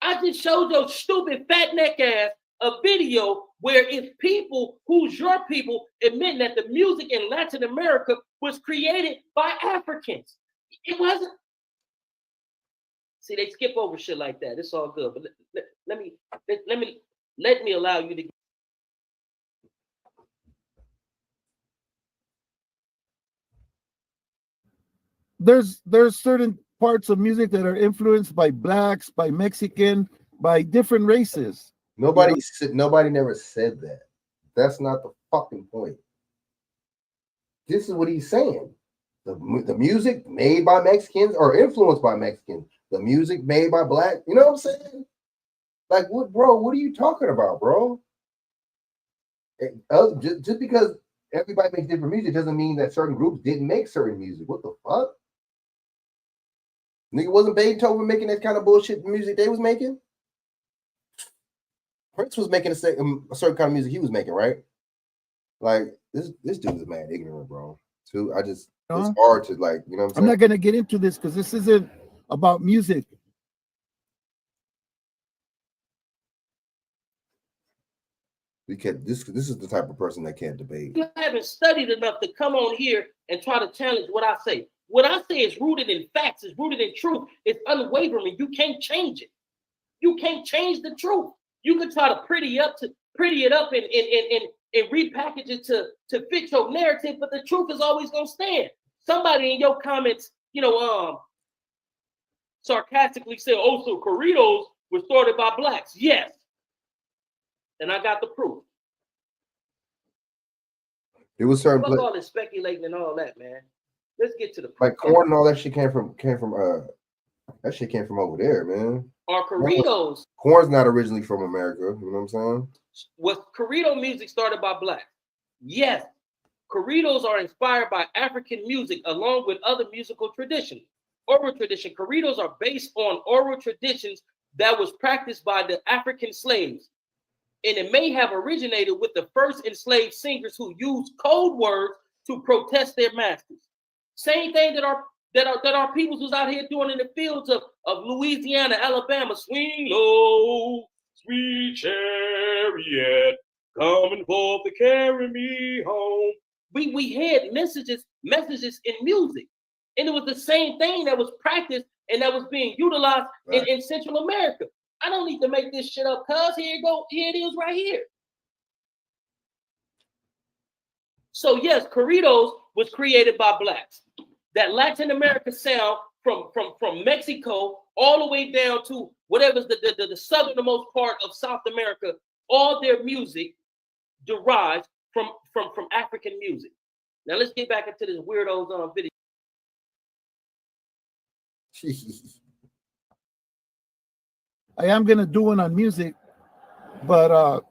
I just showed your stupid fat neck ass a video where it's people who's your people admitting that the music in Latin America was created by Africans. It wasn't. See, they skip over shit like that. It's all good. But let me allow you to. There's certain parts of music that are influenced by blacks, by Mexican, by different races. Nobody never said that. That's not the fucking point. This is what he's saying. The music made by Mexicans or influenced by Mexicans. The music made by black. You know what I'm saying? Like, what, bro? What are you talking about, bro? Just because everybody makes different music doesn't mean that certain groups didn't make certain music. What the fuck? Nigga, wasn't Beethoven making that kind of bullshit music they was making? Prince was making a certain kind of music he was making, right? Like this dude is mad ignorant, bro. Too, it's hard to like, you know what I'm saying? I'm not gonna get into this because this isn't about music. This is the type of person that can't debate. You haven't studied enough to come on here and try to challenge what I say. What I say is rooted in facts, is rooted in truth, it's unwavering. You can't change it. You can't change the truth. You can try to pretty it up and repackage it to fit your narrative, but the truth is always gonna stand. Somebody in your comments, sarcastically said, "Oh, so corridos were started by blacks." Yes, and I got the proof. It was certain Fuck all this speculating and all that, man. Let's get to the like corn and all that shit came from that shit came from over there, man. Our corridos. Corn's not originally from America. You know what I'm saying? Was corrido music started by blacks? Yes. Corridos are inspired by African music along with other musical traditions. Oral tradition. Corridos are based on oral traditions that was practiced by the African slaves. And it may have originated with the first enslaved singers who used code words to protest their masters. Same thing that our peoples was out here doing in the fields of Louisiana, Alabama. Swing low, sweet chariot, coming forth to carry me home. We had messages in music. And it was the same thing that was practiced and that was being utilized in Central America. I don't need to make this shit up, cuz here it is right here. So yes, corridos was created by blacks. That Latin America sound from Mexico all the way down to whatever's the southernmost part of South America, all their music derives from African music. Now let's get back into this weirdos on video. I am gonna do one on music, but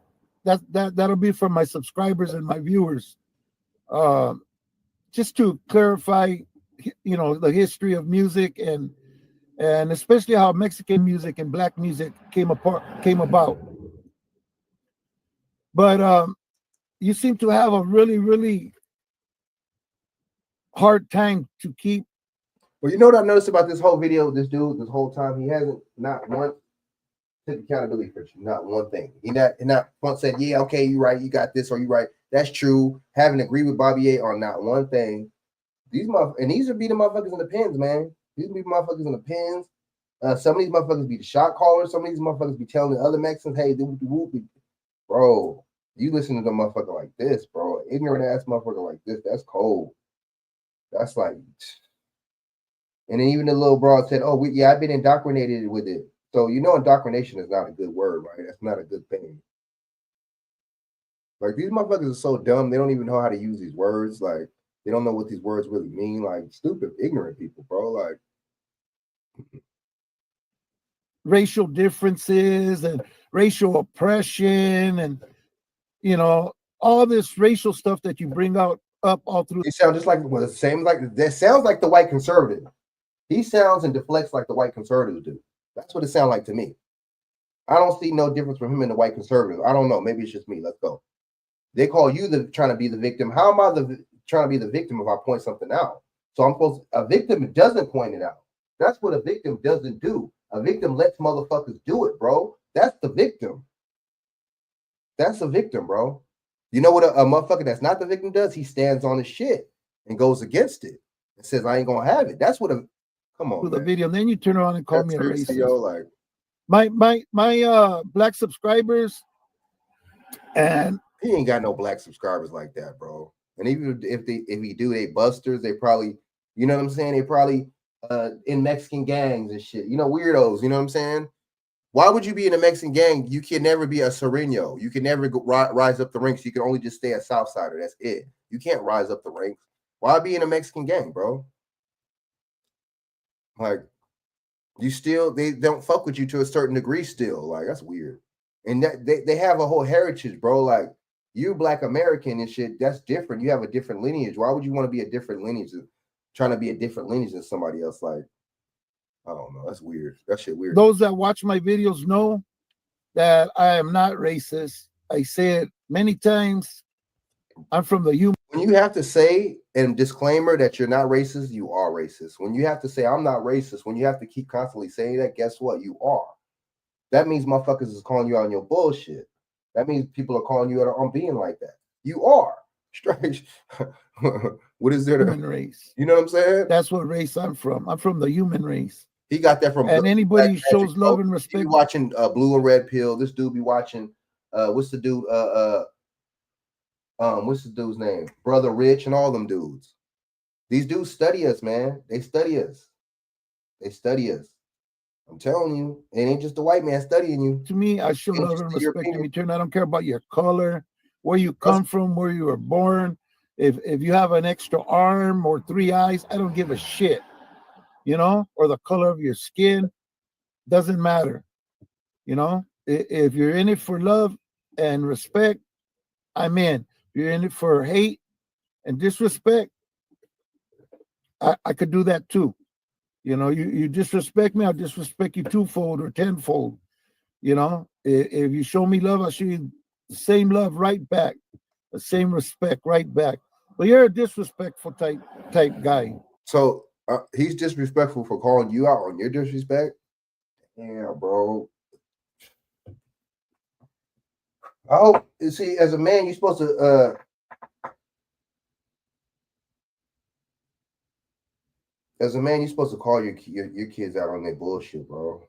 that'll be for my subscribers and my viewers. Just to clarify, you know, the history of music and especially how Mexican music and black music came about. But you seem to have a really, really hard time to keep. Well, you know what I noticed about this whole video, this dude, this whole time, he hasn't not once took accountability for you, not one thing. He not once said, yeah, okay, you right, you got this, or you right. That's true. Haven't agreed with Bobby A on not one thing. These would be the motherfuckers in the pins, man. These would be motherfuckers in the pins. Some of these motherfuckers be the shot callers. Some of these motherfuckers be telling the other Mexicans, hey, bro, you listen to the motherfucker like this, bro. Ignorant ass motherfucker like this, that's cold. That's like, and then even the little broad said, oh, I've been indoctrinated with it. So, you know, indoctrination is not a good word, right? That's not a good thing. Like, these motherfuckers are so dumb, they don't even know how to use these words. Like, they don't know what these words really mean. Like, stupid, ignorant people, bro. Like, racial differences and racial oppression and, you know, all this racial stuff that you bring up all through. He sounds just like, well, the same, like, that sounds like the white conservative. He sounds and deflects like the white conservatives do. That's what it sounds like to me. I don't see no difference from him and the white conservative. I don't know. Maybe it's just me. Let's go. They call you trying to be the victim. How am I trying to be the victim if I point something out? So a victim doesn't point it out. That's what a victim doesn't do. A victim lets motherfuckers do it, bro. That's the victim. That's a victim, bro. You know what a motherfucker that's not the victim does? He stands on his shit and goes against it and says, I ain't gonna have it. That's what come on. With the video, and then you turn around and call me a racist. Yo, like my black subscribers, and he ain't got no black subscribers like that, bro. And even if he do, they busters. They probably, you know what I'm saying? They probably in Mexican gangs and shit. You know, weirdos. You know what I'm saying? Why would you be in a Mexican gang? You can never be a Sereno. You can never rise up the ranks. You can only just stay a Southsider. That's it. You can't rise up the ranks. Why be in a Mexican gang, bro? Like, they don't fuck with you to a certain degree still. Like, that's weird. And that they have a whole heritage, bro. Like, you Black American and shit, that's different. You have a different lineage. Why would you want to be a different lineage, trying to be a different lineage than somebody else? Like, I don't know. That's weird. That shit weird. Those that watch my videos know that I am not racist. I say it many times. I'm from the human. When you have to say and disclaimer that you're not racist, you are racist. When you have to say I'm not racist, when you have to keep constantly saying that, guess what? You are. That means motherfuckers is calling you out on your bullshit. That means people are calling you out on being like that. You are. Straight. What is there to human race? You know what I'm saying? That's what race I'm from. I'm from the human race. He got that from. And anybody who shows love and respect. He be watching Blue and Red Pill. This dude be watching. What's the dude? What's the dude's name? Brother Rich and all them dudes. These dudes study us, man. They study us. They study us. I'm telling you, it ain't just the white man studying you. To me, I show love and respect in return. I don't care about your color, where you come from, where you were born. If you have an extra arm or 3 eyes, I don't give a shit, or the color of your skin, doesn't matter. If you're in it for love and respect, I'm in. If you're in it for hate and disrespect, I could do that too. You disrespect me, I'll disrespect you twofold or tenfold. If you show me love, I'll show you the same love right back, the same respect right back. But you're a disrespectful type guy. So he's disrespectful for calling you out on your disrespect. Yeah, bro. Oh, you see, as a man, you're supposed to call your kids out on their bullshit, bro.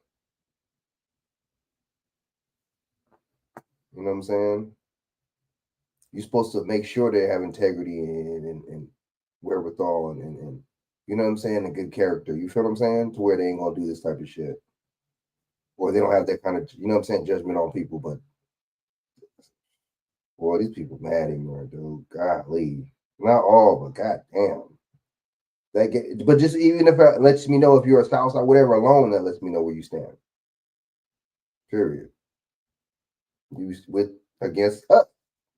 You know what I'm saying? You're supposed to make sure they have integrity and wherewithal and you know what I'm saying, a good character. You feel what I'm saying? To where they ain't gonna do this type of shit. Or they don't have that kind of, you know what I'm saying, judgment on people. But boy, these people mad ignorant, dude. Golly. Not all, but goddamn. But just even if it lets me know if you're a spouse or whatever alone, that lets me know where you stand. Period. You with against us.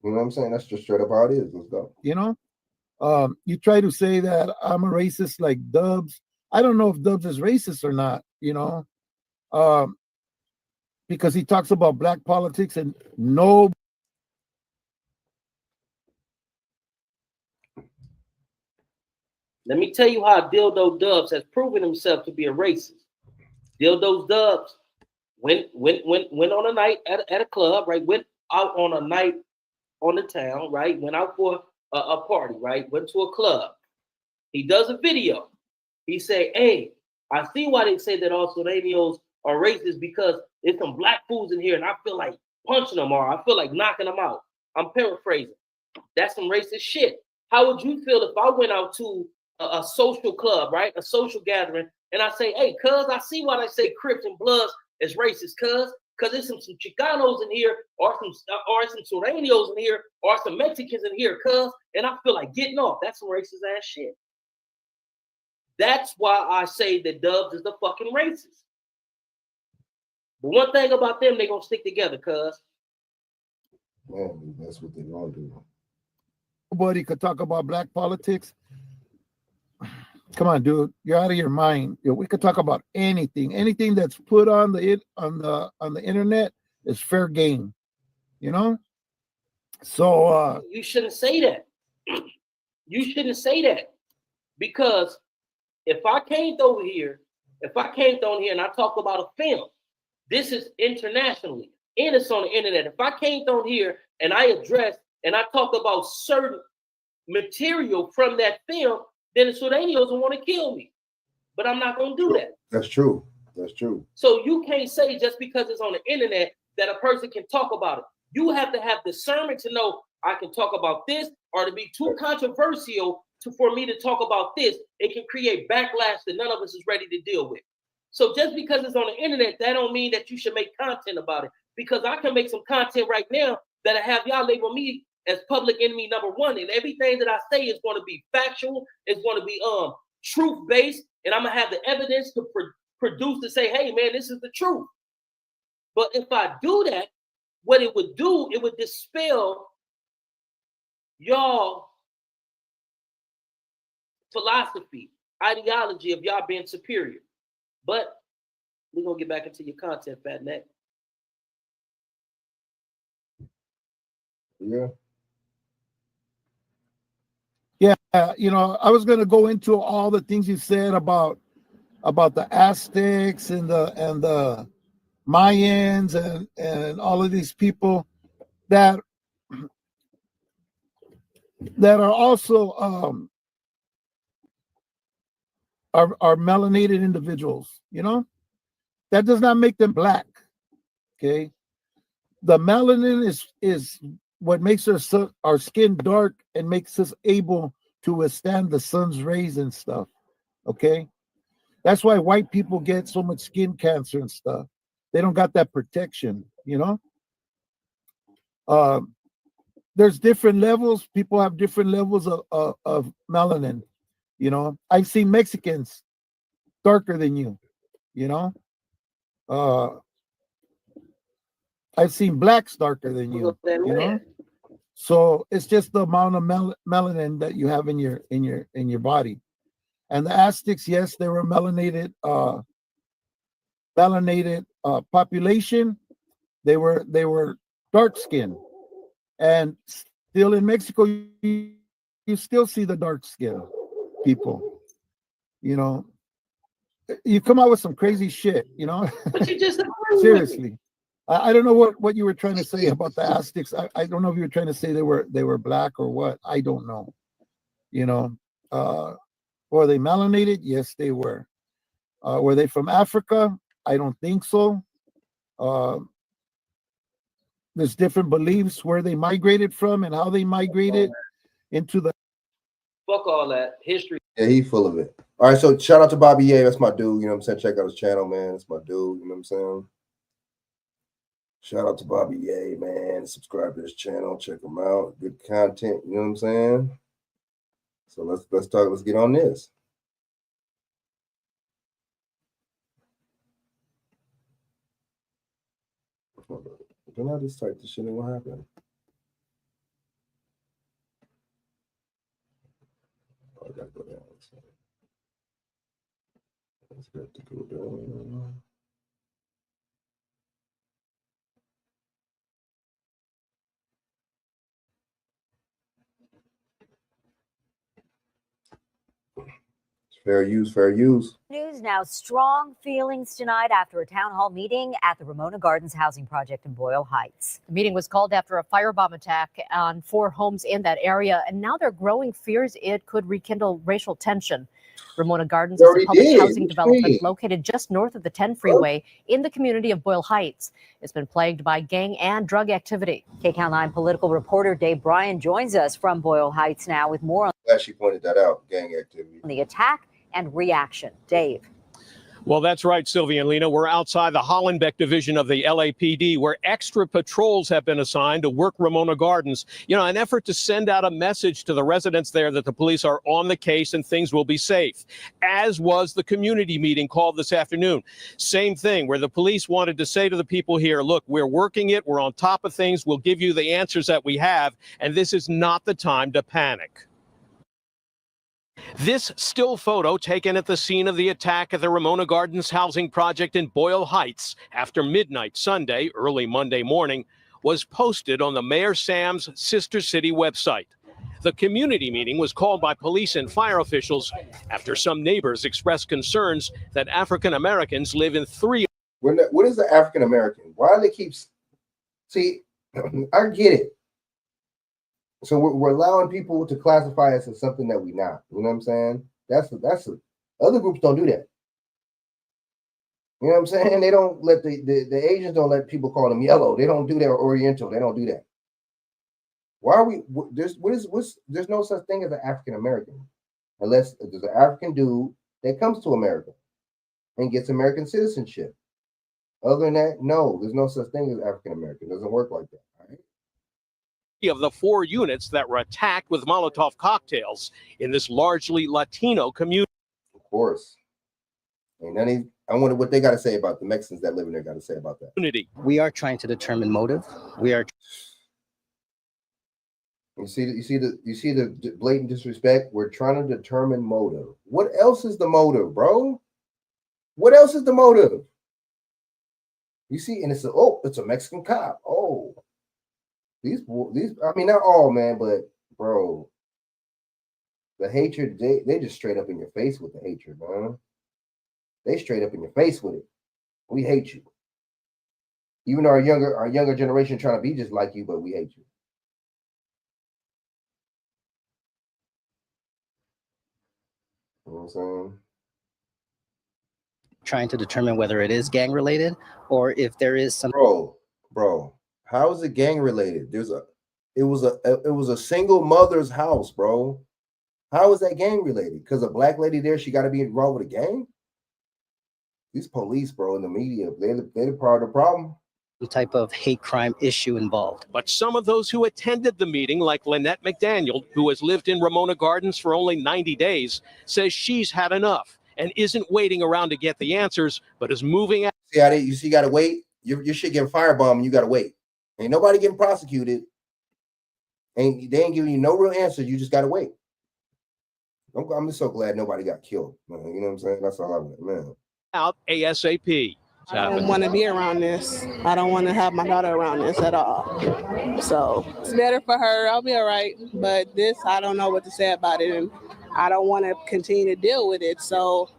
You know what I'm saying? That's just straight up how it is. Let's go. You try to say that I'm a racist like Dubs. I don't know if Dubs is racist or not, because he talks about black politics and no. Let me tell you how Dildo Dubs has proven himself to be a racist. Dildo Dubs went on a night at a club, right? Went out on a night on the town, right? Went out for a party, right? Went to a club. He does a video. He say, "Hey, I see why they say that all Sureños are racist because there's some black fools in here, and I feel like punching them or I feel like knocking them out." I'm paraphrasing. That's some racist shit. How would you feel if I went out to a social club, right? A social gathering, and I say, "Hey, cuz, I see why they say Crips and Bloods is racist, cuz there's some Chicanos in here, or some Sureños in here, or some Mexicans in here, cuz, and I feel like getting off." That's some racist ass shit. That's why I say that Dubs is the fucking racist. But one thing about them, they gonna stick together, cuz. Man, that's what they gonna do. Nobody could talk about black politics. Come on, dude, you're out of your mind. We could talk about anything. Anything that's put on the internet is fair game. So you shouldn't say that. You shouldn't say that, because if I came over here and I talk about a film, this is internationally and it's on the internet. If I came down here and I address and I talk about certain material from that film, then the Sureños will want to kill me. But I'm not going to do that. That's true. That's true. So you can't say just because it's on the internet that a person can talk about it. You have to have discernment to know I can talk about this, or to be too controversial for me to talk about this. It can create backlash that none of us is ready to deal with. So just because it's on the internet, that don't mean that you should make content about it. Because I can make some content right now that'll have y'all label me as public enemy number one, and everything that I say is going to be factual. It's going to be truth based, and I'm gonna have the evidence to produce to say, hey man, this is the truth. But if I do that, what it would do, it would dispel y'all philosophy, ideology of y'all being superior. But we're gonna get back into your content, Fat Neck. Yeah. Yeah, I was going to go into all the things you said about the Aztecs and the Mayans and all of these people that are also are melanated individuals. That does not make them black. Okay, the melanin is what makes our skin dark and makes us able to withstand the sun's rays and stuff. Okay, that's why white people get so much skin cancer and stuff. They don't got that protection. there's different levels. People have different levels of melanin. You know, I've seen Mexicans darker than you. You know, I've seen blacks darker than you. You know, so it's just the amount of melanin that you have in your body. And the Aztecs, yes, they were melanated population. They were dark skinned, and still in Mexico, you still see the dark skin people. You know, you come out with some crazy shit. You know, But you just seriously. I don't know what you were trying to say about the Aztecs. I don't know if you were trying to say they were black or what. I don't know. You know, were they melanated? Yes, they were. Were they from Africa? I don't think so. Uh, there's different beliefs where they migrated from and how they migrated into the. fuck all that history. Yeah, he full of it. All right, so shout out to Bobby Ye. That's my dude. You know what I'm saying? Check out his channel, man. That's my dude. You know what I'm saying? Shout out to Bobby Ye, man. Subscribe to his channel. Check him out. Good content. You know what I'm saying? So let's talk. Let's get on this. Then I just type this shit in. What happened? Oh, I gotta go down. Let's get to go down. Fair use, fair use. News now, strong feelings tonight after a town hall meeting at the Ramona Gardens housing project in Boyle Heights. The meeting was called after a firebomb attack on 4 homes in that area, and now there are growing fears it could rekindle racial tension. Ramona Gardens is a public housing development located just north of the 10 freeway in the community of Boyle Heights. It's been plagued by gang and drug activity. KCAL 9 political reporter Dave Bryan joins us from Boyle Heights now with more on. Glad she pointed that out, gang activity. The attack and reaction. Dave. Well, that's right, Sylvia and Lena. We're outside the Hollenbeck division of the LAPD, where extra patrols have been assigned to work Ramona Gardens. You know, an effort to send out a message to the residents there that the police are on the case and things will be safe, as was the community meeting called this afternoon. Same thing, where the police wanted to say to the people here, look, we're working it. We're on top of things. We'll give you the answers that we have. And this is not the time to panic. This still photo taken at the scene of the attack at the Ramona Gardens housing project in Boyle Heights after midnight Sunday, early Monday morning, was posted on the Mayor Sam's Sister City website. The community meeting was called by police and fire officials after some neighbors expressed concerns that African Americans live in 3. What is the African American? Why do they keep? See, I get it. So we're allowing people to classify us as something that we not. You know what I'm saying? That's other groups don't do that. You know what I'm saying? They don't let the Asians don't let people call them yellow. They don't do that, or Oriental. They don't do that. Why are we? There's no such thing as an African American, unless there's an African dude that comes to America and gets American citizenship. Other than that, no, there's no such thing as African American. It doesn't work like that. All right? Of the 4 units that were attacked with Molotov cocktails in this largely Latino community. Of course. And I wonder what they got to say about the Mexicans that live in there. Got to say about that. We are trying to determine motive. We are. You see the blatant disrespect. We're trying to determine motive. What else is the motive, bro? What else is the motive? You see, and it's a Mexican cop. Oh. These, I mean, not all, man, but bro, the hatred, they just straight up in your face with the hatred, man. They straight up in your face with it. We hate you. Even though our younger generation trying to be just like you, but we hate you. You know what I'm saying? Trying to determine whether it is gang related or if there is some. Bro. How is it gang related? It was a single mother's house, bro. How is that gang related? Because a black lady there, she got to be involved with a gang? These police, bro, in the media, they're part of the problem. type of hate crime issue involved. But some of those who attended the meeting, like Lynette McDaniel, who has lived in Ramona Gardens for only 90 days, says she's had enough and isn't waiting around to get the answers, but is moving out. See how you see, you got to wait. Your shit getting firebombed, and you got to wait. Ain't nobody getting prosecuted. They ain't giving you no real answer. You just got to wait. I'm just so glad nobody got killed. Man. You know what I'm saying? That's all I want, man. Out ASAP. I don't want to be around this. I don't want to have my daughter around this at all. So it's better for her. I'll be all right. But this, I don't know what to say about it. And I don't want to continue to deal with it. So,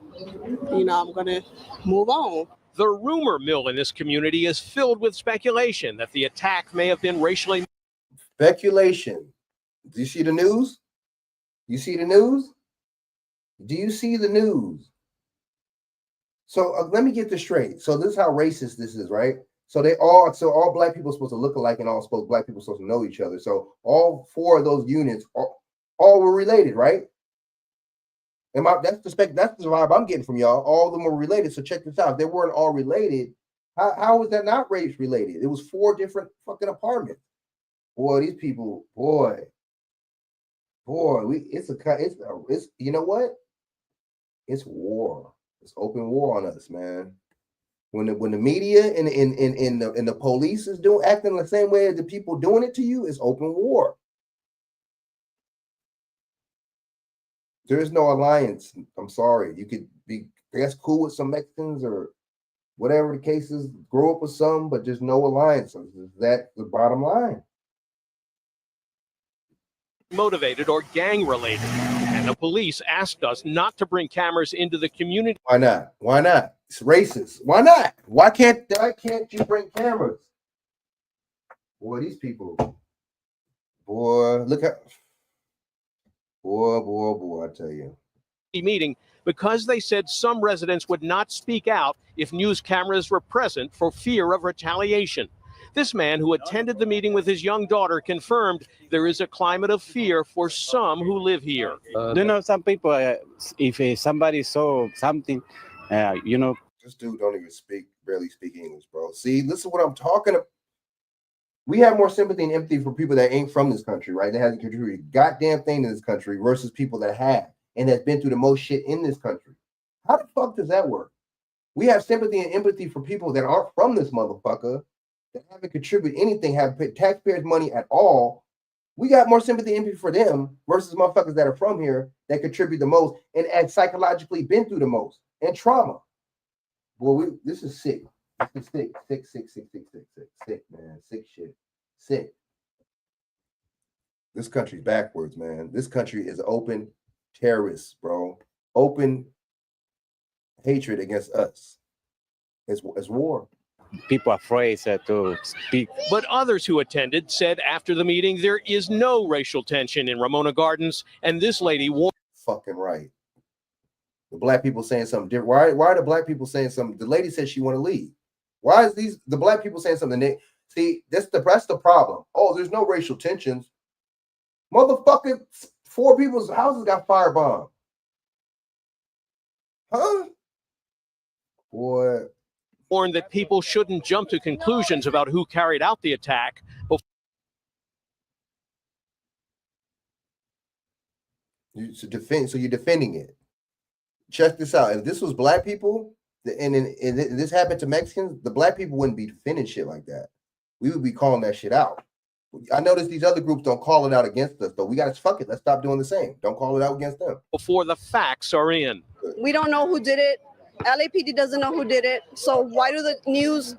I'm going to move on. The rumor mill in this community is filled with speculation that the attack may have been racially. Speculation. Do you see the news? You see the news? Do you see the news? So let me get this straight. So this is how racist this is, right? So all black people are supposed to look alike, and black people are supposed to know each other. So all 4 of those units all were related, right? And that's the vibe I'm getting from y'all. All of them were related. So check this out. If they weren't all related, how was that not race related? It was 4 different fucking apartments. Boy, these people, it's you know what? It's war. It's open war on us, man. When the media and the police is acting the same way as the people doing it to you, it's open war. There is no alliance. I'm sorry. You could be, I guess, cool with some Mexicans or whatever the case is, grow up with some, but there's no alliance. That's the bottom line. Motivated or gang related. And the police asked us not to bring cameras into the community. Why not? Why not? It's racist. Why not? Why can't you bring cameras? Boy, these people. Boy, look at. Boy, I tell you. Meeting because they said some residents would not speak out if news cameras were present for fear of retaliation. This man who attended the meeting with his young daughter confirmed there is a climate of fear for some who live here. Some people, if somebody saw something, This dude don't even barely speak English, bro. See, listen what I'm talking about. We have more sympathy and empathy for people that ain't from this country, right? That hasn't contributed a goddamn thing to this country versus people that have and that's been through the most shit in this country. How the fuck does that work? We have sympathy and empathy for people that aren't from this motherfucker, that haven't contributed anything, haven't paid taxpayers' money at all. We got more sympathy and empathy for them versus motherfuckers that are from here that contribute the most and have psychologically been through the most and trauma. Boy, this is sick. This is sick, man. Sick shit. Sick. This country's backwards, man. This country is open terrorists, bro. Open hatred against us. It's war. People are afraid to speak. But others who attended said after the meeting there is no racial tension in Ramona Gardens, and this lady warned. Fucking right. The black people saying something different. Why are the black people saying something? The lady said she want to leave. Why is the black people saying something? See, that's the problem. Oh, there's no racial tensions. Motherfucking 4 people's houses got firebombed. Huh? Boy. Warned that people shouldn't jump to conclusions about who carried out the attack. So you're defending it. Check this out. If this was black people, and this happened to Mexicans, the black people wouldn't be defending shit like that. We would be calling that shit out. I notice these other groups don't call it out against us, though. We got to fuck it. Let's stop doing the same. Don't call it out against them. Before the facts are in. We don't know who did it. LAPD doesn't know who did it. So why do the news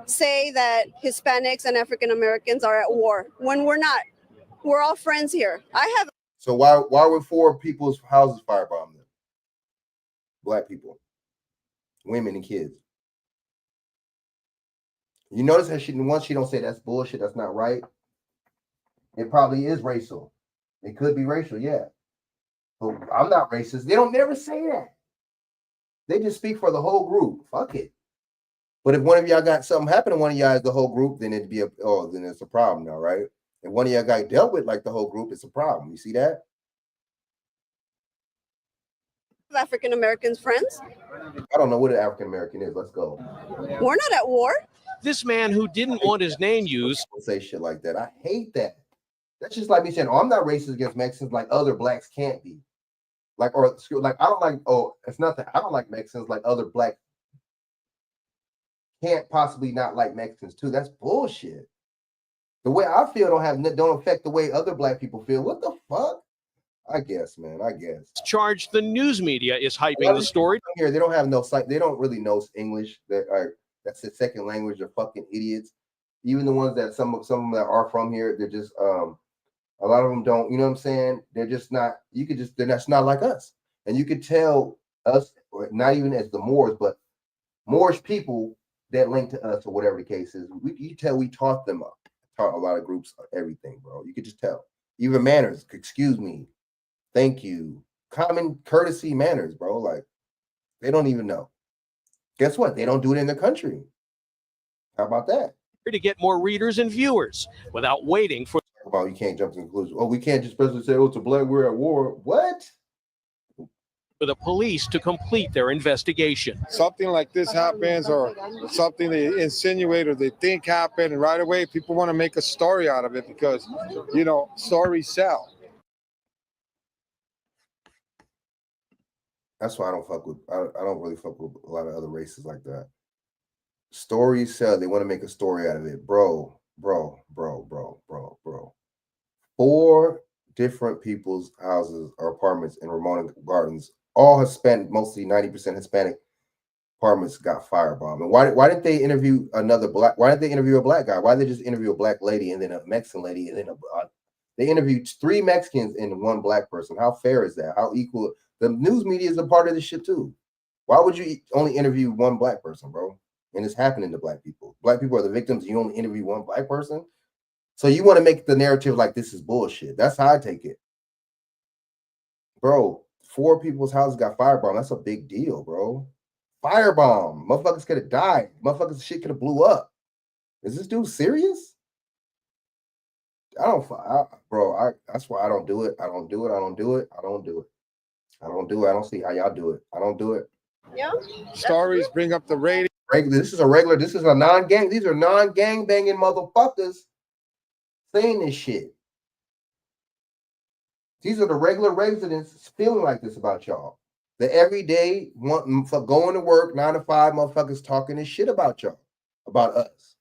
say that Hispanics and African Americans are at war when we're not? We're all friends here. So why were 4 people's houses firebombed then? Black people, women, and kids. You notice how she don't say that's bullshit, that's not right. It probably is racial. It could be racial, yeah. But I'm not racist. They don't never say that. They just speak for the whole group. Fuck it. But if one of y'all got something happen to one of y'all as the whole group, then it'd be then it's a problem now, right? If one of y'all got dealt with like the whole group, it's a problem. You see that? African Americans friends. I don't know what an African American is. Let's go. We're not at war. This man, who didn't want his name used, say shit like that. I hate that. That's just like me saying, "Oh, I'm not racist against Mexicans like other blacks can't be." Like, or like, I don't like. Oh, it's nothing. I don't like Mexicans like other blacks can't possibly not like Mexicans too. That's bullshit. The way I feel don't affect the way other black people feel. What the fuck? I guess, man. I guess. charged the news media is hyping the story. Here, they don't have no sight. They don't really know English. That's the second language. They're fucking idiots. Even the ones that some of them that are from here, they're just a lot of them don't. You know what I'm saying? They're just not. They're just not like us. And you could tell us, not even as the Moors, but Moorish people that link to us or whatever the case is. You tell we taught them up. Taught a lot of groups everything, bro. You could just tell. Even manners. Excuse me. Thank you. Common courtesy manners, bro. Like, they don't even know. Guess what? They don't do it in the country. How about that? To get more readers and viewers without waiting for. Well, you can't jump to conclusions. Oh, we can't just basically say, "Oh, it's a black. We're at war." What? For the police to complete their investigation. Something like this happens, or something they insinuate or they think happened, and right away people want to make a story out of it because, you know, stories sell. That's why I don't fuck with. I don't really fuck with a lot of other races like that. Stories sell. They want to make a story out of it, bro. 4 different people's houses or apartments in Ramona Gardens, all Hispanic, mostly 90% Hispanic apartments, got firebombed. And why didn't they interview another black? Why didn't they interview a black guy? Why did they just interview a black lady and then a Mexican lady and then they interviewed 3 Mexicans and 1 black person? How fair is that? How equal? The news media is a part of this shit too. Why would you only interview 1 black person, bro? And it's happening to black people. Black people are the victims. You only interview 1 black person. So you want to make the narrative like this is bullshit. That's how I take it. Bro, 4 people's houses got firebombed. That's a big deal, bro. Firebomb. Motherfuckers could have died. Motherfuckers shit could have blew up. Is this dude serious? That's why I don't do it. I don't do it. I don't do it. I don't do it. I don't do it. I don't see how y'all do it. I don't do it. Yeah. Stories bring up the rating. This is a non-gang. These are non-gang banging motherfuckers saying this shit. These are the regular residents feeling like this about y'all. The everyday going to work 9 to 5 motherfuckers talking this shit about y'all, about us.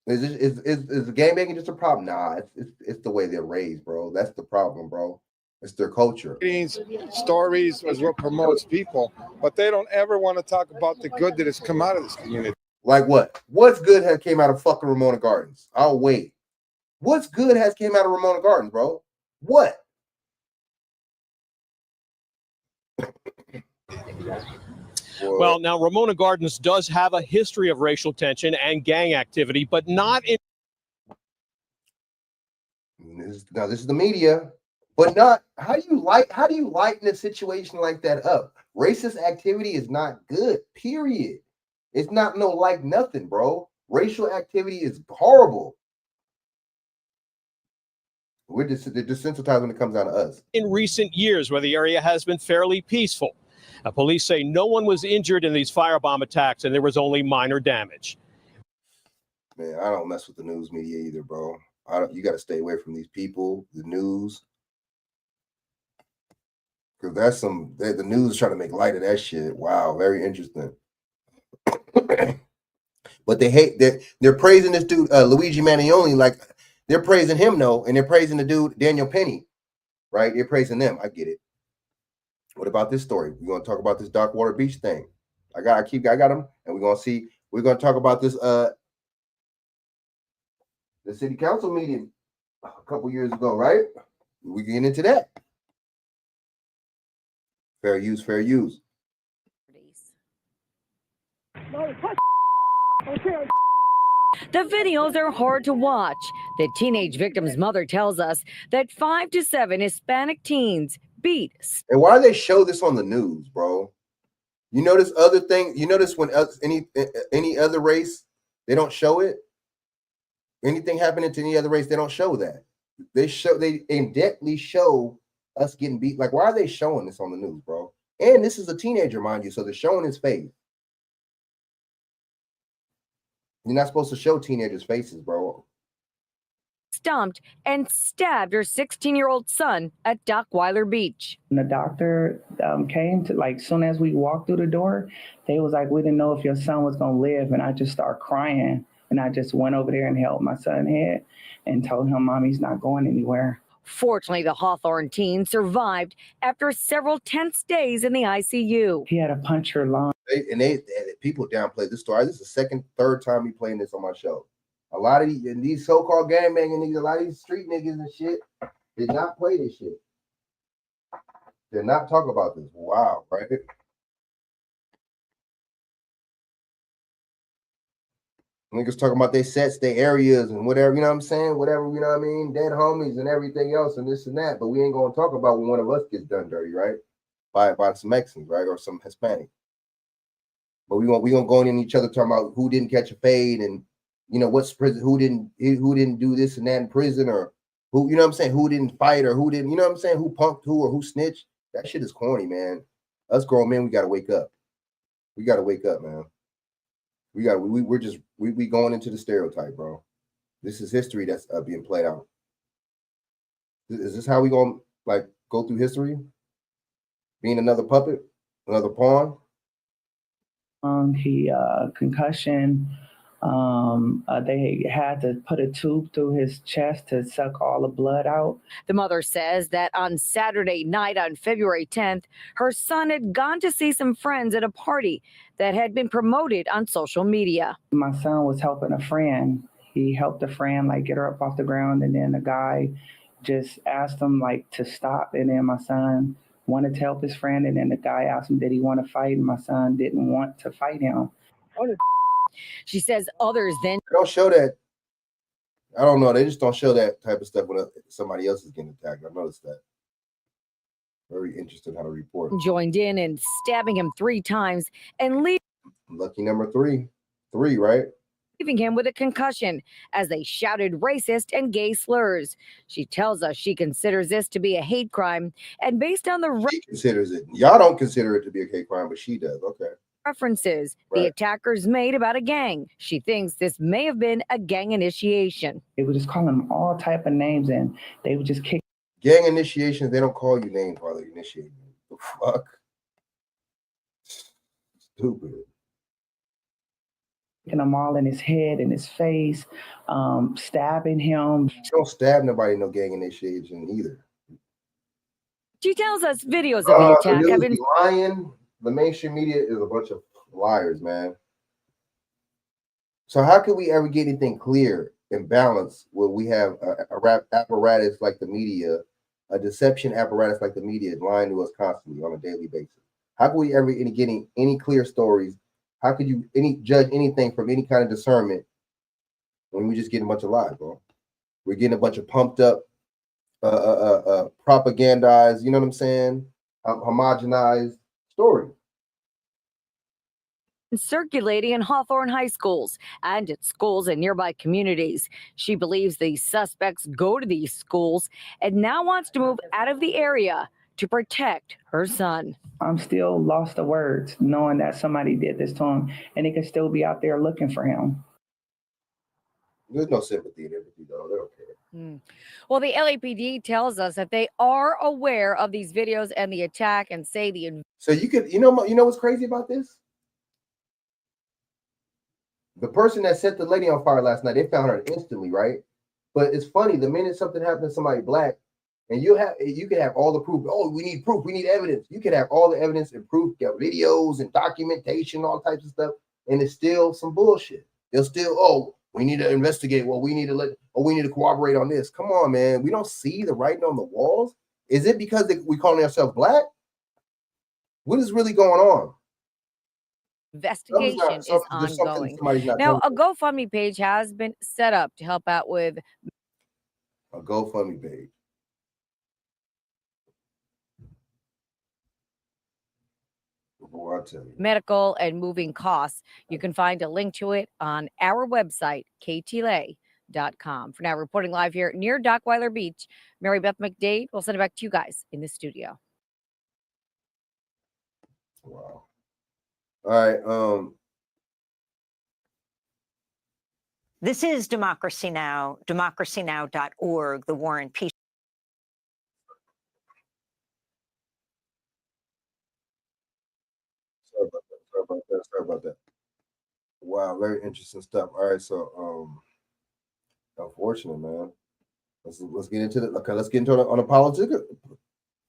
Is gang banging just a problem? Nah, it's the way they're raised, bro. That's the problem, bro. It's their culture. Stories is what promotes people, but they don't ever want to talk about the good that has come out of this community. Like what? What's good has came out of fucking Ramona Gardens? I'll wait. What's good has came out of Ramona Gardens, bro? What? Well, now Ramona Gardens does have a history of racial tension and gang activity, but not in. Now this is the media, but not. How do you lighten a situation like that up? Racist activity is not good. Period. It's not nothing, bro. Racial activity is horrible. They're desensitized when it comes down to us. In recent years, where the area has been fairly peaceful. Police say no one was injured in these firebomb attacks and there was only minor damage. Man, I don't mess with the news media either, bro. You got to stay away from these people, the news. Because the news is trying to make light of that shit. Wow, very interesting. But they're praising this dude, Luigi Manioni, like they're praising him, though, and they're praising the dude, Daniel Penny, right? They're praising them. I get it. What about this story? We're going to talk about this Darkwater Beach thing. I got them, and we're going to talk about this the city council meeting a couple years ago, right? We get into that. Fair use. The videos are hard to watch. The teenage victim's mother tells us that 5 to 7 Hispanic teens beat. And why do they show this on the news, bro? You notice other things. You notice when any other race, they don't show it. Anything happening to any other race, they don't show that. They in-depthly show us getting beat. Like, why are they showing this on the news, bro? And this is a teenager, mind you, so they're showing his face. You're not supposed to show teenagers' faces, bro. Stumped and stabbed her 16-year-old son at Dockweiler Beach. When the doctor came to, like, soon as we walked through the door, they was like, we didn't know if your son was gonna live. And I just started crying. And I just went over there and held my son's head and told him, Mommy's not going anywhere. Fortunately, the Hawthorne teen survived after several tense days in the ICU. He had a puncture lung. They people downplay this story. This is the second, third time we playing this on my show. A lot of these so-called gangbanging niggas, a lot of these street niggas and shit, did not play this shit. Did not talk about this. Wow, right? Niggas talking about their sets, their areas, and whatever, you know what I'm saying? Whatever, you know what I mean? Dead homies and everything else and this and that. But we ain't gonna talk about when one of us gets done dirty, right? By some Mexicans, right? Or some Hispanic. But we gonna go in each other talking about who didn't catch a fade and you know what's prison, who didn't do this and that in prison, or who, you know what I'm saying, who didn't fight or who didn't, you know what I'm saying, who punked who or who snitched. That shit is corny, man. Us grown men, we gotta wake up. We gotta wake up, man. We're going into the stereotype, bro. This is history that's being played out. Is this how we gonna like go through history? Being another puppet, another pawn? He concussion. They had to put a tube through his chest to suck all the blood out. The mother says that on Saturday night on February 10th, her son had gone to see some friends at a party that had been promoted on social media. My son was helping a friend. He helped a friend like get her up off the ground, and then the guy just asked him like to stop, and then my son wanted to help his friend, and then the guy asked him did he want to fight, and my son didn't want to fight him. She says others then They don't show that. I don't know. They just don't show that type of stuff when somebody else is getting attacked. I noticed that. Very interesting how to report. joined in stabbing him 3 times and Lucky number 3. 3, right? leaving him with a concussion as they shouted racist and gay slurs. She tells us she considers this to be a hate crime, and based on the She considers it. Y'all don't consider it to be a hate crime, but she does. Okay. references the attackers made about a gang, she thinks this may have been a gang initiation. They would just call him all type of names, and they would just kick. Gang initiations, they don't call you names while they initiate you. The fuck? Stupid. Kicking them all in his head, in his face, stabbing him. You don't stab nobody in no gang initiation either. She tells us videos of the attack have been lying. The mainstream media is a bunch of liars, man. So how can we ever get anything clear and balanced when we have a rap apparatus like the media, a deception apparatus like the media lying to us constantly on a daily basis? How can we ever get any clear stories? How could you judge anything from any kind of discernment when we just getting a bunch of lies, bro? We're getting a bunch of pumped up, propagandized, you know what I'm saying? Homogenized story. circulating in Hawthorne high schools and at schools in nearby communities. She believes the suspects go to these schools and now wants to move out of the area to protect her son. I'm still lost for words knowing that somebody did this to him, and they could still be out there looking for him. There's no sympathy and empathy, though. They don't care. Well, the LAPD tells us that they are aware of these videos and the attack and say the So you know what's crazy about this? The person that set the lady on fire last night, they found her instantly, right? But it's funny, the minute something happened to somebody black, and you can have all the proof. Oh, we need proof, we need evidence. You can have all the evidence and proof, get videos and documentation, all types of stuff, and it's still some bullshit. They'll still, we need to investigate. Well, we need to cooperate on this. Come on, man. We don't see the writing on the walls. Is it because we calling ourselves black? What is really going on? investigation is ongoing. Now, a GoFundMe page has been set up to help out with a GoFundMe page. Boy, I'll tell you. Medical and moving costs. You can find a link to it on our website, KTLA.com. For now, reporting live here near Dockweiler Beach, Mary Beth McDade will send it back to you guys in the studio. Wow. All right. This is Democracy Now!, democracynow.org, the War and Peace. Sorry about that. Wow, very interesting stuff. All right, so unfortunate, man. Let's get into it. Okay, let's get into it on a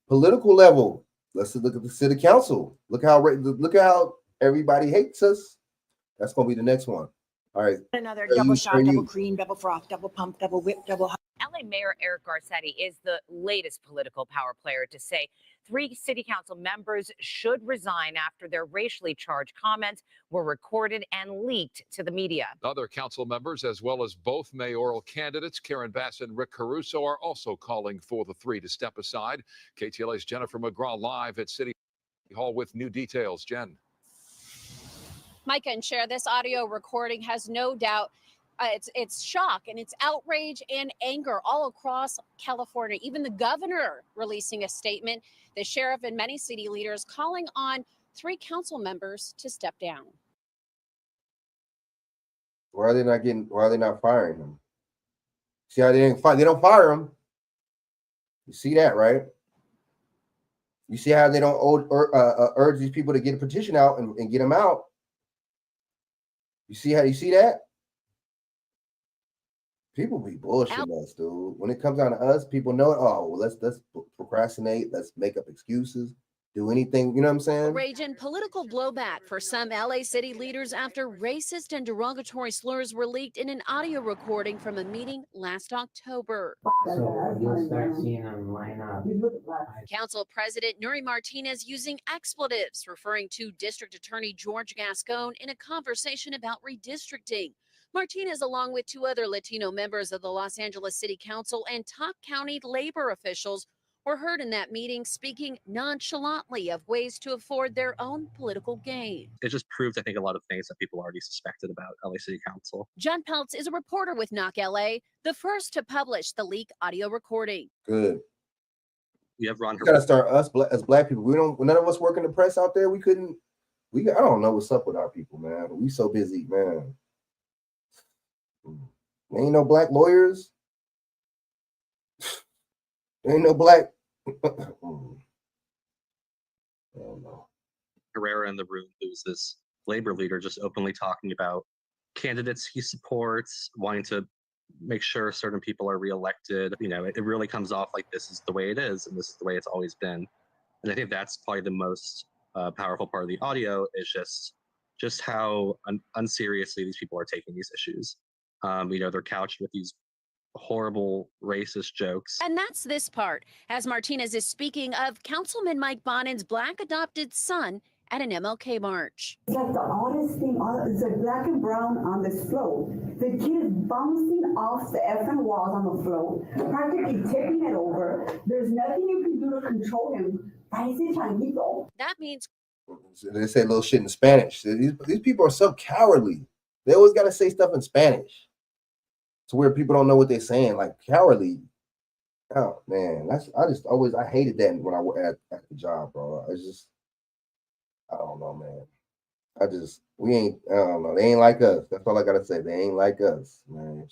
political level. Let's look at the city council. Look how everybody hates us. That's gonna be the next one. All right. Another double shot, double cream, double froth, double pump, double whip, double. LA Mayor Eric Garcetti is the latest political power player to say 3 city council members should resign after their racially charged comments were recorded and leaked to the media. Other council members, as well as both mayoral candidates, Karen Bass and Rick Caruso, are also calling for the 3 to step aside. KTLA's Jennifer McGraw live at City Hall with new details. Jen. Micah and Cher, this audio recording has no doubt it's shock and it's outrage and anger all across California. Even the governor releasing a statement, the sheriff and many city leaders calling on 3 council members to step down. Why are they not firing him? See how they don't fire him. You see that, right? You see how they don't urge these people to get a petition out and get them out. You see that? People be bullshitting us, dude. When it comes down to us, people know it. Oh, well, let's procrastinate. Let's make up excuses. Do anything. You know what I'm saying? Rage and political blowback for some LA city leaders after racist and derogatory slurs were leaked in an audio recording from a meeting last October. So you'll start seeing them line up. Council President Nuri Martinez using expletives, referring to District Attorney George Gascon in a conversation about redistricting. Martinez, along with 2 other Latino members of the Los Angeles City Council and top county labor officials, were heard in that meeting speaking nonchalantly of ways to afford their own political gain. It just proved, I think, a lot of things that people already suspected about LA City Council. John Peltz is a reporter with Knock LA, the first to publish the leak audio recording. Good. We have Ron. We gotta start us as black people. None of us work in the press out there. I don't know what's up with our people, man. But we so busy, man. There ain't no black lawyers. There ain't no black. I don't know. Herrera in the room, who's this labor leader, just openly talking about candidates he supports, wanting to make sure certain people are reelected. You know, it really comes off like this is the way it is, and this is the way it's always been. And I think that's probably the most powerful part of the audio is just how unseriously these people are taking these issues. You know, they're couched with these horrible racist jokes. And that's this part, as Martinez is speaking of Councilman Mike Bonin's black adopted son at an MLK march. It's like the oddest thing, it's like black and brown on this float. The kid is bouncing off the effing walls on the float, practically tipping it over. There's nothing you can do to control him. That means they say little shit in Spanish. These people are so cowardly. They always got to say stuff in Spanish to where people don't know what they're saying, like cowardly. Oh man, I hated that when I worked at the job, bro. I don't know, man. I don't know. They ain't like us. That's all I gotta say. They ain't like us, man.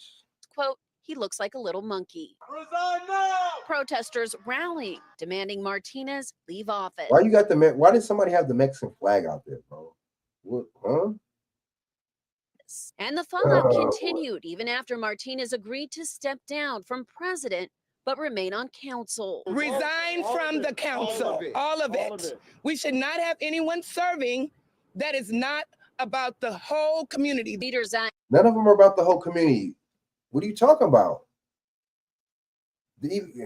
Quote, he looks like a little monkey. Resign now! Protesters rallying, demanding Martinez leave office. Why did somebody have the Mexican flag out there, bro? What, huh? And the fallout continued even after Martinez agreed to step down from president but remain on council. Resign from the council. All of it. We should not have anyone serving that is not about the whole community. Leaders Act. None of them are about the whole community. What are you talking about?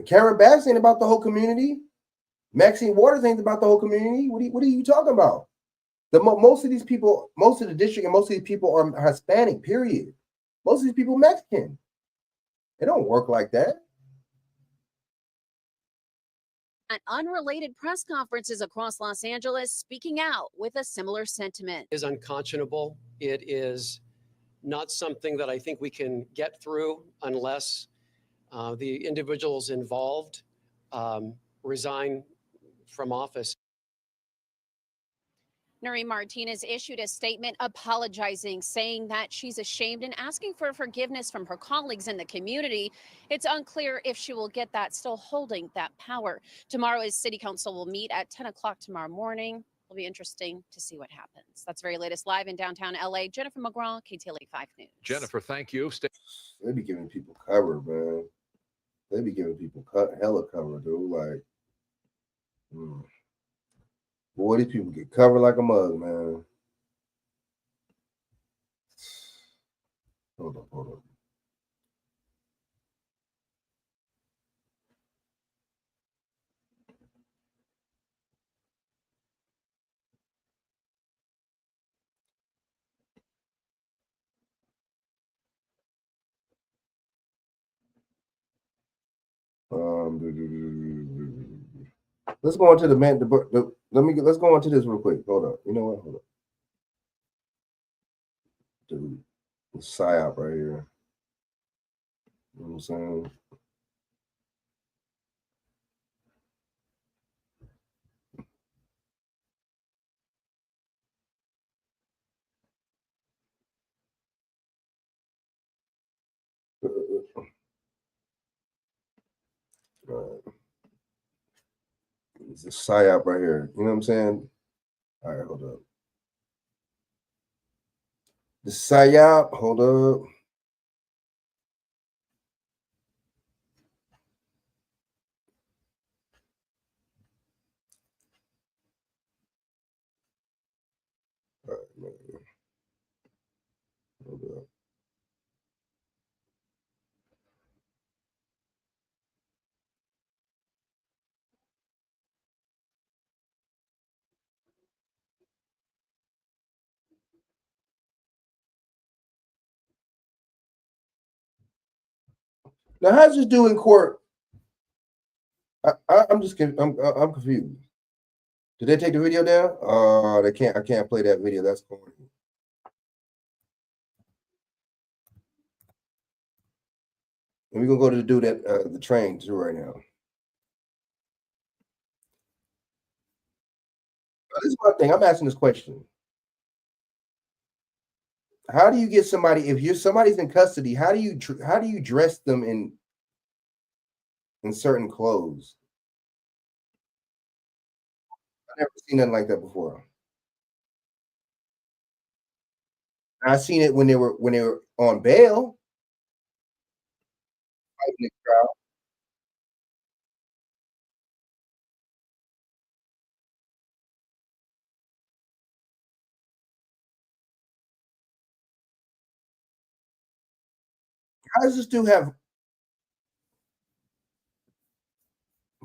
Karen Bass ain't about the whole community. Maxine Waters ain't about the whole community. What are you talking about? Most of these people, most of the district and most of these people are Hispanic, period. Most of these people Mexican. It don't work like that. At unrelated press conferences across Los Angeles, speaking out with a similar sentiment. It is unconscionable. It is not something that I think we can get through unless the individuals involved resign from office. Nuri Martinez issued a statement apologizing, saying that she's ashamed and asking for forgiveness from her colleagues in the community. It's unclear if she will get that, still holding that power. Tomorrow's city council will meet at 10 o'clock tomorrow morning. It'll be interesting to see what happens. That's very latest live in downtown LA. Jennifer McGraw, KTLA 5 News. Jennifer, thank you. They be giving people cover, man. They be giving people hella cover, dude. Like, boy, these people get covered like a mug, man. Hold up. Let's go on to the man. Let's go on to this real quick. Hold up. You know what? Hold up. Dude, the psyop right here. You know what I'm saying? It's a psyop right here. You know what I'm saying? All right, hold up. The psyop, hold up. All right, man. Hold up. Now, how's this do in court? I'm just I'm confused. Did they take the video down? They can't. I can't play that video. That's corny. And we're gonna go to the dude at the train too right now. This is my thing. I'm asking this question. How do you get somebody if somebody's in custody? How do you dress them in certain clothes? I've never seen nothing like that before. I seen it when they were on bail. Fighting the crowd. How does this dude have?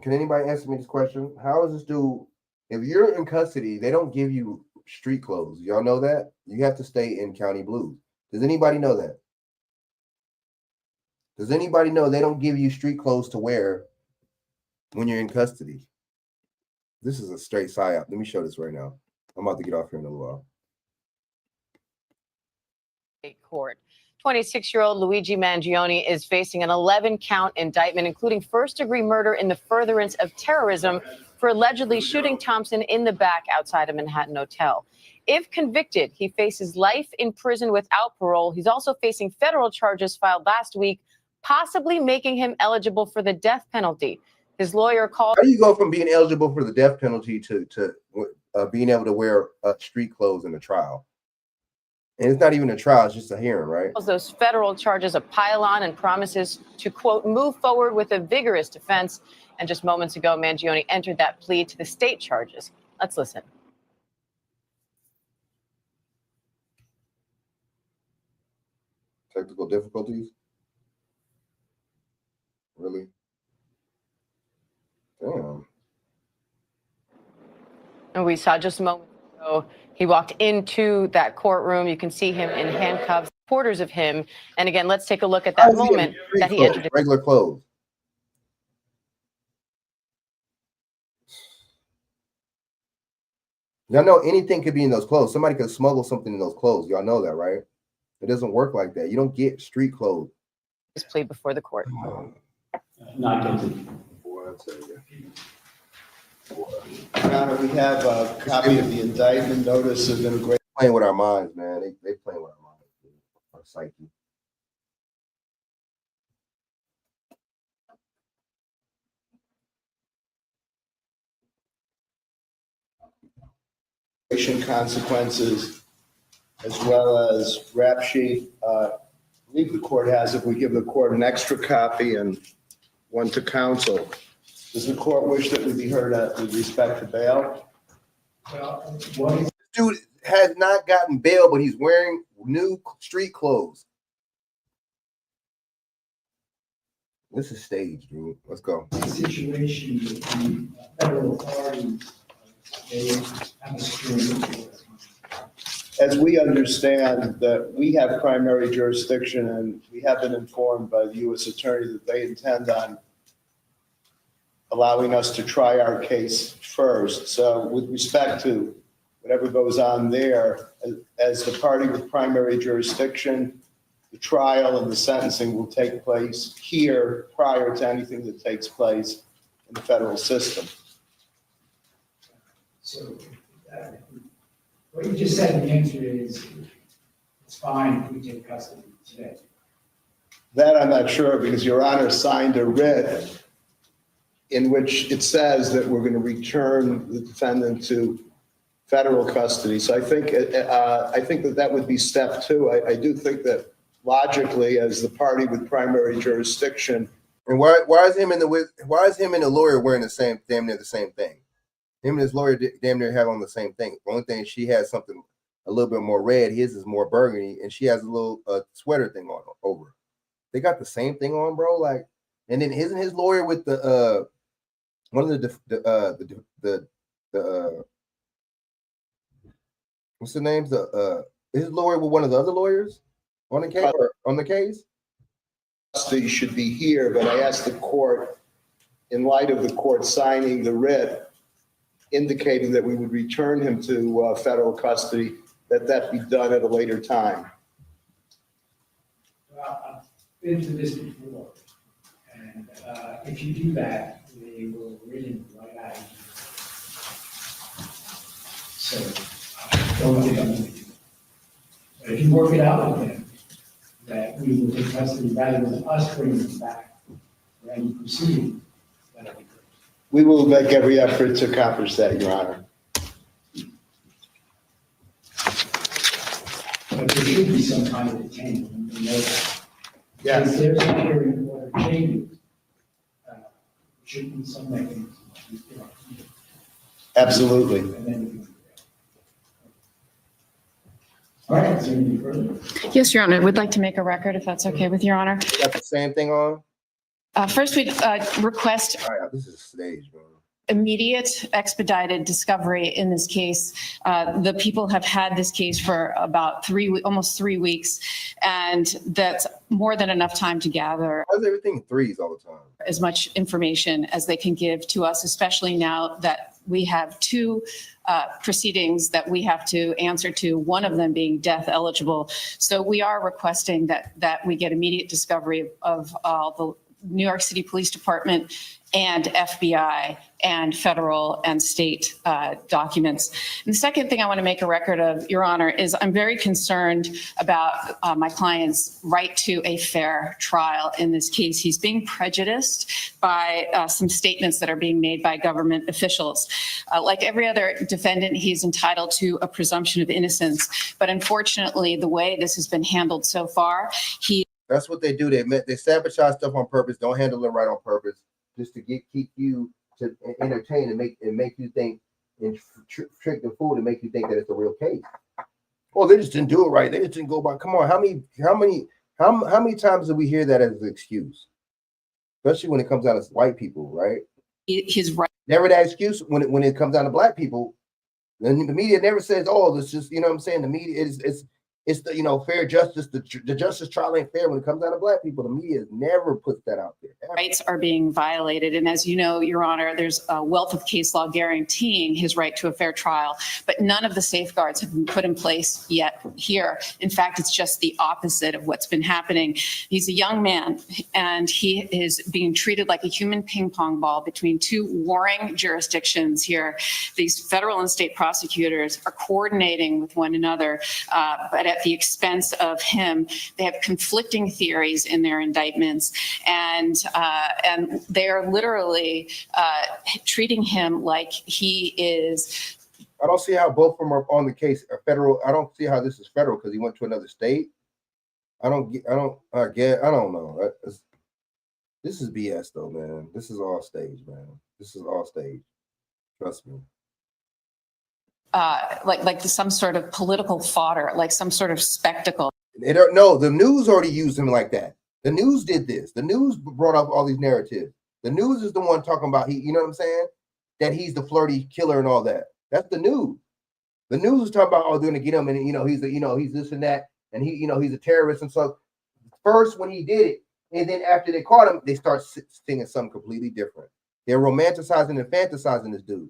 Can anybody answer me this question? How is this dude? If you're in custody, they don't give you street clothes. Y'all know that? You have to stay in county blues. Does anybody know that? Does anybody know they don't give you street clothes to wear when you're in custody? This is a straight psyop. Let me show this right now. I'm about to get off here in a little while. Court. 26-year-old Luigi Mangione is facing an 11-count indictment, including first-degree murder in the furtherance of terrorism for allegedly shooting Thompson in the back outside a Manhattan hotel. If convicted, he faces life in prison without parole. He's also facing federal charges filed last week, possibly making him eligible for the death penalty. His lawyer called. How do you go from being eligible for the death penalty to being able to wear street clothes in a trial? And it's not even a trial, it's just a hearing, right? Those federal charges a pile-on and promises to, quote, move forward with a vigorous defense. And just moments ago, Mangione entered that plea to the state charges. Let's listen. Technical difficulties? Really? Damn. And we saw just a moment ago, he walked into that courtroom. You can see him in handcuffs, supporters of him. And again, let's take a look at that moment that he entered. Regular clothes. Y'all know anything could be in those clothes. Somebody could smuggle something in those clothes. Y'all know that, right? It doesn't work like that. You don't get street clothes. His plea before the court. Not guilty. Boy, I tell you. Your Honor, we have a copy of the indictment notice of immigration. Playing with our minds, man. They playing with our minds, our psyche. Consequences, as well as rap sheet. I believe the court has, if we give the court an extra copy and one to counsel. Does the court wish that we be heard with respect to bail? This dude has not gotten bail, but he's wearing new street clothes. This is staged, dude. Let's go. The situation with the federal authorities, they have a string. As we understand that we have primary jurisdiction, and we have been informed by the U.S. Attorney that they intend on allowing us to try our case first. So with respect to whatever goes on there, as the party with primary jurisdiction, the trial and the sentencing will take place here prior to anything that takes place in the federal system. So what you just said, the answer is it's fine if we take custody today. That I'm not sure, because Your Honor signed a writ in which it says that we're going to return the defendant to federal custody. So I think that would be step two. I do think that logically, as the party with primary jurisdiction. And why is him and the lawyer wearing damn near the same thing? Him and his lawyer damn near have on the same thing. The only thing, she has something a little bit more red. His is more burgundy, and she has a little sweater thing on over. They got the same thing on, bro. Like, and then isn't his lawyer with the one of the what's the names? His lawyer with one of the other lawyers on the case. On the case, custody should be here, but I asked the court, in light of the court signing the writ, indicating that we would return him to federal custody, that be done at a later time. Well, I've been through this before, and if you do that, they will rid him right out of you. So don't think I'm going to do it. But if you work it out with him, that we will take custody rather than us bringing him back for any proceeding, that'll be good. We will make every effort to accomplish that, Your Honor. But there should be some kind of detainment, you know that. Yes. If there's a hearing order changes, there should be some mechanism. Absolutely. And then we can. All right, is there any further? Yes, Your Honor. I would like to make a record, if that's okay with Your Honor. you got the same thing on. First, we'd request All right, this is staged, bro. immediate expedited discovery in this case. The people have had this case for about almost 3 weeks, and that's more than enough time to gather. Why is everything in threes all the time? As much information as they can give to us, especially now that we have two proceedings that we have to answer to, one of them being death eligible. So we are requesting that we get immediate discovery of the New York City Police Department and FBI and federal and state documents. And the second thing I want to make a record of, Your Honor, is I'm very concerned about my client's right to a fair trial in this case. He's being prejudiced by some statements that are being made by government officials. Like every other defendant, he's entitled to a presumption of innocence. But unfortunately, the way this has been handled so far, That's what they do. They sabotage stuff on purpose. Don't handle it right on purpose, just to keep you to entertain and make you think, and trick the fool to make you think that it's a real case. Well, they just didn't do it right. They just didn't go by. Come on, how many times do we hear that as an excuse? Especially when it comes out as white people, right? His right. Never that excuse when it comes down to black people. Then the media never says, "Oh, this just," you know what I'm saying? The media is it's the fair justice. The justice trial ain't fair when it comes down to black people. The media never puts that out there. Rights are being violated. And as you know, Your Honor, there's a wealth of case law guaranteeing his right to a fair trial, but none of the safeguards have been put in place yet here. In fact, it's just the opposite of what's been happening. He's a young man, and he is being treated like a human ping pong ball between two warring jurisdictions here. These federal and state prosecutors are coordinating with one another, but at the expense of him. They have conflicting theories in their indictments, and they are literally treating him like he is. I don't see how both of them are on the case. Federal. I don't see how this is federal because he went to another state. I don't know. This is BS though, man. This is all staged, man. This is all staged. Trust me. Like some sort of political fodder, like some sort of spectacle. They don't know. The news already used him like that. The news did this. The news brought up all these narratives. The news is the one talking about you know what I'm saying? That he's the flirty killer and all that. That's the news. The news is talking about, oh, they're gonna get him, and he's this and that, and he's a terrorist. And so first when he did it, and then after they caught him, they start singing something completely different. They're romanticizing and fantasizing this dude.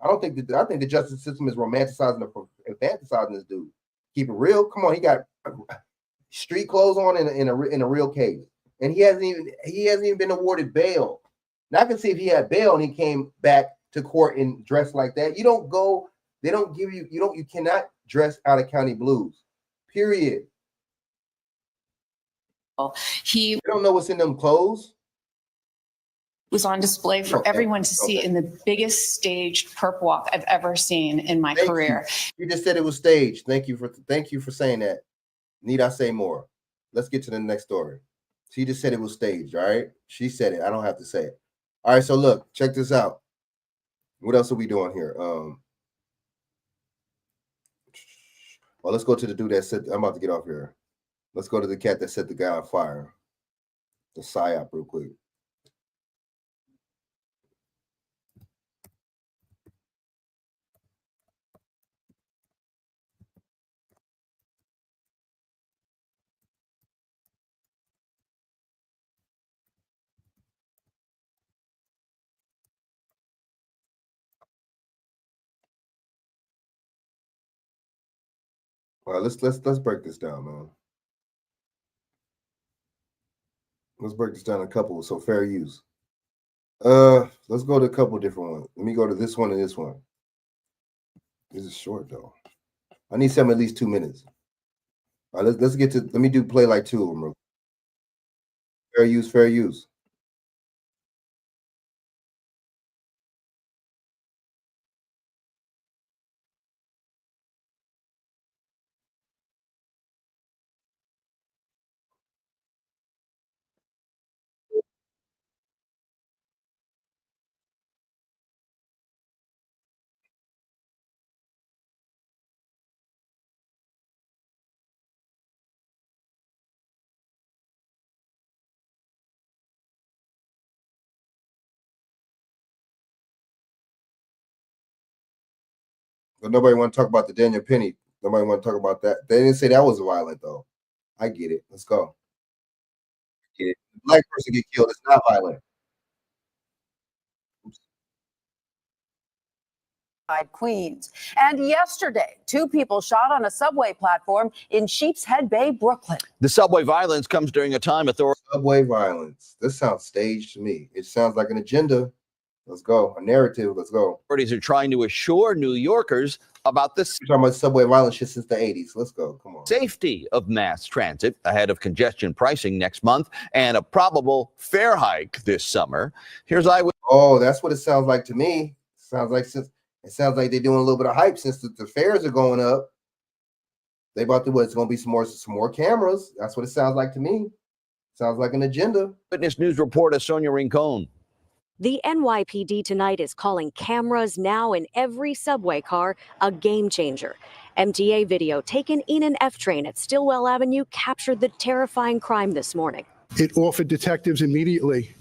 I think the justice system is romanticizing and fantasizing this dude. Keep it real. Come on, he got street clothes on in a real case, and he hasn't even been awarded bail. Now I can see if he had bail and he came back to court and dressed like that. You don't go. They don't give you. You cannot dress out of county blues. Period. He don't know what's in them clothes. Was on display for everyone to see in the biggest staged perp walk I've ever seen in my career. You just said it was staged. Thank you for saying that. Need I say more? Let's get to the next story. She just said it was staged, all right? She said it. I don't have to say it. All right, so look, check this out. What else are we doing here? Well, let's go to the dude that said, I'm about to get off here. Let's go to the cat that set the guy on fire. The psyop real quick. All right, let's break this down, man. Let's break this down in a couple. So fair use. Let's go to a couple different ones. Let me go to this one and this one. This is short though. I need some at least 2 minutes. All right, let's get to. Let me play like two of them. Fair use, fair use. But nobody want to talk about the Daniel Penny. Nobody want to talk about that. They didn't say that was violent though. I get it. Let's go. Get it. Black person get killed. It's not violent. Queens. And yesterday, 2 people shot on a subway platform in Sheepshead Bay, Brooklyn. The subway violence comes during a time authorities. Subway violence. This sounds staged to me. It sounds like an agenda. Let's go. A narrative. Let's go. Authorities are trying to assure New Yorkers about this. We're talking about subway violence shit since the 80s. Let's go. Come on. Safety of mass transit ahead of congestion pricing next month and a probable fare hike this summer. Here's Oh, that's what it sounds like to me. It sounds like they're doing a little bit of hype since the fares are going up. They about to what? It's going to be some more cameras. That's what it sounds like to me. Sounds like an agenda. Witness News reporter Sonia Rincon. The NYPD tonight is calling cameras now in every subway car a game changer. MTA video taken in an F train at Stillwell Avenue captured the terrifying crime this morning. It offered detectives immediately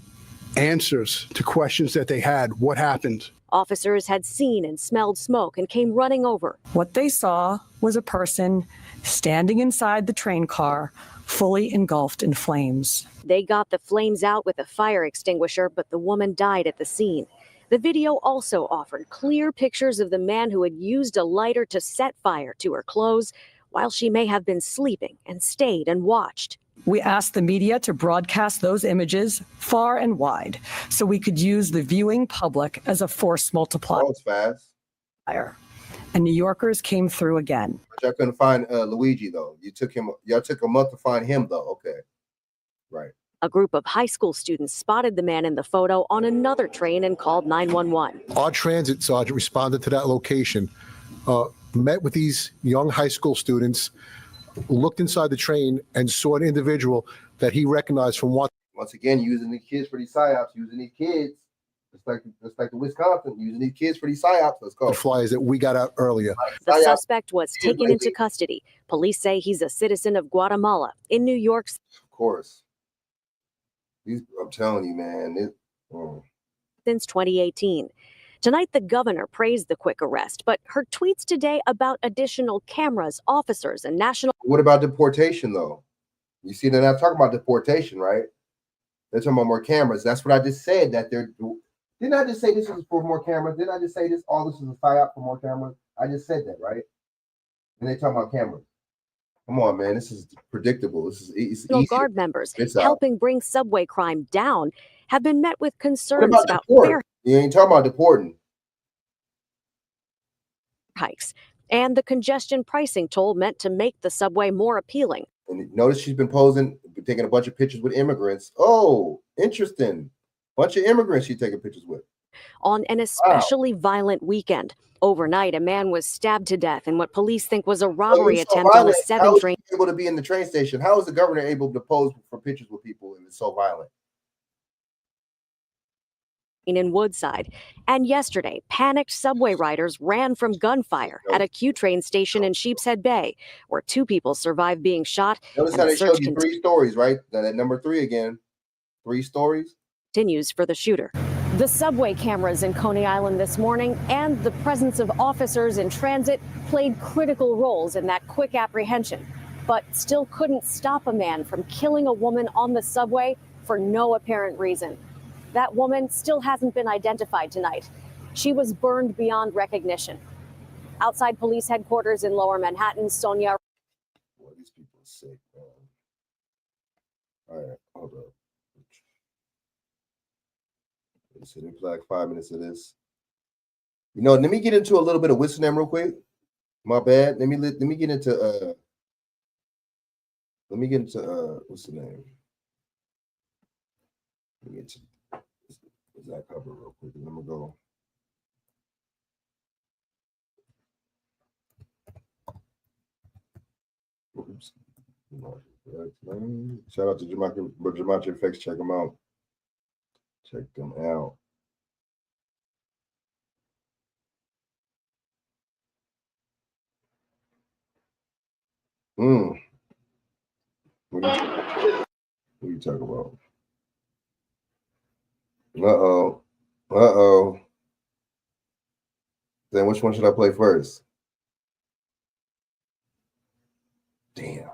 answers to questions that they had. What happened? Officers had seen and smelled smoke and came running over. What they saw was a person standing inside the train car, fully engulfed in flames. They got the flames out with a fire extinguisher, but the woman died at the scene. The video also offered clear pictures of the man who had used a lighter to set fire to her clothes while she may have been sleeping and stayed and watched. We asked the media to broadcast those images far and wide so we could use the viewing public as a force multiplier. That was fast. And New Yorkers came through again. But y'all couldn't find Luigi though. Y'all took a month to find him though. Okay. Right. A group of high school students spotted the man in the photo on another train and called 911. Our transit sergeant responded to that location, met with these young high school students, looked inside the train and saw an individual that he recognized from what. Once again, using these kids for these psyops, using these kids. It's like the Wisconsin, using these kids for these psyops. Let's go. The flyers that we got out earlier. The suspect was taken into custody. Police say he's a citizen of Guatemala in New York. Of course. I'm telling you, man. Since 2018. Tonight, the governor praised the quick arrest, but her tweets today about additional cameras, officers, and national. What about deportation, though? You see, they're not talking about deportation, right? They're talking about more cameras. That's what I just said. Didn't I just say this is for more cameras? Didn't I just say this? All this is a psyop for more cameras. I just said that, right? And they talking about cameras. Come on, man. This is predictable. This is easy. Guard members helping bring subway crime down have been met with concerns about fare You ain't talking about deporting. hikes and the congestion pricing toll meant to make the subway more appealing. And notice she's been taking a bunch of pictures with immigrants. Oh, interesting. Bunch of immigrants she's taking pictures with. On an especially violent weekend. Overnight, a man was stabbed to death in what police think was a robbery attempt on a 7 train. How is he able to be in the train station? How is the governor able to pose for pictures with people if it's so violent? In Woodside. And yesterday, panicked subway riders ran from gunfire at a Q train station in Sheepshead Bay, where 2 people survived being shot. Notice how they showed you 3 stories, right? That number 3 again. 3 stories. Continues for the shooter. The subway cameras in Coney Island this morning and the presence of officers in transit played critical roles in that quick apprehension, but still couldn't stop a man from killing a woman on the subway for no apparent reason. That woman still hasn't been identified tonight. She was burned beyond recognition. Outside police headquarters in Lower Manhattan, Sonia. Boy, these people are sick, man. All right, hold up. So there's like 5 minutes of this. You know, let me get into a little bit of Whistling real quick. My bad. Let me get into what's the name? Let me get to that cover real quick. And I'm gonna go. Oops. Shout out to Jamaica Effects. Check them out. Check them out. What are you talking about? Uh-oh. Then which one should I play first? Damn.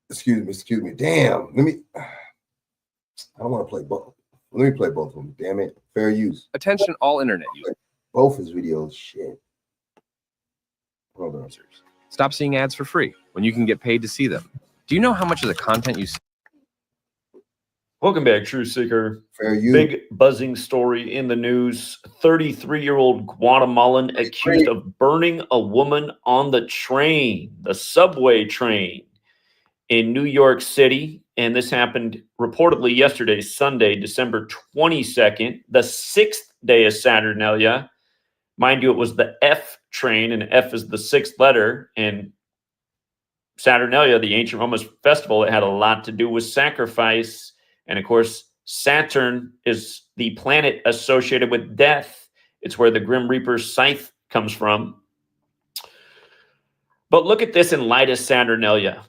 Excuse me. Damn. I don't want to play both. Let me play both of them. Damn it. Fair use. Attention all internet users. Both his videos. Shit. Hold on. Stop seeing ads for free when you can get paid to see them. Do you know how much of the content you see? Welcome back, Truth Seeker. Fair use. Big buzzing story in the news. 33-year-old Guatemalan accused of burning a woman on the train, the subway train in New York City. And this happened reportedly yesterday, Sunday, December 22nd, the 6th day of Saturnalia. Mind you, it was the F train, and F is the 6th letter. And Saturnalia, the ancient Roman festival, it had a lot to do with sacrifice. And of course, Saturn is the planet associated with death. It's where the Grim Reaper's scythe comes from. But look at this in light of Saturnalia.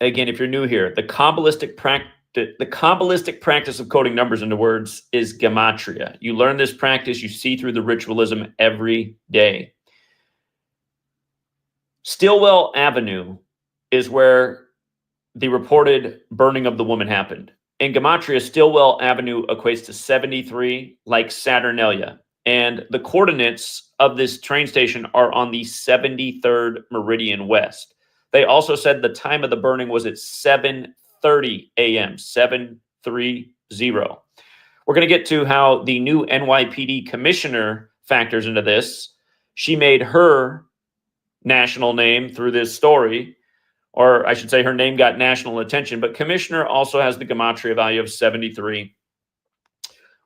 again, if you're new here, the Kabbalistic practice of coding numbers into words is gematria. You learn this practice, you see through the ritualism every day. Stillwell Avenue is where the reported burning of the woman happened. In gematria, Stillwell Avenue equates to 73, like Saturnalia. And the coordinates of this train station are on the 73rd meridian west. They also said the time of the burning was at 7:30 a.m., 730. We're going to get to how the new NYPD commissioner factors into this. She made her national name through this story, or I should say her name got national attention, but commissioner also has the gematria value of 73.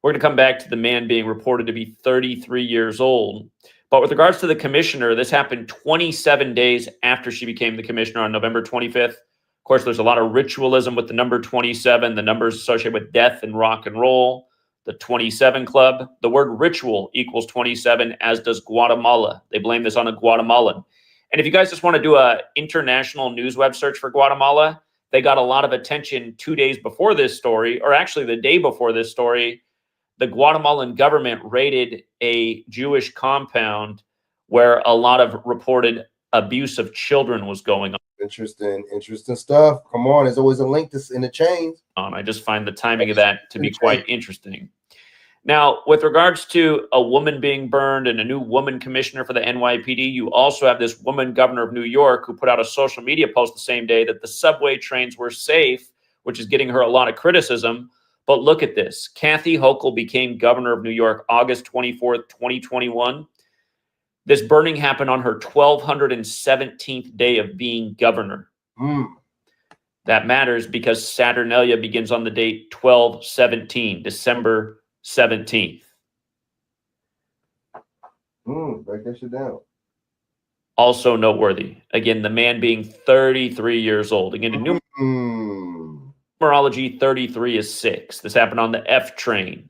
We're going to come back to the man being reported to be 33 years old. But with regards to the commissioner, this happened 27 days after she became the commissioner on November 25th. Of course, there's a lot of ritualism with the number 27, the numbers associated with death and rock and roll, the 27 Club. The word ritual equals 27, as does Guatemala. They blame this on a Guatemalan. And if you guys just want to do an international news web search for Guatemala, they got a lot of attention 2 days before this story, or actually the day before this story. The Guatemalan government raided a Jewish compound where a lot of reported abuse of children was going on. Interesting stuff. Come on, there's always a link in the chain. I just find the timing of that to be quite interesting. Now, with regards to a woman being burned and a new woman commissioner for the NYPD, you also have this woman governor of New York who put out a social media post the same day that the subway trains were safe, which is getting her a lot of criticism. But look at this. Kathy Hochul became governor of New York August 24th, 2021. This burning happened on her 1217th day of being governor. That matters because Saturnalia begins on the date 12/17, December 17th. Break that shit down. Also noteworthy. Again, the man being 33 years old. Again, in numerology, 33 is 6. This happened on the F train.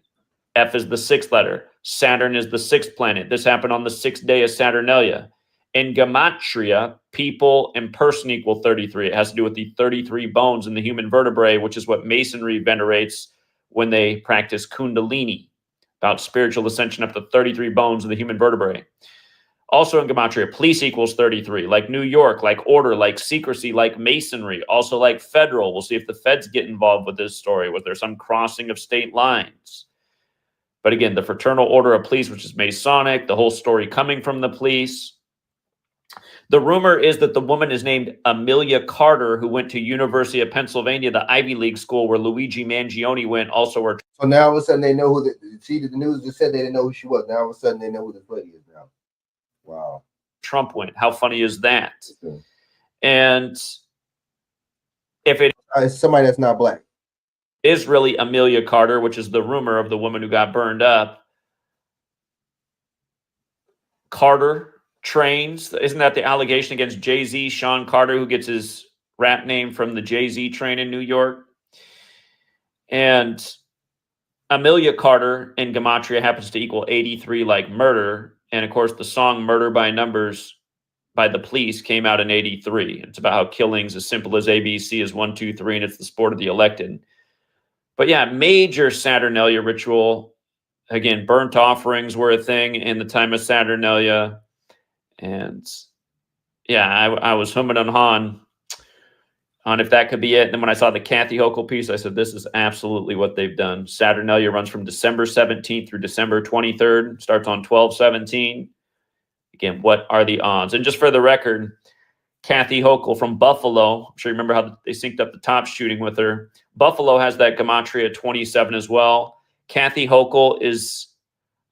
F is the 6th letter. Saturn is the 6th planet. This happened on the 6th day of Saturnalia. In gematria, people and person equal 33. It has to do with the 33 bones in the human vertebrae, which is what Masonry venerates when they practice Kundalini, about spiritual ascension up to 33 bones in the human vertebrae. Also in gematria, police equals 33, like New York, like order, like secrecy, like Masonry, also like federal. We'll see if the feds get involved with this story. Was there some crossing of state lines? But again, the Fraternal Order of Police, which is Masonic, the whole story coming from the police. The rumor is that the woman is named Amelia Carter, who went to University of Pennsylvania, the Ivy League school where Luigi Mangione went, also where... So now all of a sudden they know who the news just said they didn't know who she was. Now all of a sudden they know who this lady is now. Wow. Trump went. How funny is that? And if it is somebody that's not black, is really Amelia Carter, which is the rumor of the woman who got burned up. Carter trains, isn't that the allegation against Jay-Z, Sean Carter, who gets his rap name from the Jay-Z train in New York? And Amelia Carter in gematria happens to equal 83, like murder. And of course, the song Murder by Numbers by the Police came out in 83. It's about how killings as simple as ABC is 1, 2, 3, and it's the sport of the elected. But yeah, major Saturnalia ritual. Again, burnt offerings were a thing in the time of Saturnalia. And yeah, I was humming and hawing on if that could be it. And then when I saw the Kathy Hochul piece, I said, this is absolutely what they've done. Saturnalia runs from December 17th through December 23rd, starts on 12/17. Again, what are the odds? And just for the record, Kathy Hochul from Buffalo, I'm sure you remember how they synced up the top shooting with her. Buffalo has that gematria 27 as well. Kathy Hochul is,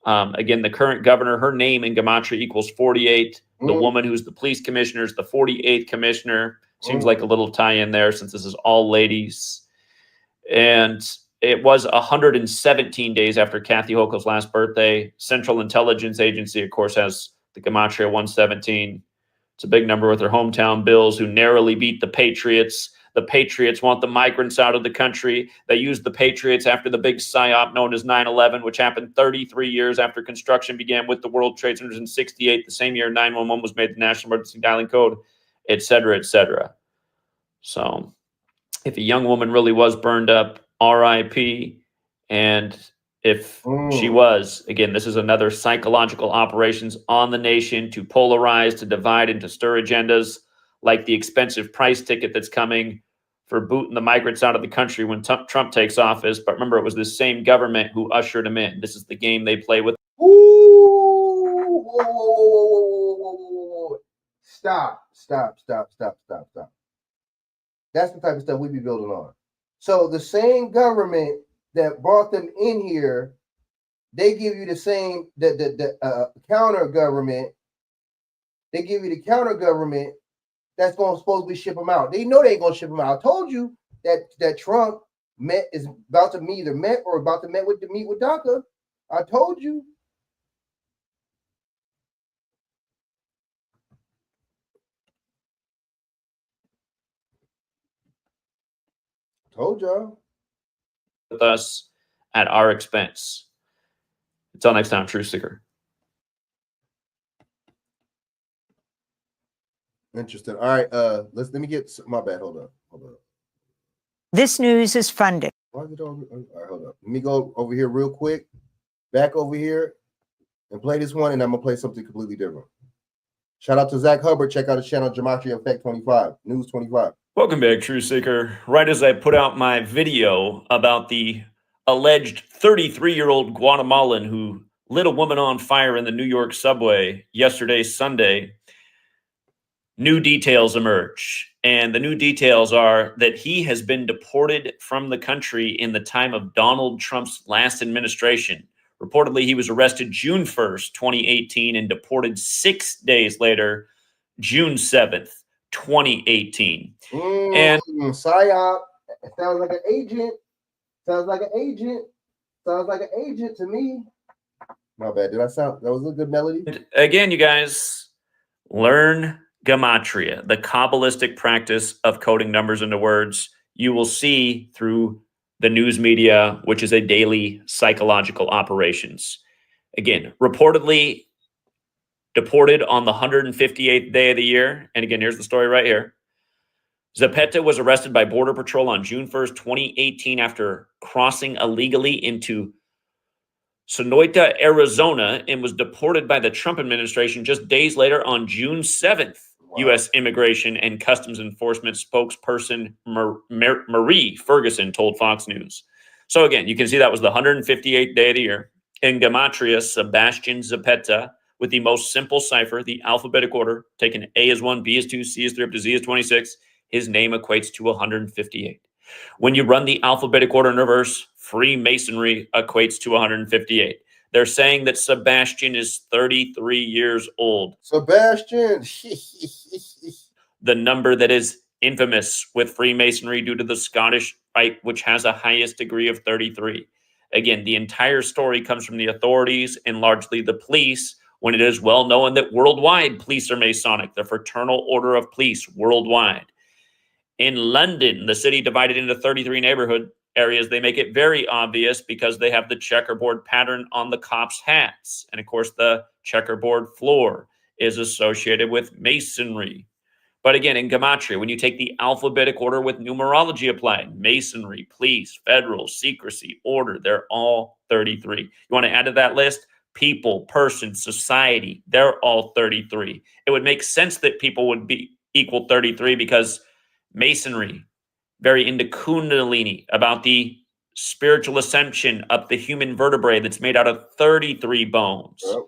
again, the current governor. Her name in gematria equals 48. The woman who's the police commissioner is the 48th commissioner. Seems like a little tie-in there since this is all ladies. And it was 117 days after Kathy Hochul's last birthday. Central Intelligence Agency, of course, has the gematria 117. It's a big number with their hometown Bills, who narrowly beat the Patriots. The Patriots want the migrants out of the country. They used the Patriots after the big psyop known as 9/11, which happened 33 years after construction began with the World Trade Centers in 68, the same year 911 was made the national emergency dialing code, et cetera, et cetera. So if a young woman really was burned up, RIP. And if she was, again, this is another psychological operations on the nation to polarize, to divide, and to stir agendas, like the expensive price ticket that's coming for booting the migrants out of the country when Trump takes office. But remember, it was this same government who ushered him in. This is the game they play with. Ooh, whoa. Stop. That's the type of stuff we be building on. So the same government that brought them in here, they give you the same the counter government. They give you the counter government that's going to supposedly ship them out. They know they ain't going to ship them out. I told you that Trump is about to meet with DACA. I told you. Told y'all. With us at our expense. Until next time, True Seeker. Interesting. All right. Let me get my bad. Hold up. This news is funded. Why is it over? All right, hold up. Let me go over here real quick. Back over here and play this one, and I'm gonna play something completely different. Shout out to Zach Hubbard. Check out his channel, Gematria Effect 25, News 25. Welcome back, True Seeker. Right as I put out my video about the alleged 33-year-old Guatemalan who lit a woman on fire in the New York subway yesterday, Sunday, new details emerge. And the new details are that he has been deported from the country in the time of Donald Trump's last administration. Reportedly, he was arrested June 1st, 2018, and deported 6 days later, June 7th, 2018. And PSYOP. It sounds like an agent. Sounds like an agent to me. My bad. That was a good melody? Again, you guys, learn Gematria, the Kabbalistic practice of coding numbers into words. You will see through the news media, which is a daily psychological operations. Again, reportedly deported on the 158th day of the year. And again, here's the story right here. Zapata was arrested by Border Patrol on June 1st, 2018, after crossing illegally into Sonoita, Arizona, and was deported by the Trump administration just days later on June 7th. Wow. U.S. Immigration and Customs Enforcement spokesperson Marie Ferguson told Fox News. So again, you can see that was the 158th day of the year. In Gematria, Sebastian Zapata, with the most simple cipher, the alphabetic order, taken A is 1, B is 2, C is 3, up to Z is 26, his name equates to 158. When you run the alphabetic order in reverse, Freemasonry equates to 158. They're saying that Sebastian is 33 years old. Sebastian. The number that is infamous with Freemasonry due to the Scottish Rite, which has a highest degree of 33. Again, the entire story comes from the authorities and largely the police, when it is well known that worldwide police are Masonic, the Fraternal Order of Police worldwide. In London, the city divided into 33 neighborhood areas, they make it very obvious because they have the checkerboard pattern on the cops' hats. And of course, the checkerboard floor is associated with Masonry. But again, in Gematria, when you take the alphabetic order with numerology applied, Masonry, police, federal, secrecy, order, they're all 33. You want to add to that list? People, person, society, they're all 33. It would make sense that people would be equal 33 because Masonry, very into Kundalini, about the spiritual ascension of the human vertebrae that's made out of 33 bones. Yep.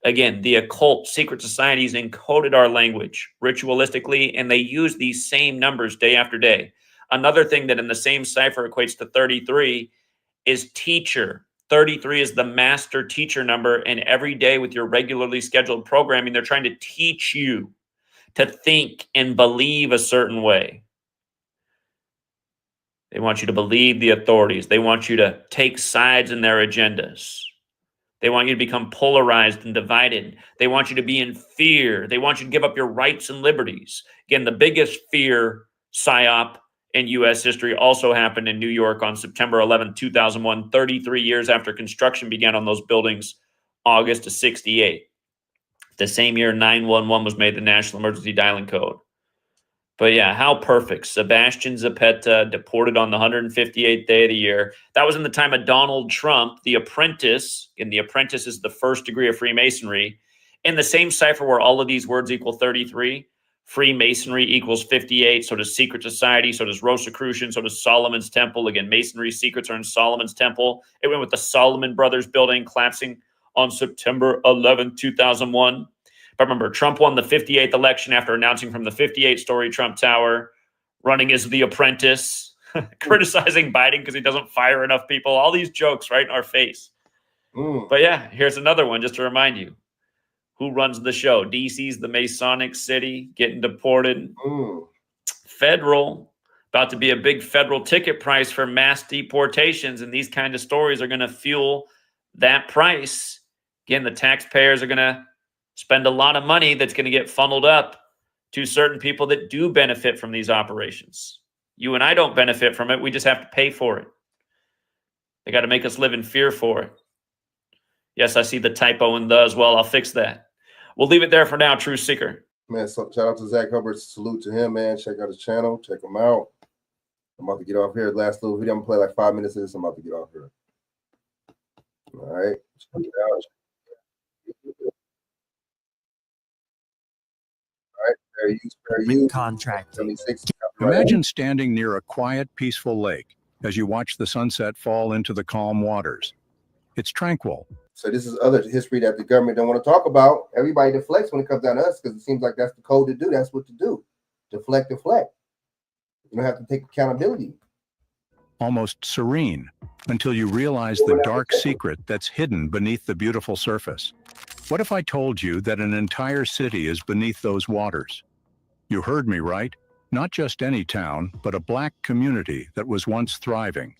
Again, the occult secret societies encoded our language ritualistically, and they use these same numbers day after day. Another thing that in the same cipher equates to 33 is teacher. 33 is the master teacher number, and every day with your regularly scheduled programming, they're trying to teach you to think and believe a certain way. They want you to believe the authorities. They want you to take sides in their agendas. They want you to become polarized and divided. They want you to be in fear. They want you to give up your rights and liberties. Again, the biggest fear psyop in U.S. history also happened in New York on September 11, 2001, 33 years after construction began on those buildings, August of 68. The same year 911 was made the national emergency dialing code. But yeah, how perfect. Sebastian Zapata deported on the 158th day of the year. That was in the time of Donald Trump, The Apprentice. And The Apprentice is the first degree of Freemasonry. In the same cipher where all of these words equal 33, Freemasonry equals 58. So does Secret Society. So does Rosicrucian. So does Solomon's Temple. Again, Masonry secrets are in Solomon's Temple. It went with the Solomon Brothers building collapsing on September 11, 2001. But remember, Trump won the 58th election after announcing from the 58-story Trump Tower, running as the apprentice, criticizing Biden because he doesn't fire enough people. All these jokes right in our face. But yeah, here's another one just to remind you. Who runs the show? DC's the Masonic city, getting deported. Federal, about to be a big federal ticket price for mass deportations. And these kind of stories are going to fuel that price. Again, the taxpayers are going to spend a lot of money that's going to get funneled up to certain people that do benefit from these operations. You and I don't benefit from it. We just have to pay for it. They got to make us live in fear for it. Yes, I see the typo in the as well. I'll fix that. We'll leave it there for now, True Seeker. Man, so shout out to Zach Hubbard. Salute to him, man. Check out his channel. Check him out. I'm about to get off here. Last little video. I'm going to play like 5 minutes of this. I'm about to get off here. All right. Check it out. Contracting. Imagine standing near a quiet, peaceful lake as you watch the sunset fall into the calm waters. It's tranquil. So this is other history that the government don't want to talk about. Everybody deflects when it comes down to us because it seems like that's the code to do. That's what to do. Deflect, deflect. You don't have to take accountability. Almost serene until you realize the dark secret that's hidden beneath the beautiful surface. What if I told you that an entire city is beneath those waters? You heard me right. Not just any town, but a Black community that was once thriving.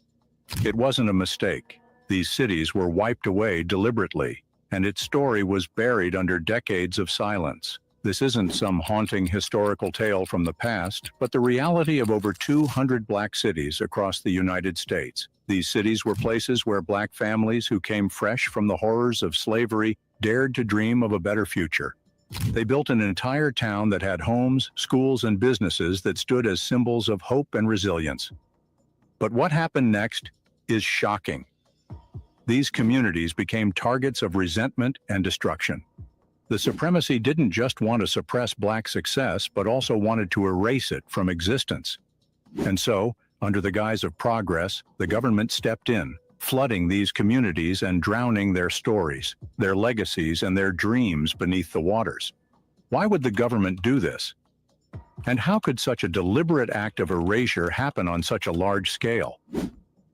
It wasn't a mistake. These cities were wiped away deliberately, and its story was buried under decades of silence. This isn't some haunting historical tale from the past, but the reality of over 200 Black cities across the United States. These cities were places where Black families who came fresh from the horrors of slavery dared to dream of a better future. They built an entire town that had homes, schools, and businesses that stood as symbols of hope and resilience. But what happened next is shocking. These communities became targets of resentment and destruction. The supremacy didn't just want to suppress Black success, but also wanted to erase it from existence. And so, under the guise of progress, the government stepped in, flooding these communities and drowning their stories, their legacies, and their dreams beneath the waters. Why would the government do this? And how could such a deliberate act of erasure happen on such a large scale?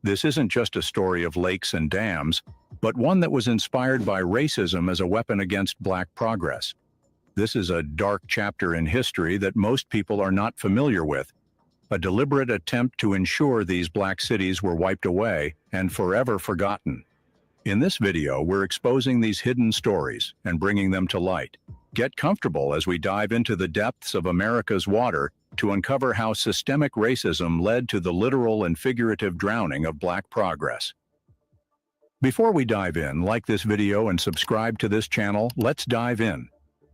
This isn't just a story of lakes and dams, but one that was inspired by racism as a weapon against Black progress. This is a dark chapter in history that most people are not familiar with, a deliberate attempt to ensure these Black cities were wiped away and forever forgotten. In this video, we're exposing these hidden stories and bringing them to light. Get comfortable as we dive into the depths of America's water to uncover how systemic racism led to the literal and figurative drowning of Black progress. Before we dive in, like this video and subscribe to this channel. Let's dive in.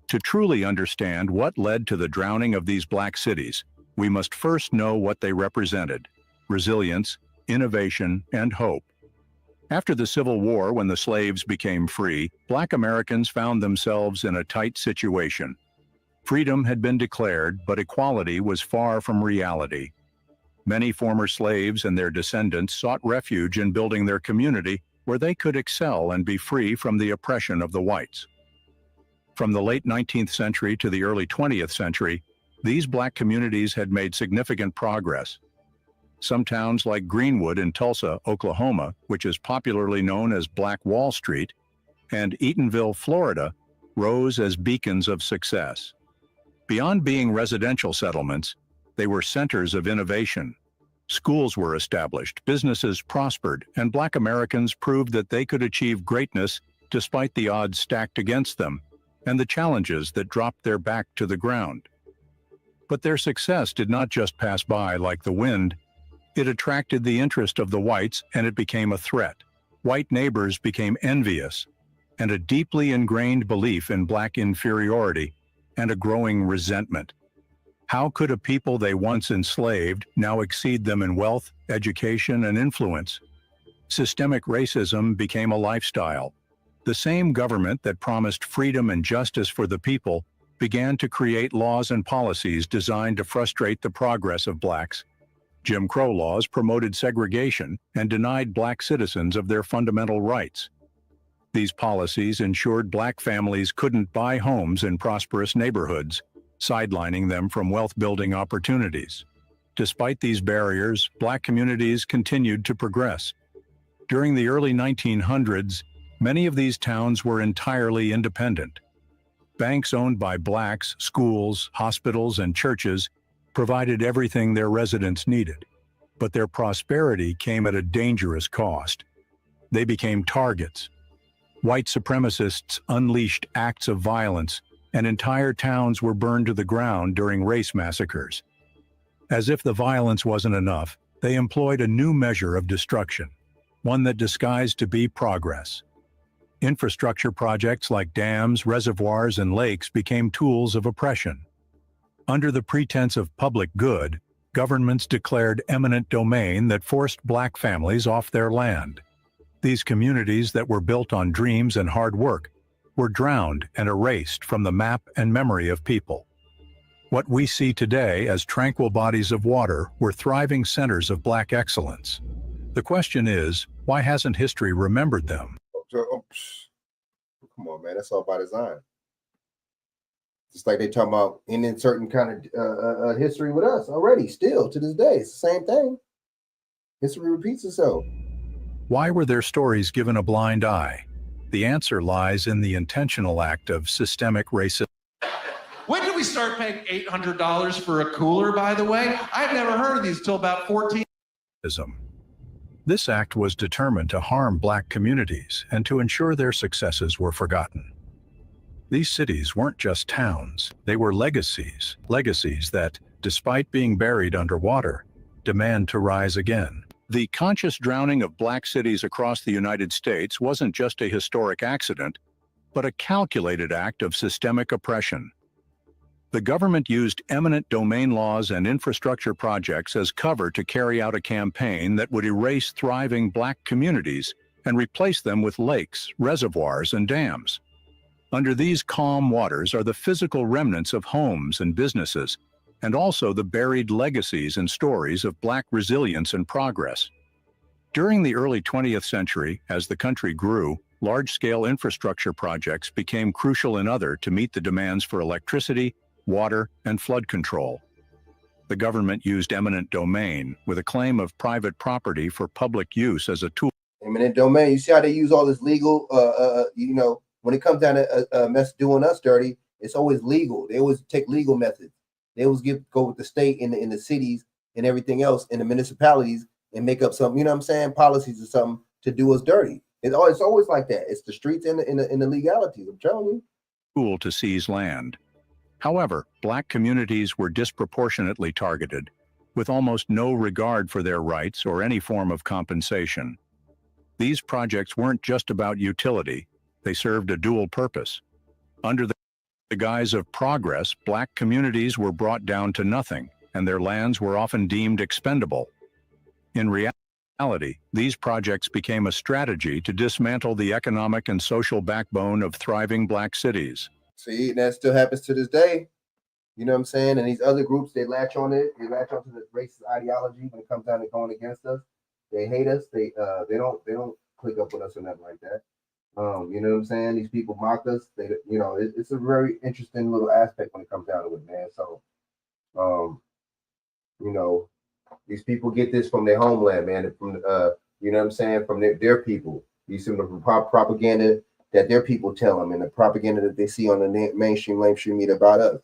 To truly understand what led to the drowning of these Black cities, we must first know what they represented: resilience, innovation, and hope. After the Civil War, when the slaves became free, Black Americans found themselves in a tight situation. Freedom had been declared, but equality was far from reality. Many former slaves and their descendants sought refuge in building their community where they could excel and be free from the oppression of the whites. From the late 19th century to the early 20th century, these Black communities had made significant progress. Some towns like Greenwood in Tulsa, Oklahoma, which is popularly known as Black Wall Street, and Eatonville, Florida, rose as beacons of success. Beyond being residential settlements, they were centers of innovation. Schools were established, businesses prospered, and Black Americans proved that they could achieve greatness despite the odds stacked against them and the challenges that dropped their back to the ground. But their success did not just pass by like the wind. It attracted the interest of the whites, and it became a threat. White neighbors became envious, and a deeply ingrained belief in Black inferiority and a growing resentment. How could a people they once enslaved now exceed them in wealth, education, and influence? Systemic racism became a lifestyle. The same government that promised freedom and justice for the people began to create laws and policies designed to frustrate the progress of blacks. Jim Crow laws promoted segregation and denied black citizens of their fundamental rights. These policies ensured black families couldn't buy homes in prosperous neighborhoods, sidelining them from wealth-building opportunities. Despite these barriers, black communities continued to progress. During the early 1900s, many of these towns were entirely independent. Banks owned by blacks, schools, hospitals, and churches provided everything their residents needed. But their prosperity came at a dangerous cost. They became targets. White supremacists unleashed acts of violence, and entire towns were burned to the ground during race massacres. As if the violence wasn't enough, they employed a new measure of destruction, one that disguised to be progress. Infrastructure projects like dams, reservoirs, and lakes became tools of oppression. Under the pretense of public good, governments declared eminent domain that forced black families off their land. These communities that were built on dreams and hard work were drowned and erased from the map and memory of people. What we see today as tranquil bodies of water were thriving centers of black excellence. The question is, why hasn't history remembered them? Come on, man, that's all by design. Just like they talking about in certain kind of history with us already, still to this day, it's the same thing. History repeats itself. Why were their stories given a blind eye? The answer lies in the intentional act of systemic racism. When did we start paying $800 for a cooler, by the way? I've never heard of these until about 14. This act was determined to harm black communities and to ensure their successes were forgotten. These cities weren't just towns, they were legacies that, despite being buried underwater, demand to rise again. The conscious drowning of black cities across the United States wasn't just a historic accident, but a calculated act of systemic oppression. The government used eminent domain laws and infrastructure projects as cover to carry out a campaign that would erase thriving black communities and replace them with lakes, reservoirs, and dams. Under these calm waters are the physical remnants of homes and businesses, and also the buried legacies and stories of black resilience and progress. During the early 20th century, as the country grew, large-scale infrastructure projects became crucial to meet the demands for electricity, water, and flood control. The government used eminent domain with a claim of private property for public use as a tool. Eminent domain. You see how they use all this legal, when it comes down to mess doing us dirty, it's always legal. They always take legal methods. They always go with the state in the cities and everything else in the municipalities and make up some, policies or something to do us dirty. It's always like that. It's the streets and the legalities. I'm telling you. Tool to seize land. However, black communities were disproportionately targeted, with almost no regard for their rights or any form of compensation. These projects weren't just about utility, they served a dual purpose. Under the guise of progress, black communities were brought down to nothing, and their lands were often deemed expendable. In reality, these projects became a strategy to dismantle the economic and social backbone of thriving black cities. See, and that still happens to this day. You know what I'm saying? And these other groups, they latch on it. They latch onto the racist ideology when it comes down to going against us. They hate us. They don't click up with us or nothing like that. You know what I'm saying? These people mock us. It's a very interesting little aspect when it comes down to it, man. So, these people get this from their homeland, man. From you know what I'm saying? From their people. You see the propaganda that their people tell them, and the propaganda that they see on the mainstream media about us.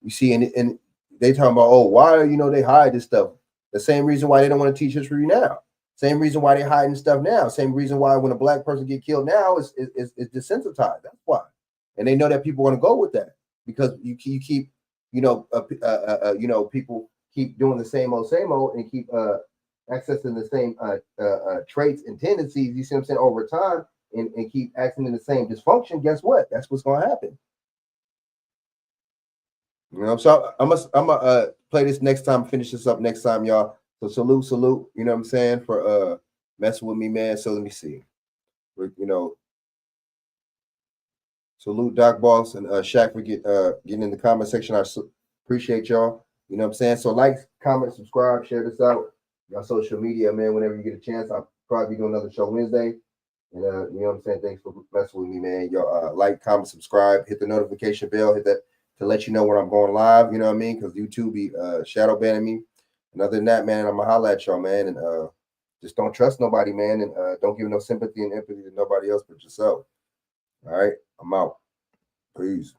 You see, and they talking about, oh, why they hide this stuff? The same reason why they don't want to teach history now. Same reason why they're hiding stuff now. Same reason why when a black person get killed now is desensitized. That's why, and they know that people want to go with that because you keep people keep doing the same old and keep accessing the same traits and tendencies. You see what I'm saying over time. And keep acting in the same dysfunction, guess what? That's what's going to happen. You know, so I'm gonna play this next time, finish this up next time, y'all. So salute, you know what I'm saying, for messing with me, man. So let me see. You know, salute Doc Boss and Shaq for getting in the comment section. I appreciate y'all. You know what I'm saying? So like, comment, subscribe, share this out. Y'all social media, man, whenever you get a chance. I'll probably do another show Wednesday. And you know what I'm saying? Thanks for messing with me, man. Y'all like, comment, subscribe, hit the notification bell, hit that to let you know when I'm going live, you know what I mean? Because YouTube be shadow banning me. And other than that, man, I'm gonna holla at y'all, man. And just don't trust nobody, man. And don't give no sympathy and empathy to nobody else but yourself. All right, I'm out. Peace.